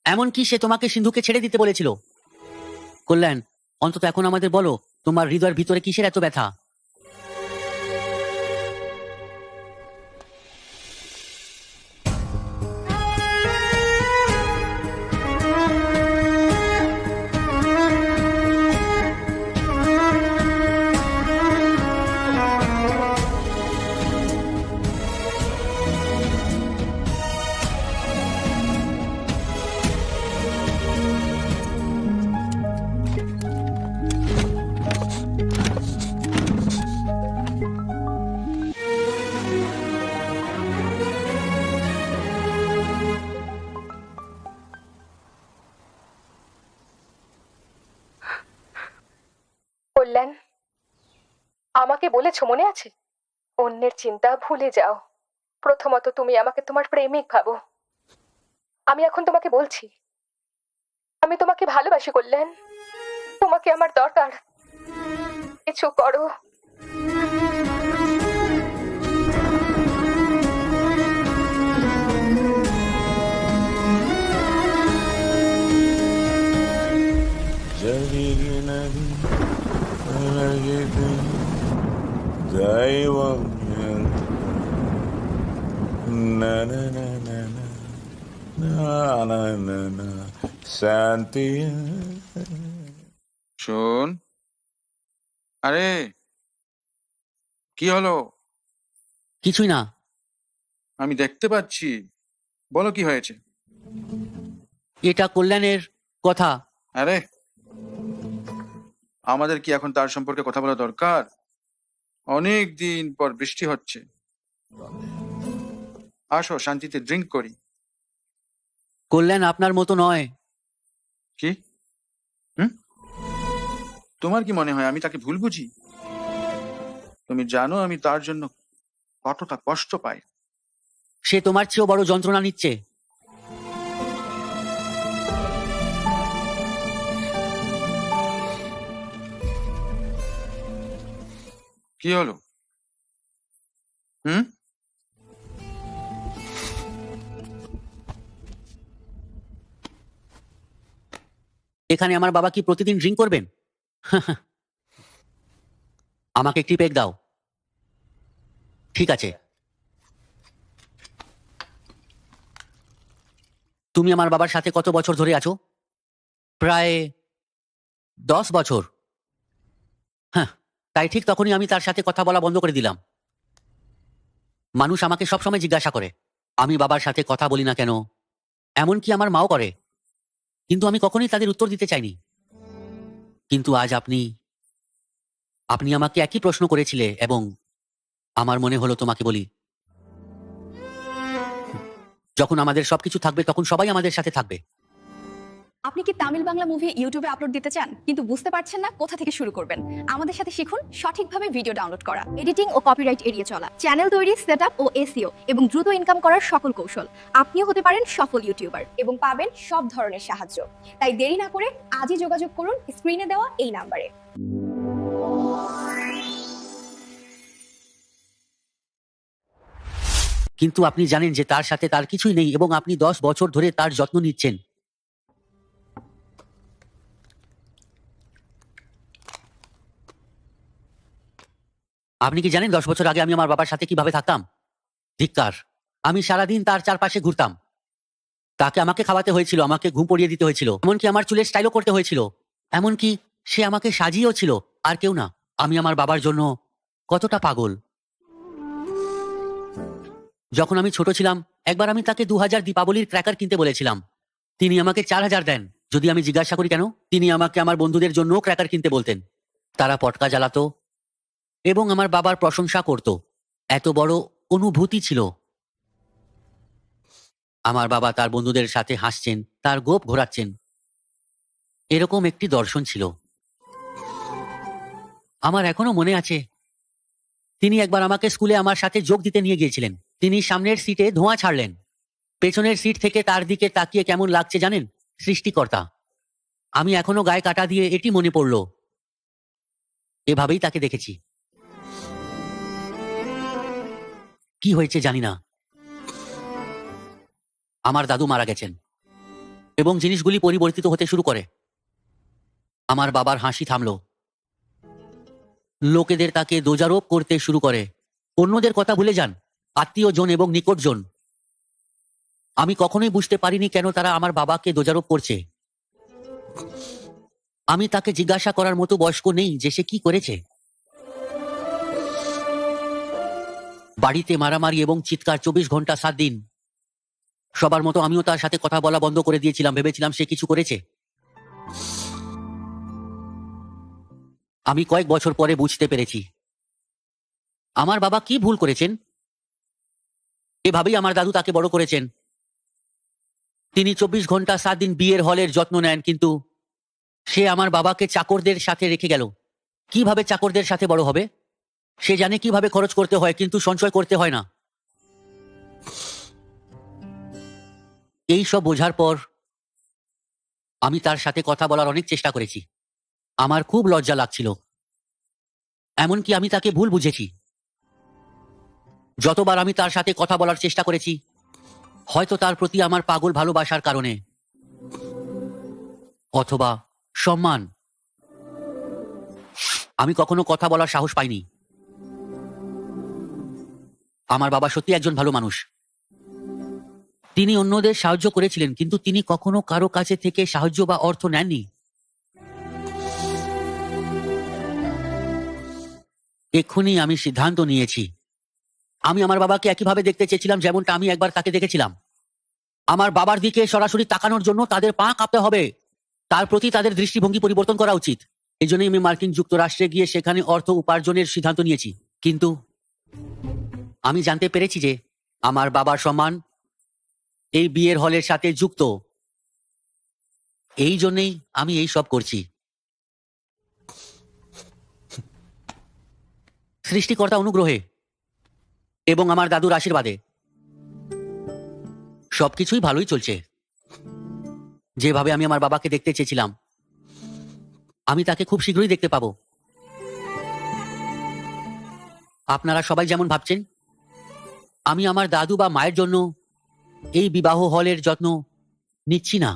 Speaker 4: এমনকি সে তোমাকে সিন্ধুকে ছেড়ে দিতে বলেছিল। কল্যাণ, অন্তত এখন আমাদের বলো, তোমার হৃদয়ের ভিতরে কিসের এত ব্যথা?
Speaker 3: কল্যাণ, আমাকে বলেছো মনে আছে, অন্যের চিন্তা ভুলে যাও। প্রথমত তুমি আমাকে তোমার প্রেমিক ভাবো। আমি এখন তোমাকে বলছি, আমি তোমাকে ভালোবাসি কল্যাণ। তোমাকে আমার দরকার, কিছু করো।
Speaker 11: শান্তি।
Speaker 1: শোন, আরে কি হলো?
Speaker 4: কিছুই না।
Speaker 1: আমি দেখতে পাচ্ছি, বলো কি হয়েছে?
Speaker 4: এটা কল্যাণের কথা।
Speaker 1: আরে আমাদের কি এখন তার সম্পর্কে কথা বলা দরকার? অনেক দিন পর বৃষ্টি হচ্ছে, আসো শান্তিতে ড্রিঙ্ক করি।
Speaker 4: কল্যাণ আপনার মতো নয়।
Speaker 1: কি? তোমার কি মনে হয় আমি তাকে ভুল বুঝি? তুমি জানো আমি তার জন্য কতটা কষ্ট পাই।
Speaker 4: সে তোমার চেয়েও বড় যন্ত্রণা নিচ্ছে।
Speaker 1: কি হলো?
Speaker 4: এখানে আমার বাবা কি প্রতিদিন ড্রিঙ্ক করবেন? আমাকে একটি পেগ দাও। ঠিক আছে। তুমি আমার বাবার সাথে কত বছর ধরে আছো? প্রায় 10 বছর। হ্যাঁ, তাই ঠিক তখনই আমি তার সাথে কথা বলা বন্ধ করে দিলাম। মানুষ আমাকে সবসময় জিজ্ঞাসা করে আমি বাবার সাথে কথা বলি না কেন, এমনকি আমার মাও করে, কিন্তু আমি কখনোই তাদের উত্তর দিতে চাইনি। কিন্তু আজ আপনি আমাকে একই প্রশ্ন করেছিলে এবং আমার মনে হলো তোমাকে বলি, যখন আমাদের সবকিছু থাকবে তখন সবাই আমাদের সাথে থাকবে।
Speaker 6: আপনি কি তামিল বাংলা মুভি ইউটিউবে আপলোড দিতে চান কিন্তু বুঝতে পারছেন না কোথা থেকে শুরু করবেন? আমাদের সাথে শিখুন সঠিকভাবে ভিডিও ডাউনলোড করা, এডিটিং ও কপিরাইট এড়িয়ে চলা, চ্যানেল তৈরি, সেটআপ ও এসইও এবং দ্রুত ইনকাম করার সকল কৌশল। আপনিও হতে পারেন সফল ইউটিউবার এবং পাবেন সব ধরনের সাহায্য। তাই দেরি না করে আজই যোগাযোগ করুন স্ক্রিনে দেওয়া এই নাম্বারে।
Speaker 4: কিন্তু আপনি জানেন যে তার সাথে তার কিছুই নেই এবং আপনি 10 বছর ধরে তার যত্ন নিচ্ছেন। আপনি কি জানেন 10 বছর আগে আমি আমার বাবার সাথে কিভাবে থাকতাম? ধিক্কার! আমি সারাদিন তার চারপাশে ঘুরতাম। তাকে আমাকে খাওয়াতে হয়েছিল, আমাকে ঘুম পড়িয়ে দিতে হয়েছিল, এমনকি আমার চুলের স্টাইলও করতে হয়েছিল, এমনকি সে আমাকে সাজিয়েও ছিল। আর কেউ না। আমি আমার বাবার জন্য কতটা পাগল। যখন আমি ছোট ছিলাম একবার আমি তাকে 2000 দীপাবলির ক্র্যাকার কিনতে বলেছিলাম। তিনি আমাকে 4000 দেন। যদি আমি জিজ্ঞাসা করি কেন, তিনি আমাকে আমার বন্ধুদের জন্য ক্র্যাকার কিনতে বলতেন। তারা পটকা জ্বালাতো এবং আমার বাবার প্রশংসা করত। এত বড় অনুভূতি ছিল। আমার বাবা তার বন্ধুদের সাথে হাসছেন, তার গোপ ঘোরাচ্ছেন, এরকম একটি দর্শন ছিল। আমার এখনো মনে আছে, তিনি একবার আমাকে স্কুলে আমার সাথে যোগ দিতে নিয়ে গিয়েছিলেন। তিনি সামনের সিটে ধোঁয়া ছাড়লেন। পেছনের সিট থেকে তার দিকে তাকিয়ে কেমন লাগছে জানেন? সৃষ্টিকর্তা! আমি এখনো গায়ে কাটা দিয়ে এটি মনে পড়ল। এভাবেই তাকে দেখেছি। কি হয়েছে জানি না। আমার দাদু মারা গেছেন এবং জিনিসগুলি পরিবর্তিত হতে শুরু করে। আমার বাবার হাসি থামলো। লোকেদের তাকে দোষারোপ করতে শুরু করে। অন্যদের কথা ভুলে যান, আত্মীয়জন এবং নিকটজন। আমি কখনোই বুঝতে পারিনি কেন তারা আমার বাবাকে দোষারোপ করছে। আমি তাকে জিজ্ঞাসা করার মতো বয়স্ক নেই যে সে কি করেছে। বাড়িতে মারামারি এবং চিৎকার 24 ঘন্টা 7 দিন। সবার মতো আমিও তার সাথে কথা বলা বন্ধ করে দিয়েছিলাম, ভেবেছিলাম সে কিছু করেছে। আমি কয়েক বছর পরে বুঝতে পেরেছি আমার বাবা কি ভুল করেছেন। এভাবেই আমার দাদু তাকে বড় করেছেন। তিনি 24 ঘন্টা 7 দিন বিয়ের হলের যত্ন নেন, কিন্তু সে আমার বাবাকে চাকরদের সাথে রেখে গেল। কিভাবে চাকরদের সাথে বড় হবে? সে জানে কিভাবে খরচ করতে হয়, কিন্তু সঞ্চয় করতে হয় না। এই সব বোঝার পর আমি তার সাথে কথা বলার অনেক চেষ্টা করেছি। আমার খুব লজ্জা লাগছিল। এমনকি আমি তাকে ভুল বুঝেছি। যতবার আমি তার সাথে কথা বলার চেষ্টা করেছি, হয়তো তার প্রতি আমার পাগল ভালোবাসার কারণে, অথবা সম্মান, আমি কখনো কথা বলার সাহস পাইনি। আমার বাবা সত্যি একজন ভালো মানুষ। তিনি অন্যদের সাহায্য করেছিলেন, কিন্তু তিনি কখনো কারো কাছে থেকে সাহায্য বা অর্থ নেননি। এক্ষুনি আমি সিদ্ধান্ত নিয়েছি, আমি আমার বাবাকে একইভাবে দেখতে চেয়েছিলাম যেমনটা আমি একবার তাকে দেখেছিলাম। আমার বাবার দিকে সরাসরি তাকানোর জন্য তাদের পা কাঁপতে হবে। তার প্রতি তাদের দৃষ্টিভঙ্গি পরিবর্তন করা উচিত। এই জন্যই আমি মার্কিন যুক্তরাষ্ট্রে গিয়ে সেখানে অর্থ উপার্জনের সিদ্ধান্ত নিয়েছি। কিন্তু আমি জানতে পেরেছি যে আমার বাবার সম্মান এই বিয়ের হলের সাথে যুক্ত। এই জন্যই আমি এই সব করছি। সৃষ্টিকর্তা অনুগ্রহে এবং আমার দাদুর আশীর্বাদে সবকিছুই ভালোই চলছে। যেভাবে আমি আমার বাবাকে দেখতে চেয়েছিলাম, আমি তাকে খুব শীঘ্রই দেখতে পাবো। আপনারা সবাই যেমন ভাবছেন, আমি আমার দাদু বা মায়ের জন্য এই বিবাহ হলের যত্ন নিচ্ছি না।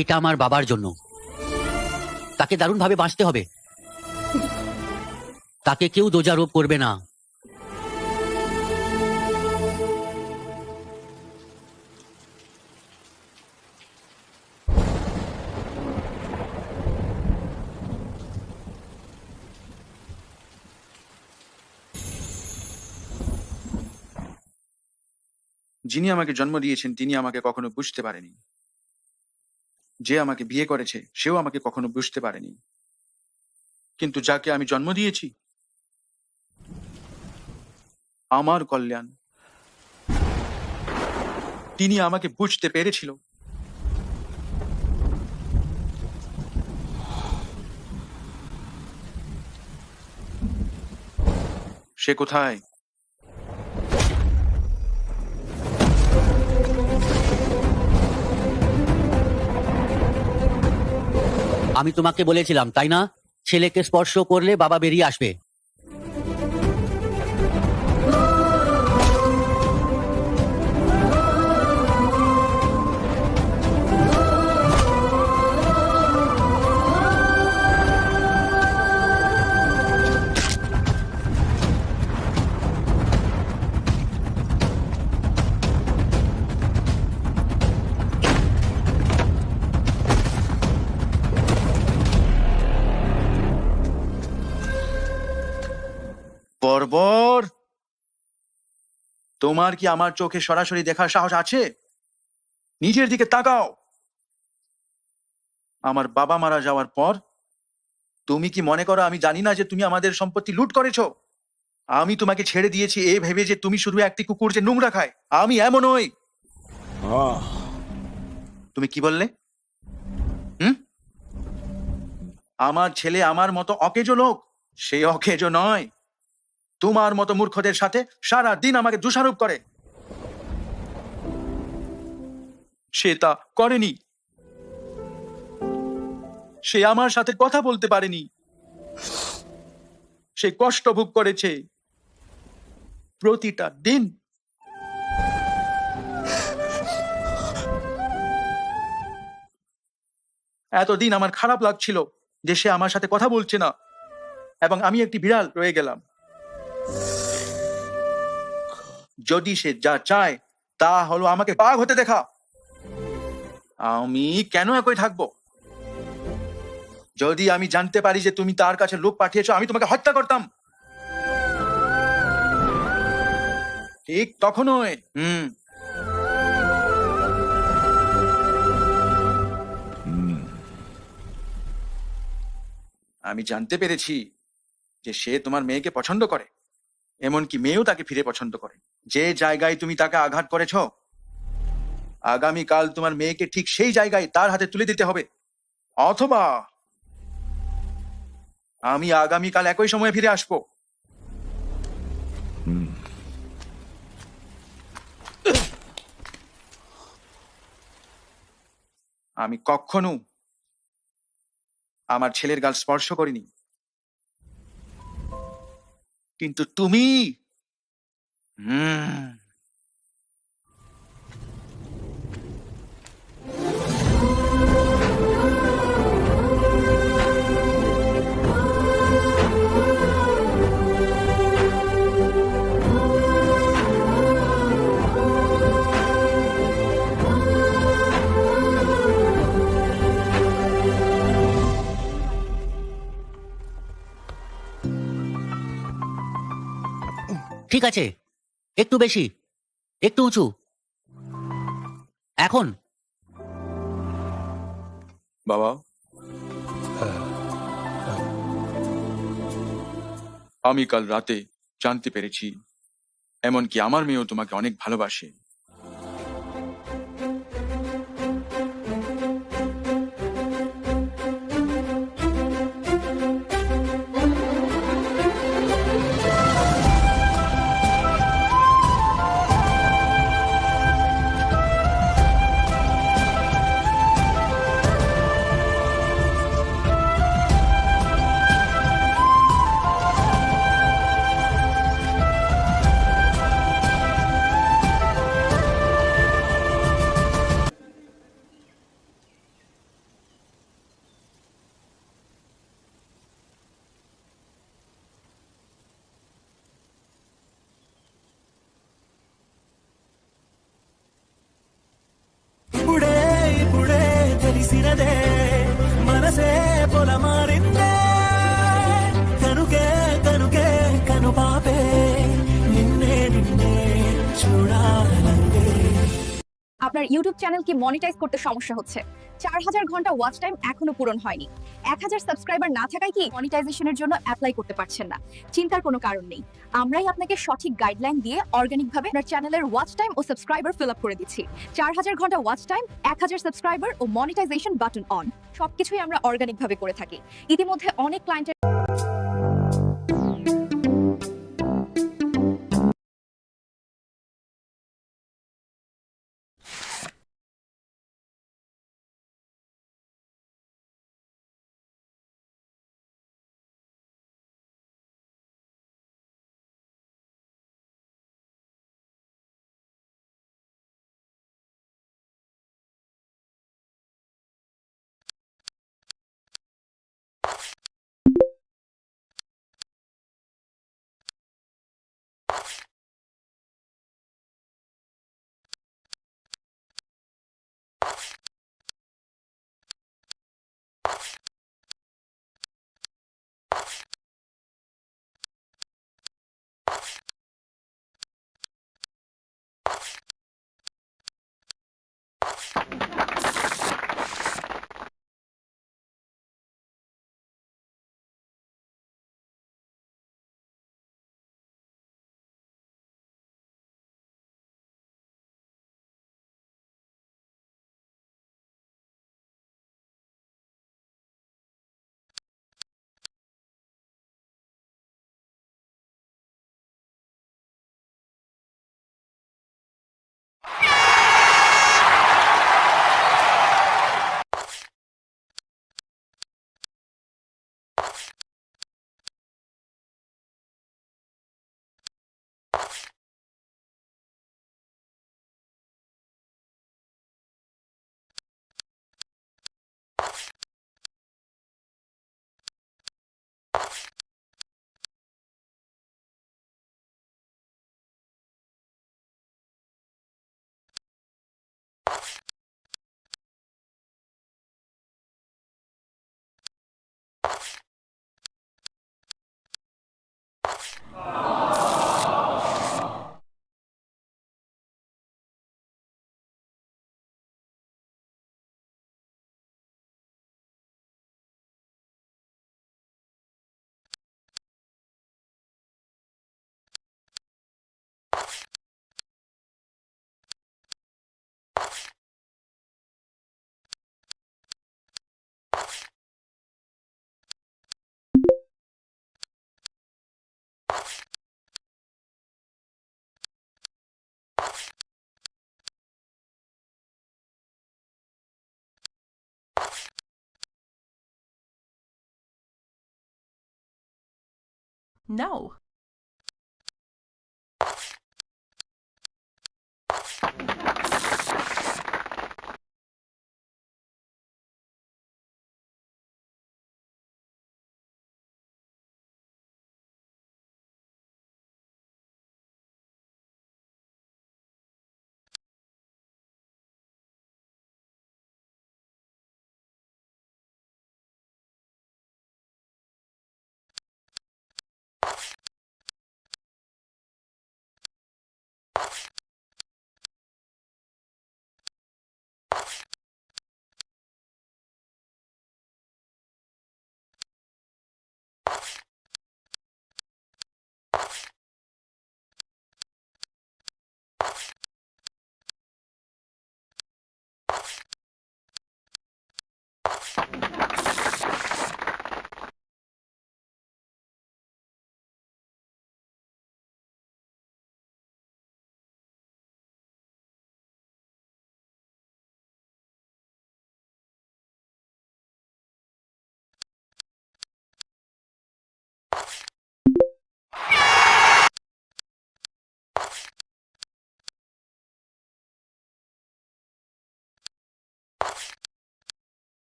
Speaker 4: এটা আমার বাবার জন্য। তাকে দারুণভাবে বাঁচতে হবে, তাকে কেউ দোষারোপ করবে না।
Speaker 1: যিনি আমাকে জন্ম দিয়েছেন তিনি আমাকে কখনো বুঝতে পারেনি, যে আমাকে বিয়ে করেছে সেও আমাকে কখনো বুঝতে পারেনি, কিন্তু যাকে আমি জন্ম দিয়েছি আমার কল্যাণ, তিনি আমাকে বুঝতে পেরেছিল। সে কোথায়?
Speaker 4: আমি তোমাকে বলেছিলাম তাই না, ছেলেকে স্পর্শ করলে বাবা বেরিয়ে আসবে।
Speaker 1: বর্বর, তোমার কি আমার চোখে সরাসরি দেখার সাহস আছে? নিজের দিকে তাকাও। আমার বাবা মারা যাওয়ার পর তুমি কি মনে করো আমি জানি না যে তুমি আমাদের সম্পত্তি লুট করেছো? আমি তোমাকে ছেড়ে দিয়েছি এই ভেবে যে তুমি শুধু একটি কুকুর যে নোংরা খায়। আমি এমন নই। তুমি কি বললে? আমার ছেলে আমার মতো অকেজো লোক, সে অকেজো নয়। তোমার মতো মূর্খদের সাথে সারা দিন আমাকে দোষারোপ করে। সে তা করেনি, সে আমার সাথে কথা বলতে পারেনি, সে কষ্ট ভোগ করেছে প্রতিটা দিন। এতদিন আমার খারাপ লাগছিল যে সে আমার সাথে কথা বলছে না এবং আমি একটি বিড়াল রয়ে গেলাম। যদি সে যা চায় তা হলো আমাকে বাঘ হতে দেখা, আমি কেন একই থাকবো? যদি আমি জানতে পারি যে তুমি তার কাছে লোক পাঠিয়েছো, আমি তোমাকে হত্যা করতাম। ঠিক তখনই আমি জানতে পেরেছি যে সে তোমার মেয়েকে পছন্দ করে, এমনকি মেয়েও তাকে ফিরে পছন্দ করে। যে জায়গায় তুমি তাকে আঘাত করেছ, আগামীকাল তোমার মেয়েকে ঠিক সেই জায়গায় তার হাতে তুলে দিতে হবে, অথবা আমি আগামীকাল একই সময়ে ফিরে আসবো। আমি কখনো আমার ছেলের গাল স্পর্শ করিনি, কিন্তু তুমি
Speaker 4: ঠিক আছে, একটু বেশি, একটু উঁচু। এখন
Speaker 1: বাবা, আমি কাল রাতে জানতে পেরেছি এমনকি আমার মেয়েও তোমাকে অনেক ভালোবাসে।
Speaker 6: আপনার ইউটিউব চ্যানেল কি মনিটাইজ করতে সমস্যা হচ্ছে? 4000 ঘন্টা ওয়াচ টাইম এখনো পূরণ হয়নি। 1000 সাবস্ক্রাইবার না থাকায় কি মনিটাইজেশনের জন্য অ্যাপ্লাই করতে পারছেন না? চিন্তার কোনো কারণ নেই। আমরাই আপনাকে সঠিক গাইডলাইন দিয়ে অর্গানিকভাবে আপনার চ্যানেলের ওয়াচ টাইম ও সাবস্ক্রাইবার ফিল আপ করে দিচ্ছি। 4000 ঘন্টা ওয়াচ টাইম, 1000 সাবস্ক্রাইবার ও মনিটাইজেশন বাটন অন, সবকিছুই আমরা অর্গানিকভাবে করে থাকি। ইতিমধ্যে অনেক ক্লায়েন্টের
Speaker 11: No.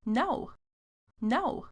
Speaker 11: No. No.